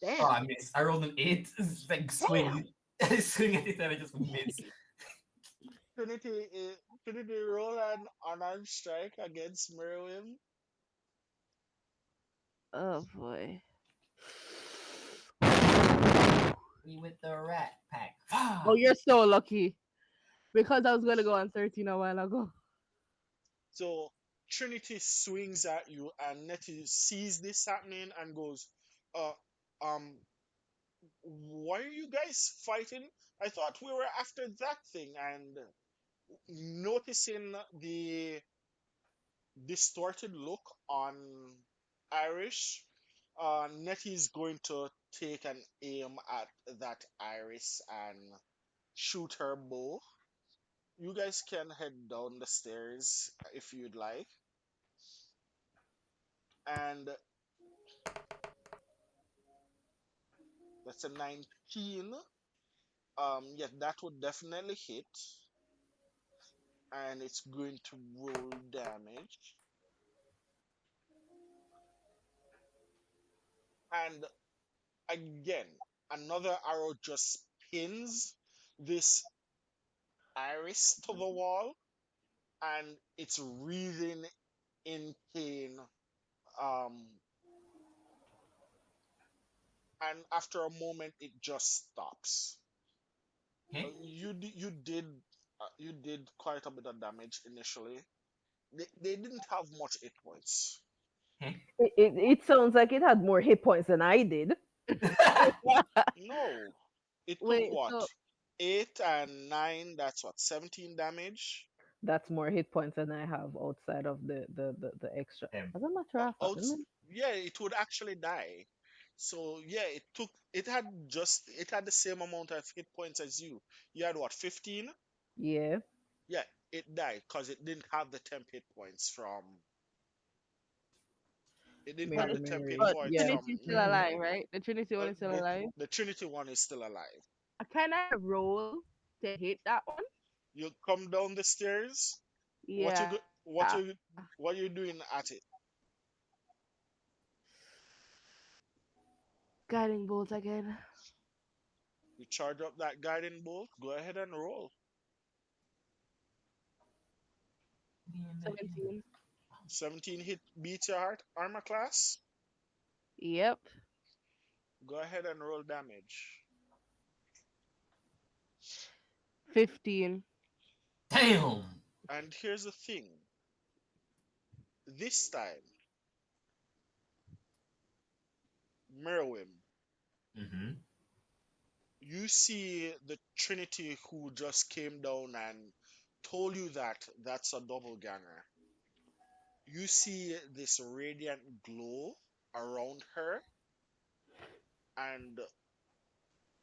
Oh, I Damn. missed. I rolled an 8. It's like Damn. swing. I swing at it and I just miss. Trinity roll an unarmed strike against Merwin. Oh boy. Me with the rat pack. Oh, Fuck. you're so lucky. Because I was gonna go on 13 a while ago. So Trinity swings at you, and Nettie sees this happening and goes, "Uh, um, why are you guys fighting? I thought we were after that thing." And noticing the distorted look on Irish, Nettie's going to take an aim at that Iris and shoot her bow. You guys can head down the stairs if you'd like. And that's a 19. Yeah, that would definitely hit. And it's going to roll damage. And again, another arrow just pins this Iris to the wall, and it's wreathing in pain. Um, and after a moment, it just stops. Heh? You did quite a bit of damage initially. They didn't have much hit points. Heh? It sounds like it had more hit points than I did. No, it took Wait, what? so 8 and 9. That's what, 17 damage. That's more hit points than I have outside of the extra. Em. As a matter O- of fact, let Out, me, yeah, it would actually die. So yeah, it had the same amount of hit points as you. You had what, 15? yeah, Yeah, it died because it didn't have but the it's, temp hit Mary, but points yeah. from Trinity's still Mary. alive, right? The Trinity one is still alive. The Trinity one is still alive. Can I roll to hit that one? You come down the stairs. What you Yeah. go, what you doing at it? Guiding bolt again. You charge up that guiding bolt. Go ahead and roll. 17. 17 hit beats your heart armor class. Yep. Go ahead and roll damage. 15. Damn. And here's the thing. This time, Merwin, Mm-hmm. you see the Trinity who just came down and told you that that's a double ganger. You see this radiant glow around her, and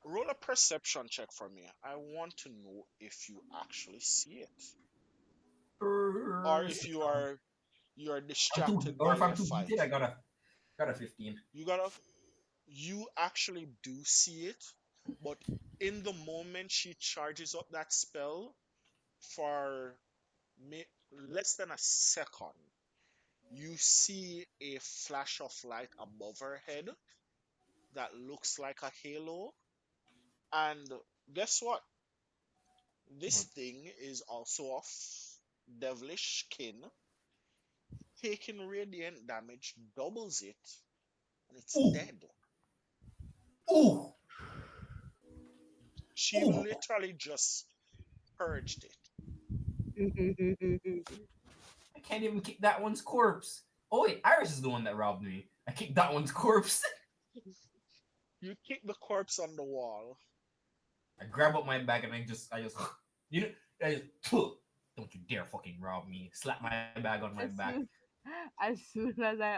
roll a perception check for me. I want to know if you actually see it, or if Perception. you are I'm too, distracted or by if your I'm too fight. heated, I gotta. Got a 15. You gotta, you actually do see it, but in the moment she charges up that spell for less than a second, you see a flash of light above her head that looks like a halo. And guess what? This What? thing is also of devilish kin. Taking radiant damage doubles it, and it's Ooh, dead. ooh, She ooh. literally just purged it. I can't even kick that one's corpse. Oh wait, Iris is the one that robbed me. I kicked that one's corpse. You kick the corpse on the wall. I grab up my bag and I just, you know, I just, don't you dare fucking rob me. Slap my bag on my as back. soon as soon as I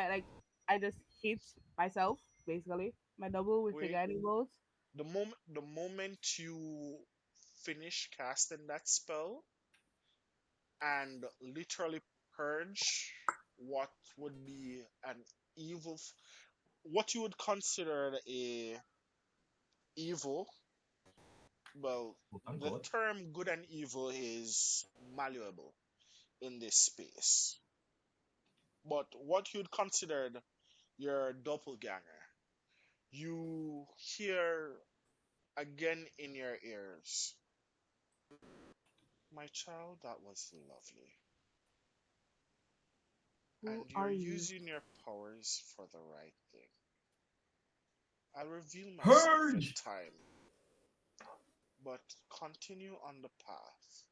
like I just hit myself basically my double with the Wait, guiding bolt. the moment you finish casting that spell and literally purge what would be an evil, what you would consider a evil. Well, Quote the unquote. term good and evil is malleable in this space. But what you'd consider your doppelganger, you hear again in your ears, my child, that was lovely. Who And you're are you? using your powers for the right thing. I'll reveal myself in Purge! time, but continue on the path.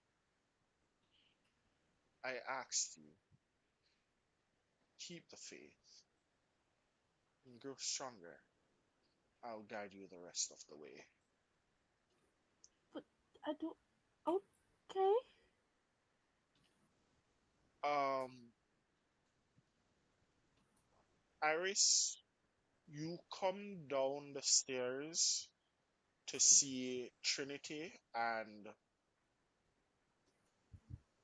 I asked you, keep the faith and grow stronger. I'll guide you the rest of the way. But I don't. Okay. Um, Iris, you come down the stairs to see Trinity, and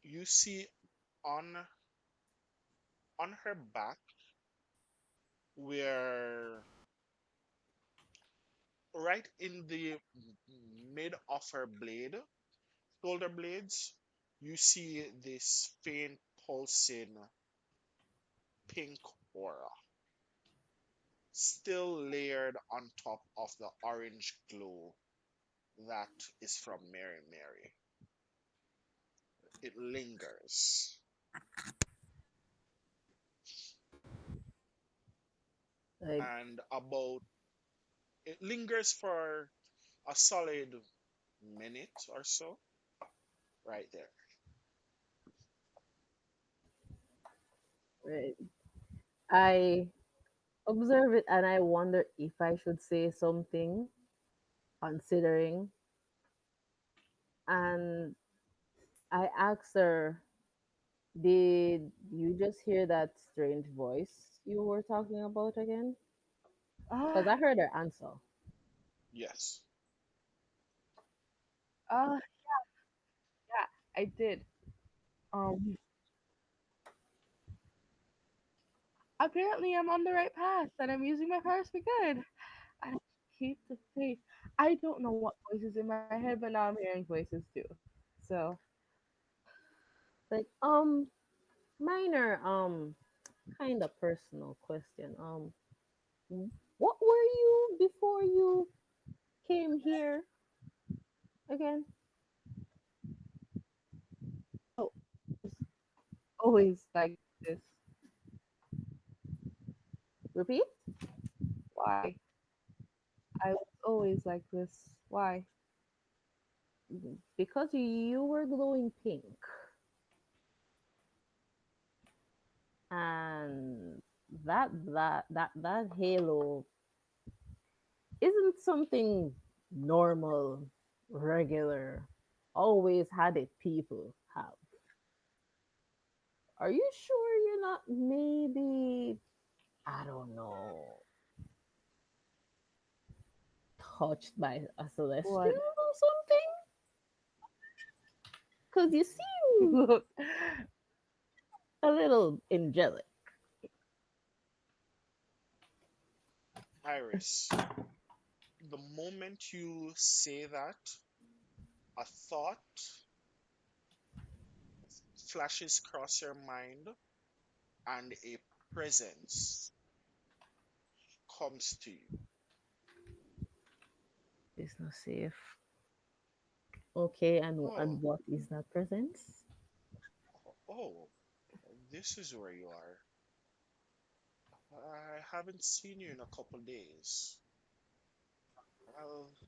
you see on on her back, where right in the mid of her blade, shoulder blades, you see this faint pulsing pink aura, still layered on top of the orange glow that is from Mary Mary. It lingers, Like, and about it lingers for a solid minute or so, right there. right. I observe it and I wonder if I should say something, considering. And I asked her, did you just hear that strange voice you were talking about again? Because Ah, I heard her answer. Yes. uh, yeah, I did. Um, apparently I'm on the right path and I'm using my powers for good. I keep the faith. I don't know what voices in my head, but now I'm hearing voices too. So, Like, minor, kind of personal question. What were you before you came here again? oh, it's always like this. Repeat? Why? I was always like this. Why? Because you were glowing pink, and that halo isn't something normal, regular, always had it people have. Are you sure you're not maybe, I don't know, touched by a celestial What? or something? Because you seem a little angelic. Iris, the moment you say that, a thought flashes across your mind and a presence comes to you. It's not safe. Okay, Oh, and what is that presence? oh, this is where you are. I haven't seen you in a couple days.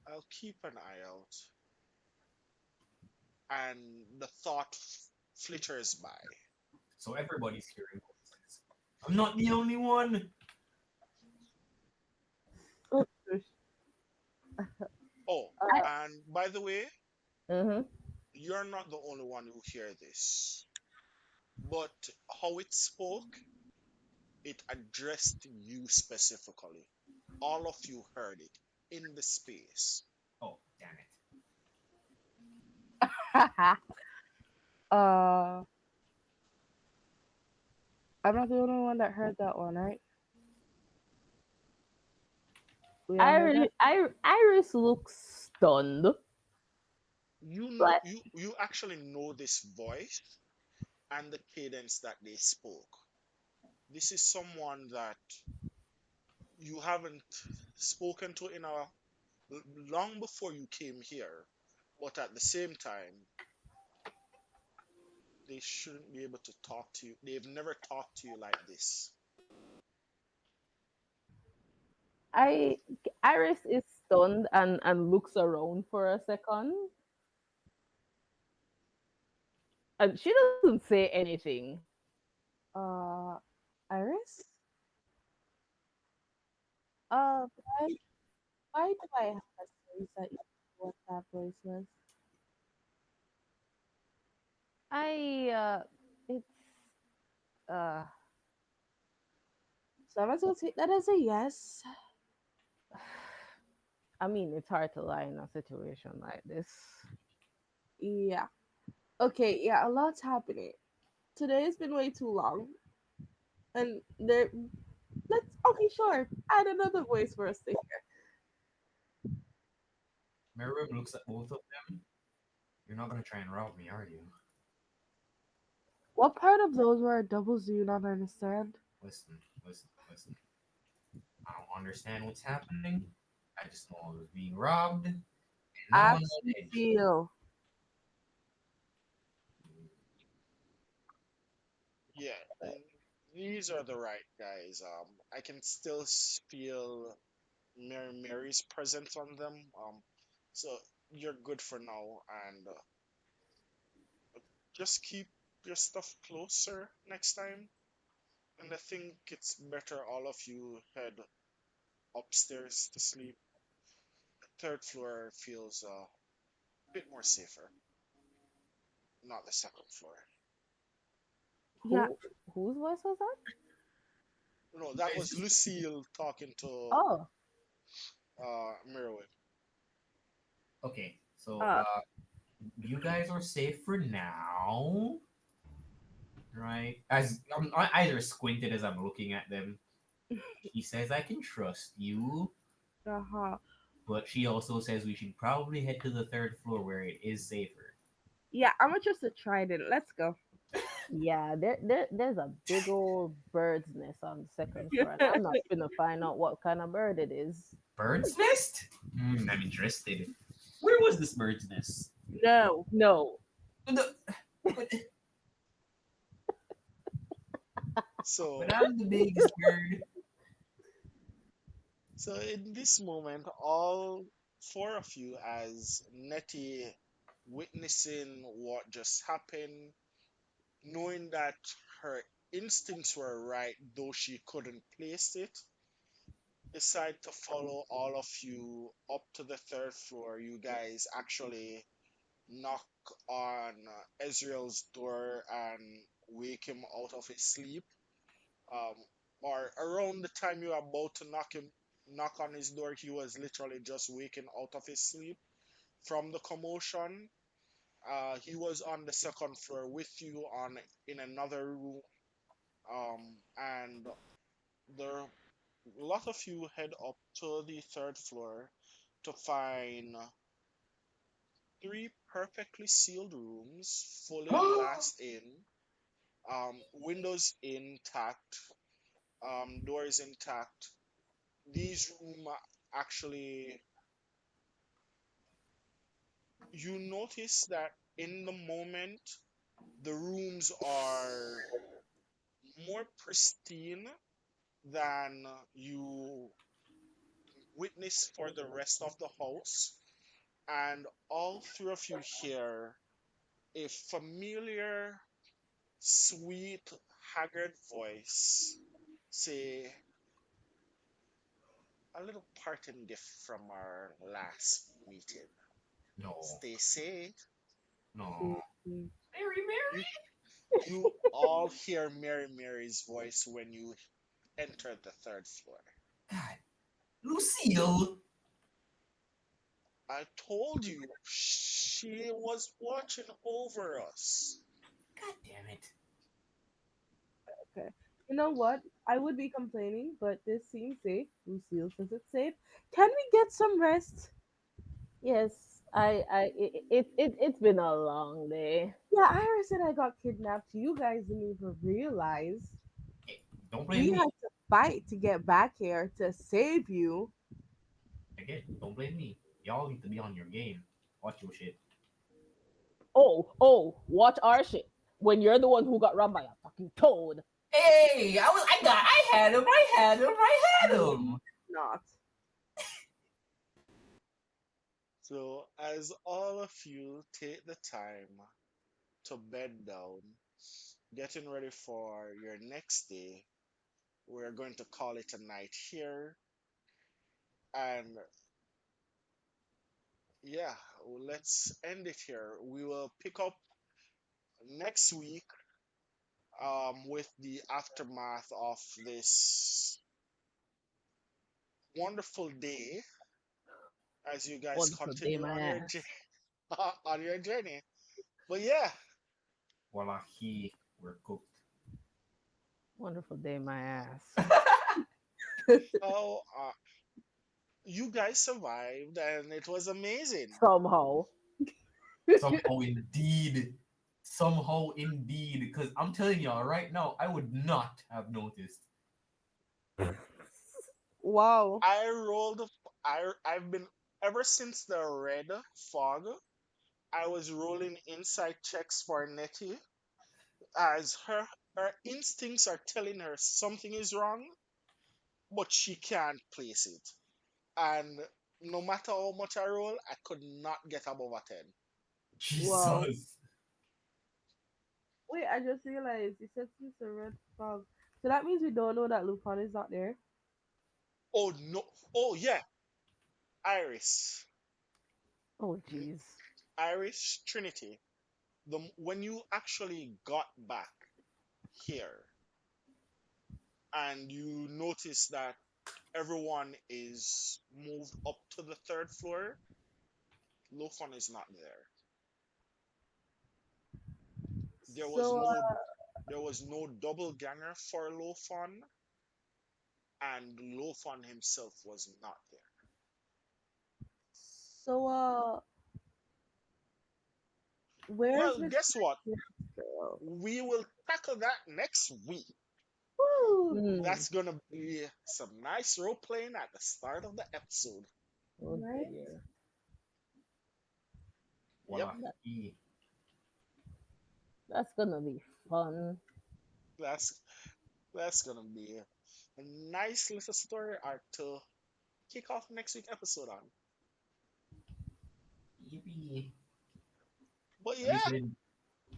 I'll keep an eye out. And the thought flitters by. So everybody's hearing voices. I'm not the only one. Oh, gosh. Oh, I and by the way, Mm-hmm. you're not the only one who hear this. But how it spoke, it addressed you specifically. All of you heard it in the space. Oh, damn it. uh I'm not the only one that heard that one, right? We all heard that? Iris looks stunned. Like You actually know this voice and the cadence that they spoke. This is someone that you haven't spoken to in a long before you came here, but at the same time, they shouldn't be able to talk to you. They've never talked to you like this. I Iris is stunned and looks around for a second, and she doesn't say anything. Uh Iris? Why do I have a sense that you know what that voice was? I it's uh So I'm gonna take that as a yes. I mean it's hard to lie in a situation like this. Yeah. Okay, yeah, a lot's happening. Today has been way too long. And there let's okay, sure. Add another voice for us to hear. Meru looks at both of them. You're not gonna try and rob me, are you? What part of those were doubles do you not understand? Listen, listen, listen. I don't understand what's happening. I just know I was being robbed, and now I'm As on you edge. feel. Yeah, these are the right guys. I can still feel Mary's presence on them. So you're good for now, and just keep your stuff closer next time. And I think it's better all of you head upstairs to sleep. Third floor feels a bit more safer, not the second floor. Yeah, Who whose voice was that? No, that It's was just Lucille talking to Oh, Merwin. okay. So, uh, you guys are safe for now, right? As I either squinted as I'm looking at them. She says I can trust you, uh-huh. but she also says we should probably head to the third floor where it is safer. Yeah, I'm gonna just a trident. Let's go. yeah, there's a big old bird's nest on the second floor, and I'm not gonna find out what kind of bird it is. Bird's nest? I'm interested. Where was this bird's nest? No. No. The- but, but So, I'm the biggest bird. so in this moment, all four of you, as Nettie witnessing what just happened, knowing that her instincts were right, though she couldn't place it, decide to follow all of you up to the third floor. You guys actually knock on Ezreal's door and wake him out of his sleep. Um, or around the time you are about to knock on his door, he was literally just waking out of his sleep from the commotion. He was on the second floor with you on in another room, and the a lot of you head up to the third floor to find three perfectly sealed rooms, fully glassed in, windows intact, doors intact. These rooms actually, you notice that in the moment, the rooms are more pristine than you witness for the rest of the house. And all three of you hear a familiar, sweet, haggard voice say, a little parting gift from our last meeting. No, Stay safe. no. Mhm. Mary, You Mary. you all hear Mary Mary's voice when you enter the third floor. God, Lucille. I told you she was watching over us. God damn it. Okay. You know what? I would be complaining, but this seems safe. Lucille says it's safe. Can we get some rest? Yes, it's been a long day. Yeah, Iris said I got kidnapped. You guys didn't even realize. Hey, don't blame We me. had to fight to get back here to save you. Again, don't blame me. Y'all need to be on your game. Watch your shit. Oh, watch our shit. When you're the one who got robbed by a fucking toad. Hey, I had him, I had No, him. not. So, as all of you take the time to bed down, getting ready for your next day, we're going to call it a night here. And yeah, let's end it here. We will pick up next week with the aftermath of this wonderful day as you guys Wonderful day, continue my on your ass. on your journey. But yeah, Wallahi, we're cooked. Wonderful day, my ass. how you guys survived and it was amazing. Somehow. Somehow indeed. Somehow indeed. Because I'm telling y'all right now, I would not have noticed. Wow. I rolled. I've been ever since the red fog. I was rolling inside checks for Nettie as her instincts are telling her something is wrong, but she can't place it. And no matter how much I roll, I could not get above a 10. Wow. Jesus. Wait, I just realized you said since the red fog. So that means we don't know that Lupin is not there. Oh no! Oh yeah, Iris, Oh, M- jeez. Iris Trinity. When you actually got back here and you notice that everyone is moved up to the third floor, Lofon is not there. There was So, no there was no double ganger for Lofon, and Lofon himself was not there. so, where's Well, Miss guess what? Girl? We will tackle that next week. Woo! Hmm. That's gonna be some nice role playing at the start of the episode. Oh, Right? dear. Yep, That, Wallahi. that's gonna be fun. that's that's gonna be a nice little story arc to kick off next week episode on. Yippee. But At least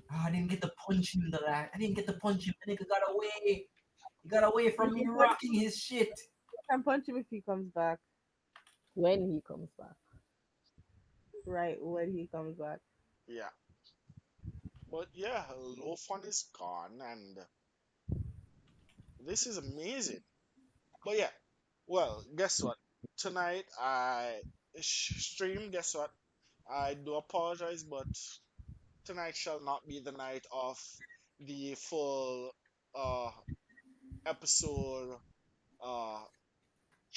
yeah, I didn't get to punch him the last. I didn't get to punch him. The nigga got away. He got away You from me can punch, rocking his shit. you can punch him if he comes back. When he comes back. Right, when he comes back. yeah. But yeah, low fun is gone, and this is amazing. But yeah, well, guess what? Tonight I stream. Guess what? I do apologize, but tonight shall not be the night of the full uh episode. Uh,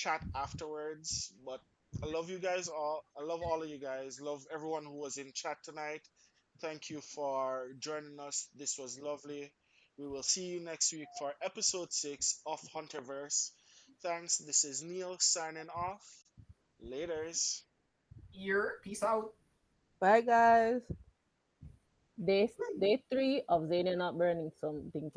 chat afterwards. But I love you guys all. I love all of you guys. Love everyone who was in chat tonight. Thank you for joining us. This was lovely. We will see you next week for episode 6 of Hunterverse. Thanks. This is Neil signing off. Laters. Here, peace out. Bye, guys. Day 3 of Zania not burning something